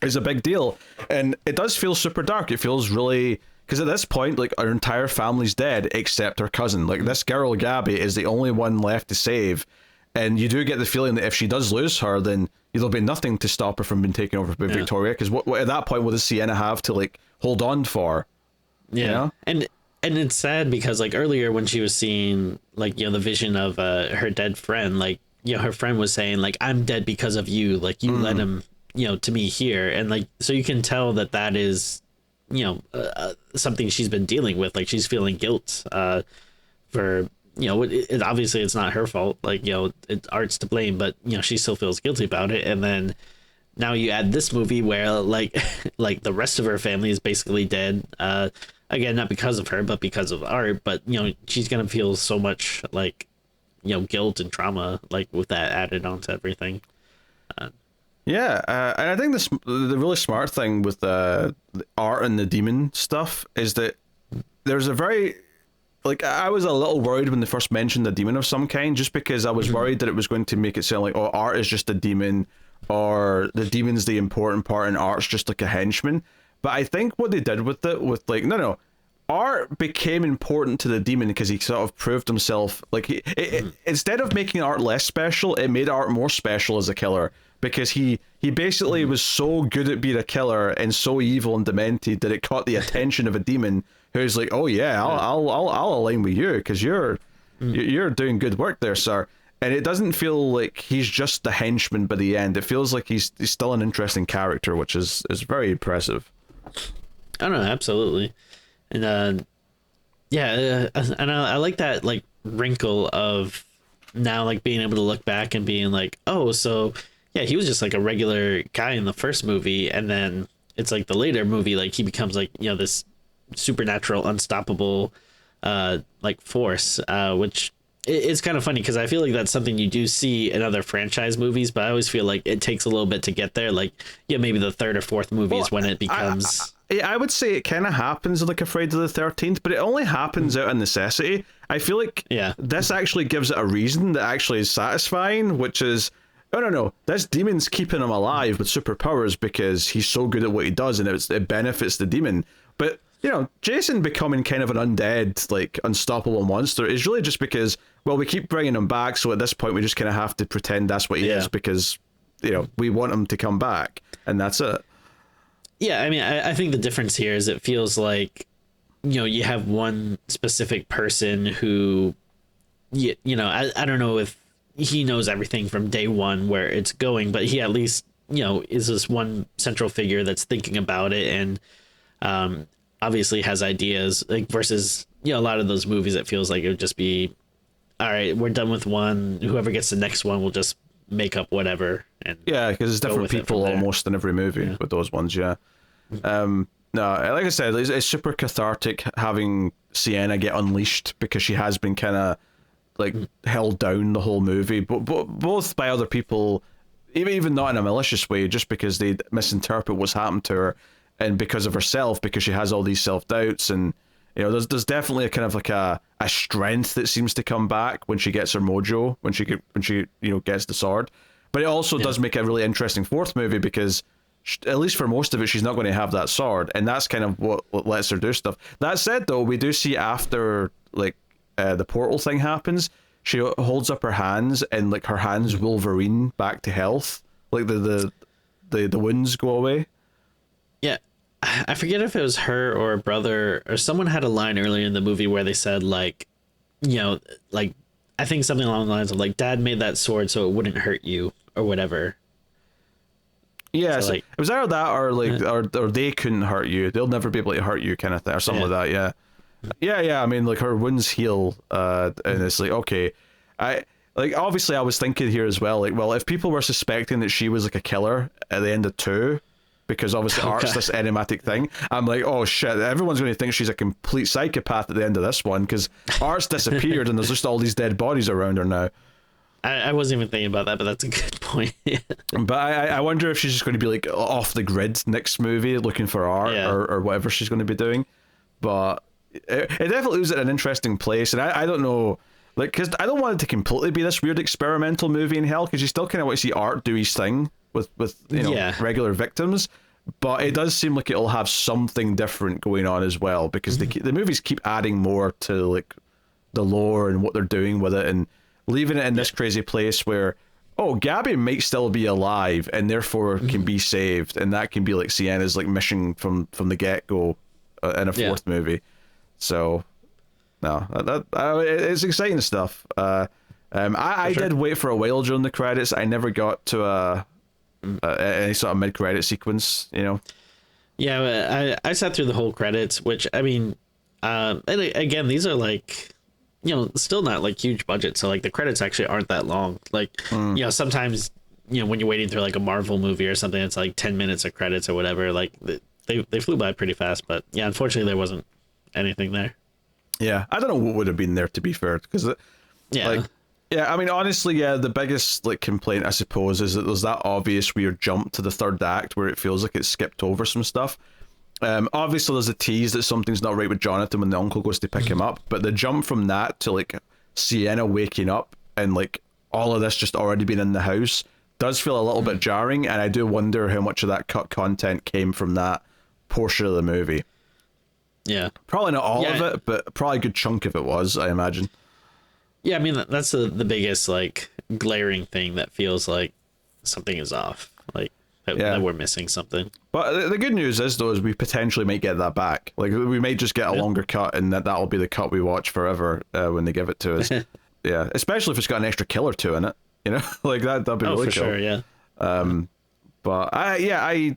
is a big deal. And it does feel super dark. It feels really, because at this point like our entire family's dead except her cousin. Like this girl Gabby is the only one left to save, and you do get the feeling that if she does lose her, then there'll be nothing to stop her from being taken over by Victoria, because what at that point what does Sienna have to like hold on for? And it's sad because like earlier when she was seeing like the vision of her dead friend, like her friend was saying like, I'm dead because of you, like you led him to me here, and like so you can tell that is something she's been dealing with. Like she's feeling guilt for obviously it's not her fault, like Art's to blame, but she still feels guilty about it. And then now you add this movie where like like the rest of her family is basically dead, again, not because of her, but because of Art. But she's gonna feel so much like guilt and trauma, like with that added onto everything. And I think the really smart thing with the Art and the demon stuff is that there's a very, like, I was a little worried when they first mentioned a demon of some kind, just because I was worried that it was going to make it sound like, Art is just a demon, or the demon's the important part and Art's just like a henchman. But I think what they did with it, with like, no, Art became important to the demon because he sort of proved himself. Like, instead of making Art less special, it made Art more special as a killer, because he basically was so good at being a killer and so evil and demented that it caught the attention of a demon who's like, I'll align with you because you're doing good work there, sir. And it doesn't feel like he's just the henchman by the end. It feels like he's still an interesting character, which is very impressive. I don't know, absolutely. And and I like that like wrinkle of now like being able to look back and being like, so he was just like a regular guy in the first movie, and then it's like the later movie, like he becomes like this supernatural, unstoppable like force, which it's kind of funny because I feel like that's something you do see in other franchise movies, but I always feel like it takes a little bit to get there. Like, maybe the third or fourth movie is when it becomes... I would say it kind of happens like a Friday the 13th, but it only happens out of necessity. I feel like this actually gives it a reason that actually is satisfying, which is, no, this demon's keeping him alive with superpowers because he's so good at what he does, and it benefits the demon. But Jason becoming kind of an undead, like unstoppable monster is really just because, well, we keep bringing him back, so at this point we just kind of have to pretend that's what he is because, we want him to come back, and that's it. Yeah, I mean, I think the difference here is it feels like, you have one specific person who, I don't know if he knows everything from day one where it's going, but he at least, is this one central figure that's thinking about it and obviously has ideas, like versus, a lot of those movies, it feels like it would just be, all right, we're done with one. Whoever gets the next one will just make up whatever. And yeah, because there's different people almost in every movie with those ones. Yeah. No, like I said, it's super cathartic having Sienna get unleashed because she has been kind of like held down the whole movie, but both by other people, even not in a malicious way, just because they misinterpret what's happened to her, and because of herself, because she has all these self-doubts, and there's definitely a kind of like a strength that seems to come back when she gets her mojo, when she gets the sword. But it also does make a really interesting fourth movie because at least for most of it, she's not going to have that sword, and that's kind of what lets her do stuff. That said, though, we do see after the portal thing happens, she holds up her hands, and like her hands Wolverine back to health, like the wounds go away. Yeah, I forget if it was her or a brother or someone had a line earlier in the movie where they said like, like I think something along the lines of like, Dad made that sword so it wouldn't hurt you or whatever. Yeah, so it was either that or like, or they couldn't hurt you. They'll never be able to hurt you, kind of thing, or something like that. Yeah. I mean, like her wounds heal, and it's like, okay, obviously I was thinking here as well. Like, well, if people were suspecting that she was like a killer at the end of 2, because obviously Art's this enigmatic thing, I'm like, oh shit, everyone's going to think she's a complete psychopath at the end of this one because Art's disappeared and there's just all these dead bodies around her now. I wasn't even thinking about that, but that's a good point. But I wonder if she's just going to be like off the grid next movie looking for art or whatever she's going to be doing. But it definitely was at an interesting place, and I don't know, like, because I don't want it to completely be this weird experimental movie in hell, because you still kind of want to see Art do his thing with regular victims, but it does seem like it'll have something different going on as well, because the movies keep adding more to like the lore and what they're doing with it, and leaving it in this crazy place where, oh, Gabby might still be alive and therefore can be saved, and that can be like Sienna's like mission from the get-go in a fourth movie. So no, it's exciting stuff. I did wait for a while during the credits. I never got to any sort of mid-credit sequence, Yeah, I sat through the whole credits, which, I mean, and again, these are like, still not like huge budget, so like the credits actually aren't that long. Like, sometimes, when you're waiting through like a Marvel movie or something, it's like 10 minutes of credits or whatever. Like they flew by pretty fast, but yeah, unfortunately there wasn't anything there. Yeah, I don't know what would have been there, to be fair, because I mean, honestly, the biggest like complaint, I suppose, is that there's that obvious weird jump to the third act where it feels like it's skipped over some stuff. Obviously there's a tease that something's not right with Jonathan when the uncle goes to pick him up, but the jump from that to like Sienna waking up and like all of this just already being in the house does feel a little bit jarring, and I do wonder how much of that cut content came from that portion of the movie. Yeah, probably not all of it, but probably a good chunk of it was, I imagine. Yeah, I mean, that's the biggest like glaring thing that feels like something is off, like that we're missing something. But the good news is, though, is we potentially might get that back. Like, we may just get a longer cut, and that'll be the cut we watch forever when they give it to us. Yeah, especially if it's got an extra kill or two in it. Like that'd be really cool. Sure, yeah. But I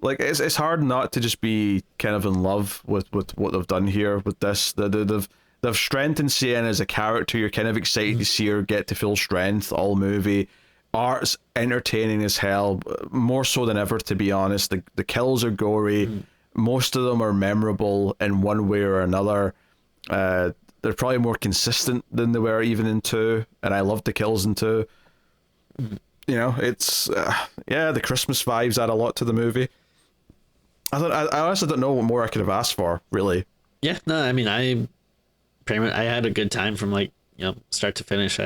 like it's hard not to just be kind of in love with what they've done here with this. They've strengthened Sienna as a character. You're kind of excited to see her get to full strength all movie. Art's entertaining as hell, more so than ever, to be honest. The kills are gory. Most of them are memorable in one way or another. They're probably more consistent than they were even in 2, and I love the kills in 2. It's the Christmas vibes add a lot to the movie. I honestly don't know what more I could have asked for, really. Yeah, no, I mean, I had a good time from like start to finish.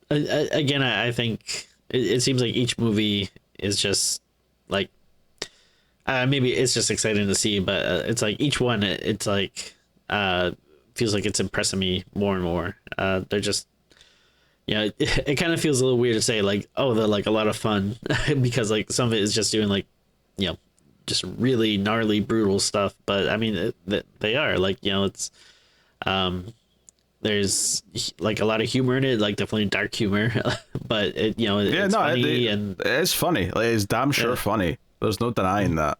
Again, I think it seems like each movie is just like maybe it's just exciting to see, but it's like each one, it's like feels like it's impressing me more and more. They're just, it kind of feels a little weird to say like, oh, they're like a lot of fun because like some of it is just doing like, just really gnarly, brutal stuff. But I mean, they are like, it's there's like a lot of humor in it, like definitely dark humor, but it's funny and it's funny. Like, it's damn sure funny. There's no denying that.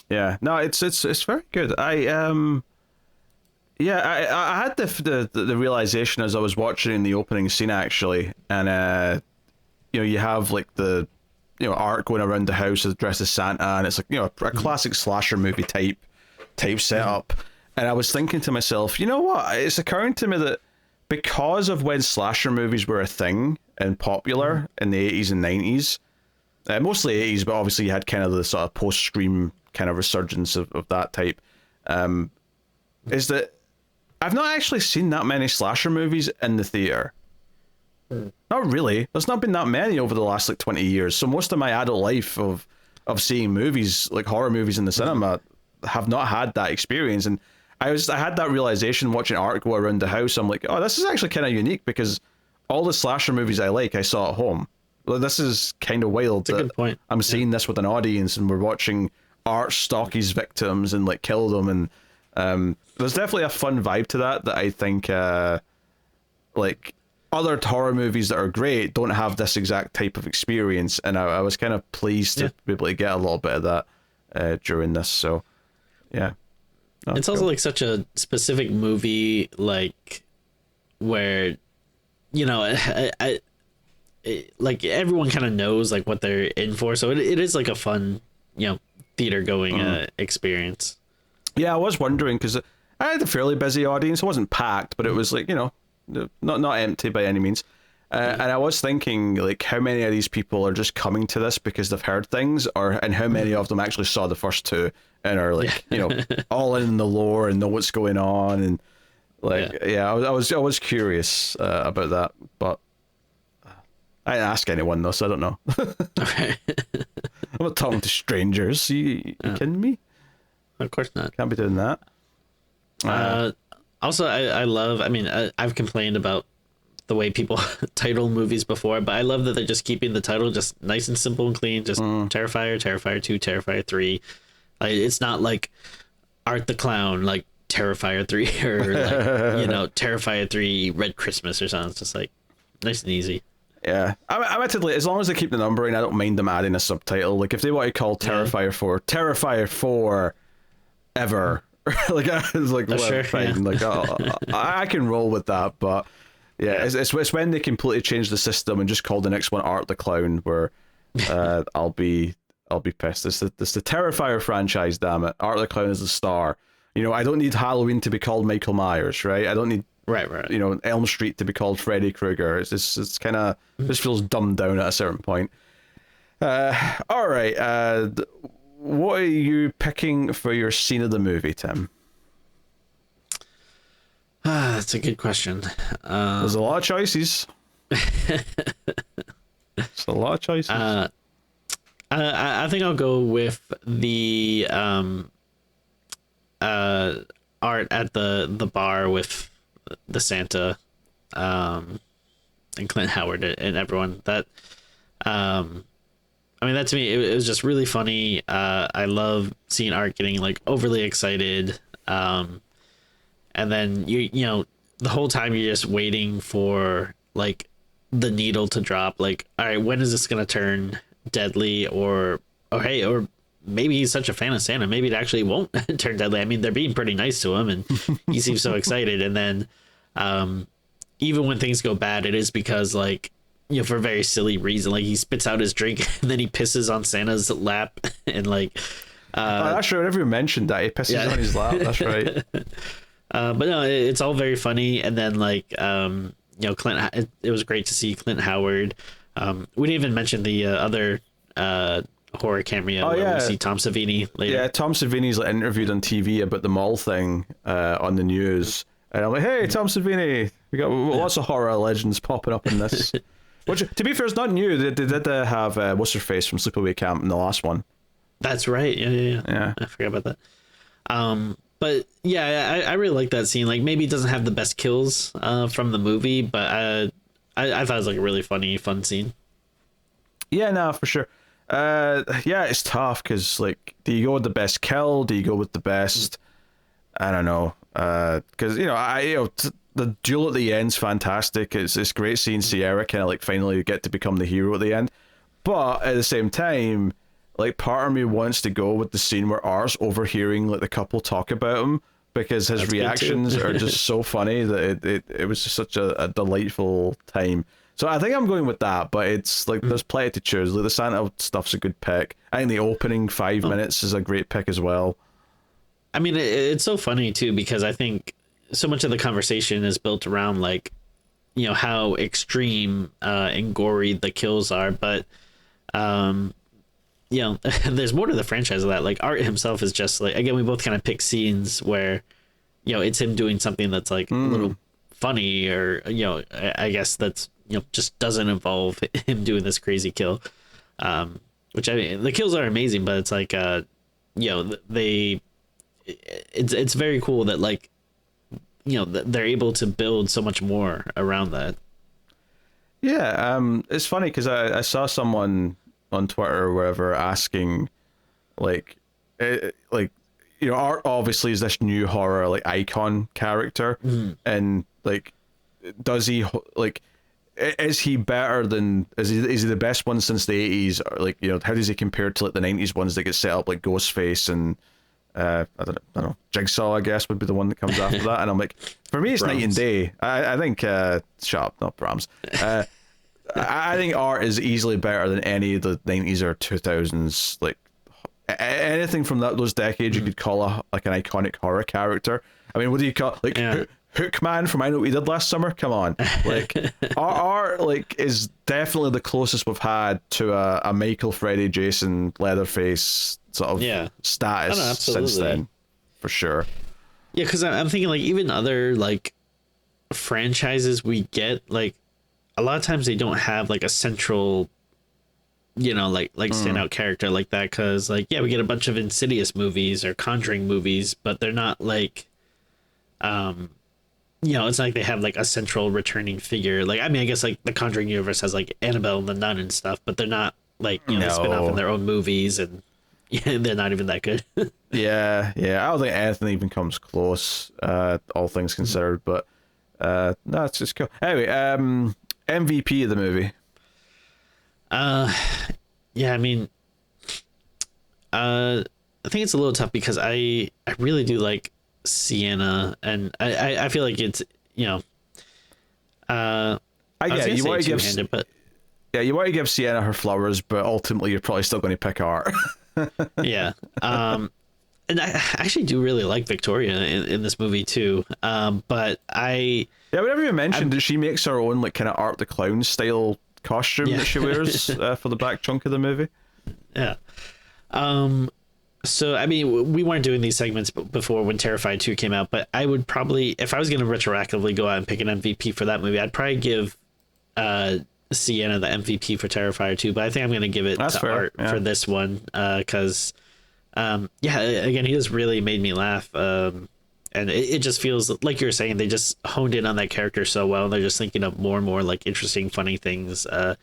Yeah, no, it's very good. I had the realization as I was watching the opening scene actually, and you have like the Art going around the house dressed as Santa, and it's like a classic slasher movie type setup. And I was thinking to myself, you know what? It's occurring to me that because of when slasher movies were a thing and popular in the 80s and 90s, mostly 80s, but obviously you had kind of the sort of post-Scream kind of resurgence of that type, is that I've not actually seen that many slasher movies in the theater. Not really. There's not been that many over the last like 20 years. So most of my adult life of seeing movies, like horror movies in the cinema, have not had that experience. And I had that realization watching Art go around the house. I'm like, oh, this is actually kind of unique because all the slasher movies I saw at home. Well, this is kind of wild. That's a good point. I'm seeing this with an audience, and we're watching Art stalk his victims and like kill them. And there's definitely a fun vibe to that I think like other horror movies that are great don't have this exact type of experience. And I was kind of pleased to be able to get a little bit of that during this. So yeah. It's also like such a specific movie, like where, like everyone kind of knows like what they're in for. So it is like a fun, theater going experience. Yeah, I was wondering because I had a fairly busy audience. It wasn't packed, but it was like, not empty by any means. And I was thinking like how many of these people are just coming to this because they've heard things, and how many of them actually saw the first two and are like all in the lore and know what's going on, and like I was curious about that, but I didn't ask anyone though, so I don't know. I'm not talking to strangers. You kidding me? Of course not. Can't be doing that. Also, I love. I mean, I've complained about the way people title movies before, but I love that they're just keeping the title just nice and simple and clean. Just Terrifier, Terrifier 2, Terrifier 3. Like, it's not like Art the Clown, like Terrifier 3 or like, Terrifier 3 Red Christmas or something. It's just like nice and easy. Yeah, I'm actually, as long as they keep the numbering, I don't mind them adding a subtitle. Like if they want to call Terrifier 4 Terrifier 4 ever, like it's like fine. Like I can roll with that, but it's when they completely change the system and just call the next one Art the Clown where I'll be pissed. It's the Terrifier franchise, damn it. Art the Clown is the star. I don't need Halloween to be called Michael Myers, right? I don't need right. Elm Street to be called Freddy Krueger. It's kind of this feels dumbed down at a certain point. All right. What are you picking for your scene of the movie, Tim? That's a good question. There's a lot of choices. It's a lot of choices. I think I'll go with the Art at the bar with the Santa and Clint Howard and everyone. That that to me it was just really funny. I love seeing Art getting like overly excited, and then you the whole time you're just waiting for like the needle to drop. Like, all right, when is this gonna turn deadly? Or maybe he's such a fan of Santa, maybe it actually won't turn deadly. I mean, they're being pretty nice to him and he seems so excited. And then even when things go bad, it is because like for a very silly reason, like he spits out his drink and then he pisses on Santa's lap and like that's right, whenever you mentioned that he pisses on his lap, that's right. But no, it's all very funny. And then like Clint, it was great to see Clint Howard. We didn't even mention the other horror cameo where we see Tom Savini later. Yeah, Tom Savini's like interviewed on TV about the mall thing on the news, and I'm like, hey, Tom Savini, we got lots of horror legends popping up in this. Which, to be fair, is not new. They did have what's her face from Sleepaway Camp in the last one. That's right. Yeah. Yeah. I forgot about that. But yeah, I really like that scene. Like maybe it doesn't have the best kills from the movie, but I thought it was like a really fun scene. Yeah, no, for sure. Yeah, it's tough because like, do you go with the best kill? Do you go with the best? I don't know. Because the duel at the end's fantastic. It's great seeing Sierra kind of like finally get to become the hero at the end. But at the same time, like part of me wants to go with the scene where Art's overhearing like the couple talk about him because his That's good reactions too. are just so funny that it was just such a delightful time. So I think I'm going with that, but it's like there's plenty to choose. Like the Santa stuff's a good pick. I think the opening 5 minutes is a great pick as well. I mean, it's so funny too because I think so much of the conversation is built around like, how extreme and gory the kills are, but there's more to the franchise of that. Like Art himself is just like, again, we both kind of pick scenes where, it's him doing something that's like a little funny or, I guess that's, just doesn't involve him doing this crazy kill. Which I mean, the kills are amazing, but it's like, it's very cool that like, they're able to build so much more around that. Yeah, it's funny because I saw someone on Twitter or wherever asking, like, Art obviously is this new horror like icon character, and like, does he like, is he better than is he the best one since the 80s? Or like, how does he compare to like the 90s ones that get set up like Ghostface and I don't know, Jigsaw, I guess, would be the one that comes after that. And I'm like, for me, it's night and day. I think, shut up, not Brahms. I think Art is easily better than any of the 90s or 2000s. Like, anything from those decades you could call an iconic horror character. I mean, what do you call, like, Hookman from I Know What You Did Last Summer? Come on. Like, Art, like, is definitely the closest we've had to a Michael, Freddy, Jason, Leatherface sort of status since then, for sure. Yeah, because I'm thinking like even other like franchises we get, like a lot of times they don't have like a central, like standout character like that. Because like we get a bunch of Insidious movies or Conjuring movies, but they're not like, it's not like they have like a central returning figure. Like I mean, I guess like the Conjuring universe has like Annabelle and the Nun and stuff, but they're not like they spin off in their own movies and. Yeah, they're not even that good. yeah. I don't think anything even comes close, all things considered. But no, it's just cool. Anyway, MVP of the movie. Yeah, I mean, I think it's a little tough because I really do like Sienna, and I feel like it's I get it. You want to give, but yeah, you want to give Sienna her flowers, but ultimately you're probably still going to pick Art. Yeah. And I actually do really like Victoria in this movie too. But whenever you mentioned that she makes her own like kind of Art the Clown style costume that she wears for the back chunk of the movie. Yeah. So I mean, we weren't doing these segments before when Terrifier 2 came out, but I would probably, if I was going to retroactively go out and pick an MVP for that movie, I'd probably give Sienna the MVP for Terrifier 2, but I think I'm going to give it to Art for this one because again, he just really made me laugh, and it just feels like you were saying they just honed in on that character so well, and they're just thinking of more and more like interesting funny things to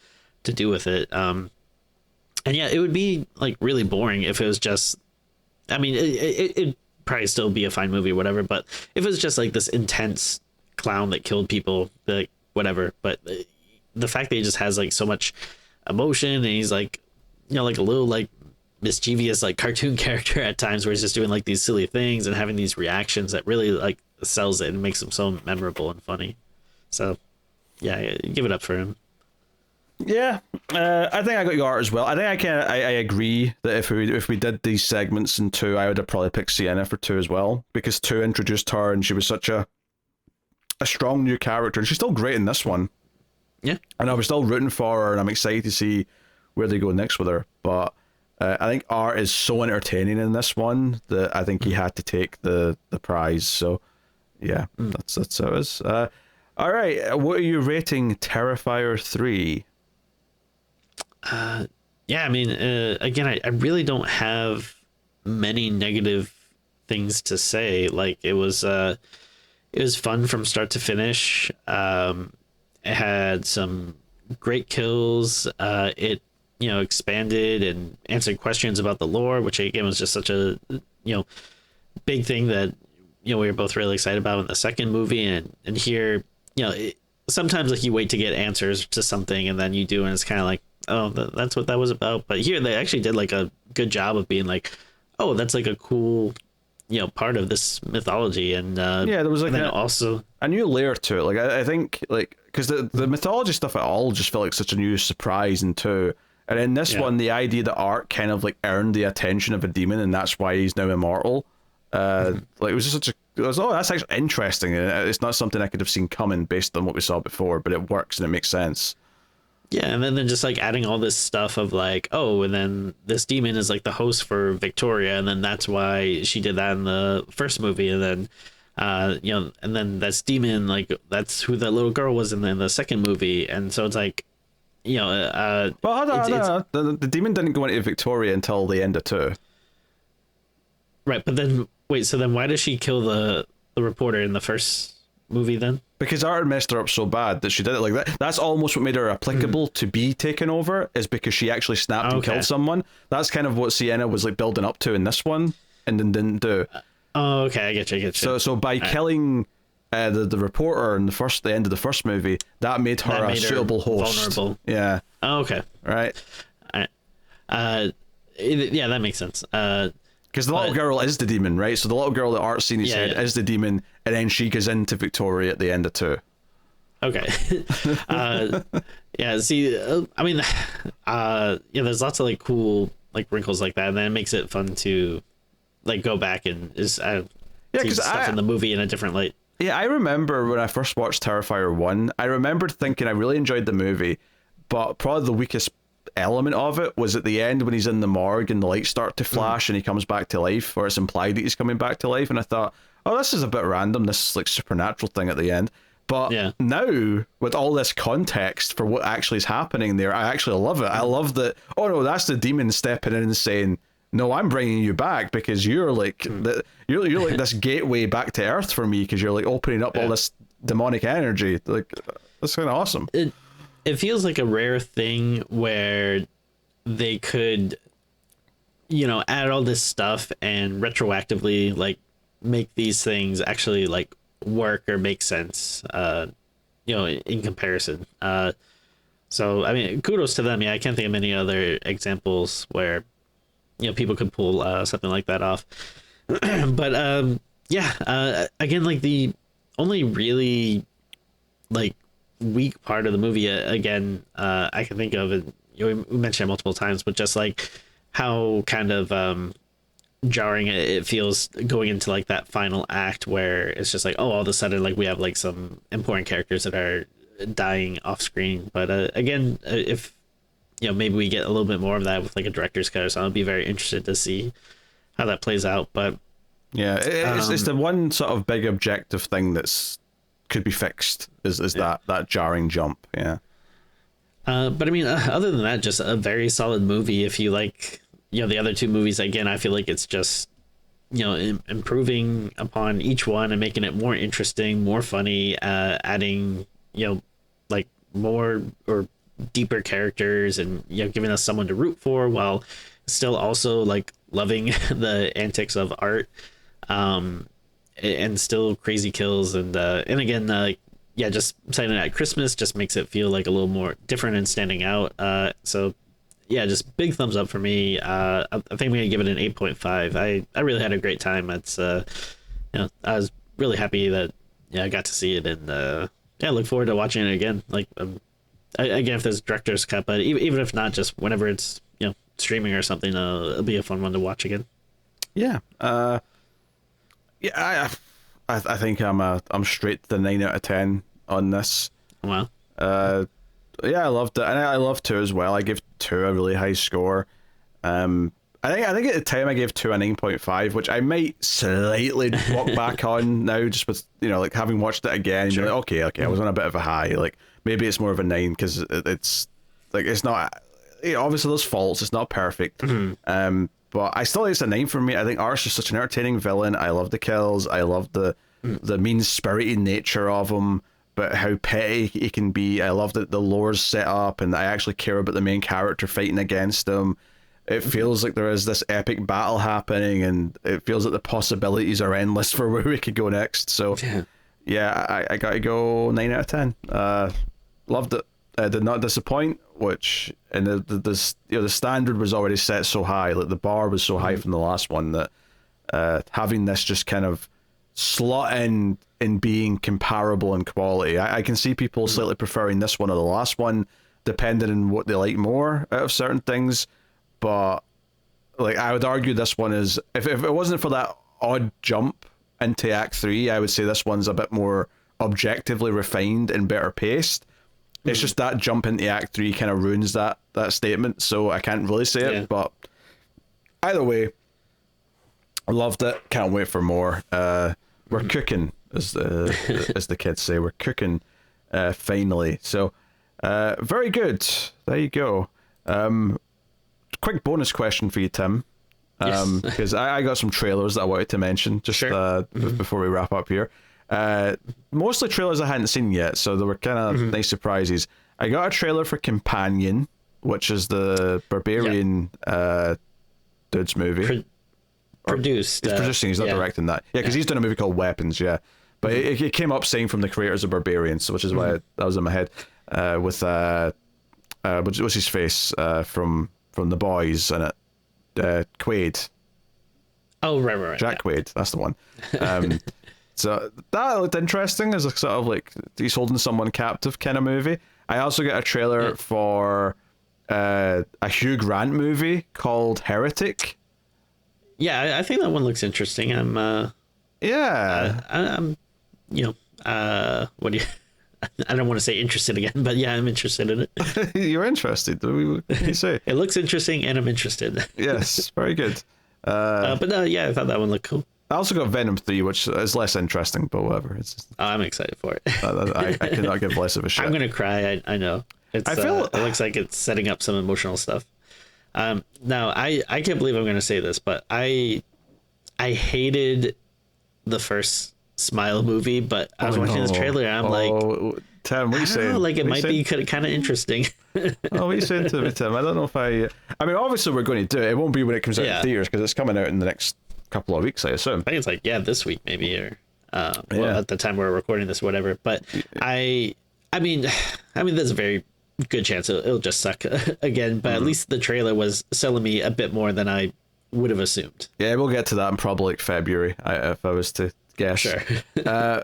do with it, and yeah, it would be like really boring if it was just, I mean, it'd probably still be a fine movie or whatever, but if it was just like this intense clown that killed people, like whatever, but the fact that he just has like so much emotion and he's like, like a little like mischievous like cartoon character at times where he's just doing like these silly things and having these reactions that really like sells it and makes him so memorable and funny. So yeah, give it up for him. Yeah, I think I got your Art as well. I think I agree that if we did these segments in 2, I would have probably picked Sienna for 2 as well, because 2 introduced her and she was such a strong new character, and she's still great in this one. Yeah, and I was still rooting for her, and I'm excited to see where they go next with her. But I think Art is so entertaining in this one that I think he had to take the prize. So yeah, that's how it is. All right, what are you rating Terrifier 3? yeah, I mean, again, I really don't have many negative things to say. Like it was fun from start to finish. It had some great kills. It expanded and answered questions about the lore, which again was just such a big thing that we were both really excited about in the second movie, and here sometimes like you wait to get answers to something and then you do, and it's kind of like, oh, that's what that was about. But here they actually did like a good job of being like, oh, that's like a cool part of this mythology. And yeah, there was like also a new layer to it. Like I think like because the mythology stuff at all just felt like such a new surprise and two. And in this one, the idea that Art kind of like earned the attention of a demon, and that's why he's now immortal. Like it was just that's actually interesting. And it's not something I could have seen coming based on what we saw before, but it works and it makes sense. Yeah, and then just like adding all this stuff of like, oh, and then this demon is like the host for Victoria, and then that's why she did that in the first movie, and then and then that's demon, like that's who that little girl was in the second movie, and so it's like, well, hold on. The demon didn't go into Victoria until the end of 2. Right, but then wait, so then why does she kill the reporter in the first movie then? Because Art messed her up so bad that she did it like that. That's almost what made her applicable to be taken over, is because she actually snapped and killed someone. That's kind of what Sienna was like building up to in this one, and then didn't do. Oh, okay, I get you. So by killing the reporter in the end of the first movie, that made her a suitable host. Vulnerable. Yeah. Oh, okay. Right. Yeah, that makes sense. Because the little girl is the demon, right? So the little girl that Art's seen said is the demon, and then she goes into Victoria at the end of 2. Okay. Yeah. See, I mean, there's lots of like cool like wrinkles like that, and then it makes it fun to like go back and see stuff in the movie in a different light. Yeah, I remember when I first watched Terrifier 1, I remembered thinking I really enjoyed the movie, but probably the weakest element of it was at the end when he's in the morgue and the lights start to flash and he comes back to life, or it's implied that he's coming back to life, and I thought, oh, this is a bit random, this like supernatural thing at the end. But now, with all this context for what actually is happening there, I actually love it. I love that, oh no, that's the demon stepping in and saying, no, I'm bringing you back because you're like you're like this gateway back to Earth for me, because you're like opening up all this demonic energy. Like, that's kind of awesome. It feels like a rare thing where they could, add all this stuff and retroactively like make these things actually like work or make sense, in comparison. So I mean, kudos to them. Yeah, I can't think of many other examples where people could pull something like that off. But again, like the only really like weak part of the movie I can think of, and we mentioned it multiple times, but just like how kind of jarring it feels going into like that final act where it's just like, oh, all of a sudden like we have like some important characters that are dying off screen. But again, if maybe we get a little bit more of that with like a director's cut or something, I'd be very interested to see how that plays out. But yeah, it's the one sort of big objective thing that's could be fixed is that jarring jump. But I mean, other than that, just a very solid movie. If you like the other two movies, again, I feel like it's just improving upon each one and making it more interesting, more funny, adding like more or deeper characters, and giving us someone to root for while still also like loving the antics of Art, and still crazy kills, and again, just setting it at Christmas just makes it feel like a little more different and standing out. So yeah, just big thumbs up for me. I think I'm gonna give it an 8.5. I really had a great time. It's I was really happy that I got to see it, and I look forward to watching it again. Like again, if there's a director's cut, but even if not, just whenever it's streaming or something, it'll be a fun one to watch again. I think I'm straight to the 9 out of 10 on this. Wow. I loved it, and I love 2 as well. I give 2 a really high score. I think at the time I gave 2 a 9.5, which I might slightly walk back on now, just with like having watched it again. Sure. Like, okay, I was on a bit of a high. Like maybe it's more of a 9 because it's like it's not. obviously there's faults. It's not perfect. But I still think it's a 9 for me. I think Ar's just such an entertaining villain. I love the kills. I love the mean-spirited nature of him, but how petty he can be. I love that the lore's set up, and I actually care about the main character fighting against him. It feels like there is this epic battle happening, and it feels like the possibilities are endless for where we could go next. So, yeah, I gotta go 9 out of 10. Loved it. Did not disappoint. Which, and the standard was already set so high, like the bar was so high from the last one, that having this just kind of slot in being comparable in quality. I can see people slightly preferring this one or the last one, depending on what they like more out of certain things. But like, I would argue this one is, if it wasn't for that odd jump into Act 3, I would say this one's a bit more objectively refined and better paced. It's just that jump into Act 3 kind of ruins that statement, so I can't really say it. But either way, I loved it. Can't wait for more. We're cooking, as the kids say. We're cooking, finally. So, very good. There you go. Quick bonus question for you, Tim. Because I got some trailers that I wanted to mention just before we wrap up here. Mostly trailers I hadn't seen yet, so they were kind of nice surprises. I got a trailer for Companion, which is the Barbarian dude's movie. Produced. He's producing, he's not directing that. Yeah, because he's done a movie called Weapons, But it came up saying from the creators of Barbarian, so which is why that was in my head. With what's his face from The Boys in it? Quaid. Oh, right. Jack Quaid, that's the one. So that looked interesting as a sort of like he's holding someone captive kind of movie. I also got a trailer for a Hugh Grant movie called Heretic. Yeah, I think that one looks interesting. I'm what do you I don't want to say interested again, but yeah, I'm interested in it. You're interested. What can you say? It looks interesting and I'm interested. Yes, very good. But no, yeah, I thought that one looked cool. I also got Venom 3, which is less interesting, but whatever. It's just, I'm excited for it. I cannot give less of a shit. I'm gonna cry. I know. It looks like it's setting up some emotional stuff. Now I can't believe I'm gonna say this, but I hated the first Smile movie, but I was watching this trailer and I'm like, Tim, what are you saying? Like it might be kind of interesting. What are you saying to me, Tim? I don't know if I mean, obviously we're going to do it. It won't be when it comes out in theaters because it's coming out in the next couple of weeks, I assume. I think it's like this week maybe, or well, at the time we're recording this, whatever. But I mean, there's a very good chance it'll just suck again. But at least the trailer was selling me a bit more than I would have assumed. Yeah, we'll get to that in probably like February, if I was to guess. Sure. I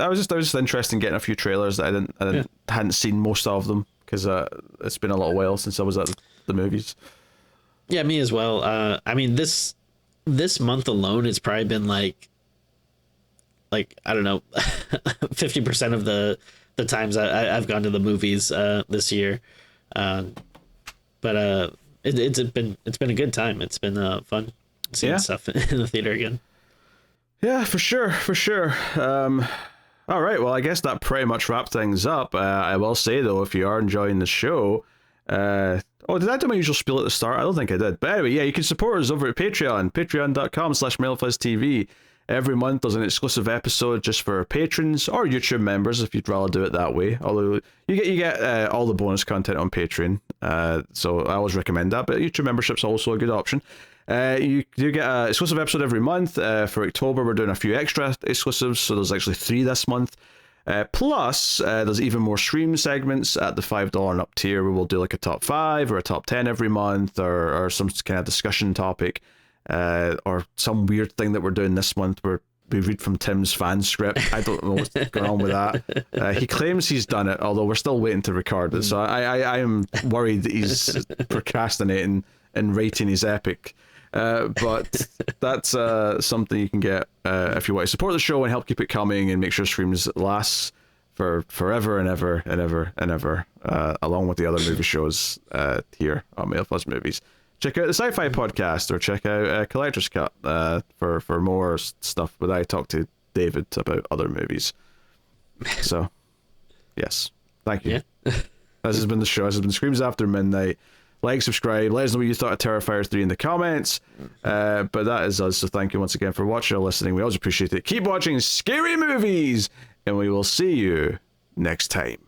was just interested in getting a few trailers that I hadn't seen most of them because it's been a little while since I was at the movies. Yeah, me as well. I mean, this month alone has probably been like I don't know, 50% of the times I've gone to the movies this year. But it's been a good time. It's been fun seeing stuff in the theater again. Yeah, for sure. All right, well, I guess that pretty much wrapped things up. I will say, though, if you are enjoying the show... did I do my usual spiel at the start? I don't think I did. But anyway, yeah, you can support us over at Patreon, patreon.com/MailFuzzTV. Every month there's an exclusive episode just for patrons or YouTube members if you'd rather do it that way. Although you get all the bonus content on Patreon, so I always recommend that. But YouTube membership's also a good option. You do get an exclusive episode every month. For October, we're doing a few extra exclusives, so there's actually 3 this month. Plus, there's even more stream segments at the $5 and up tier where we'll do like a top 5 or a top 10 every month, or some kind of discussion topic, or some weird thing that we're doing this month where we read from Tim's fan script. I don't know what's going on with that. He claims he's done it, although we're still waiting to record it. So I am worried that he's procrastinating and writing his epic. But that's something you can get if you want to support the show and help keep it coming and make sure streams last for forever and ever and ever and ever, along with the other movie shows here on Mail Plus Movies. Check out the Sci-Fi Podcast or check out Collector's Cut for more stuff where I talk to David about other movies. So, yes. Thank you. Yeah. This has been the show. This has been Screams After Midnight. Like, subscribe, let us know what you thought of Terrifier 3 in the comments. But that is us, so thank you once again for watching or listening. We always appreciate it. Keep watching scary movies, and we will see you next time.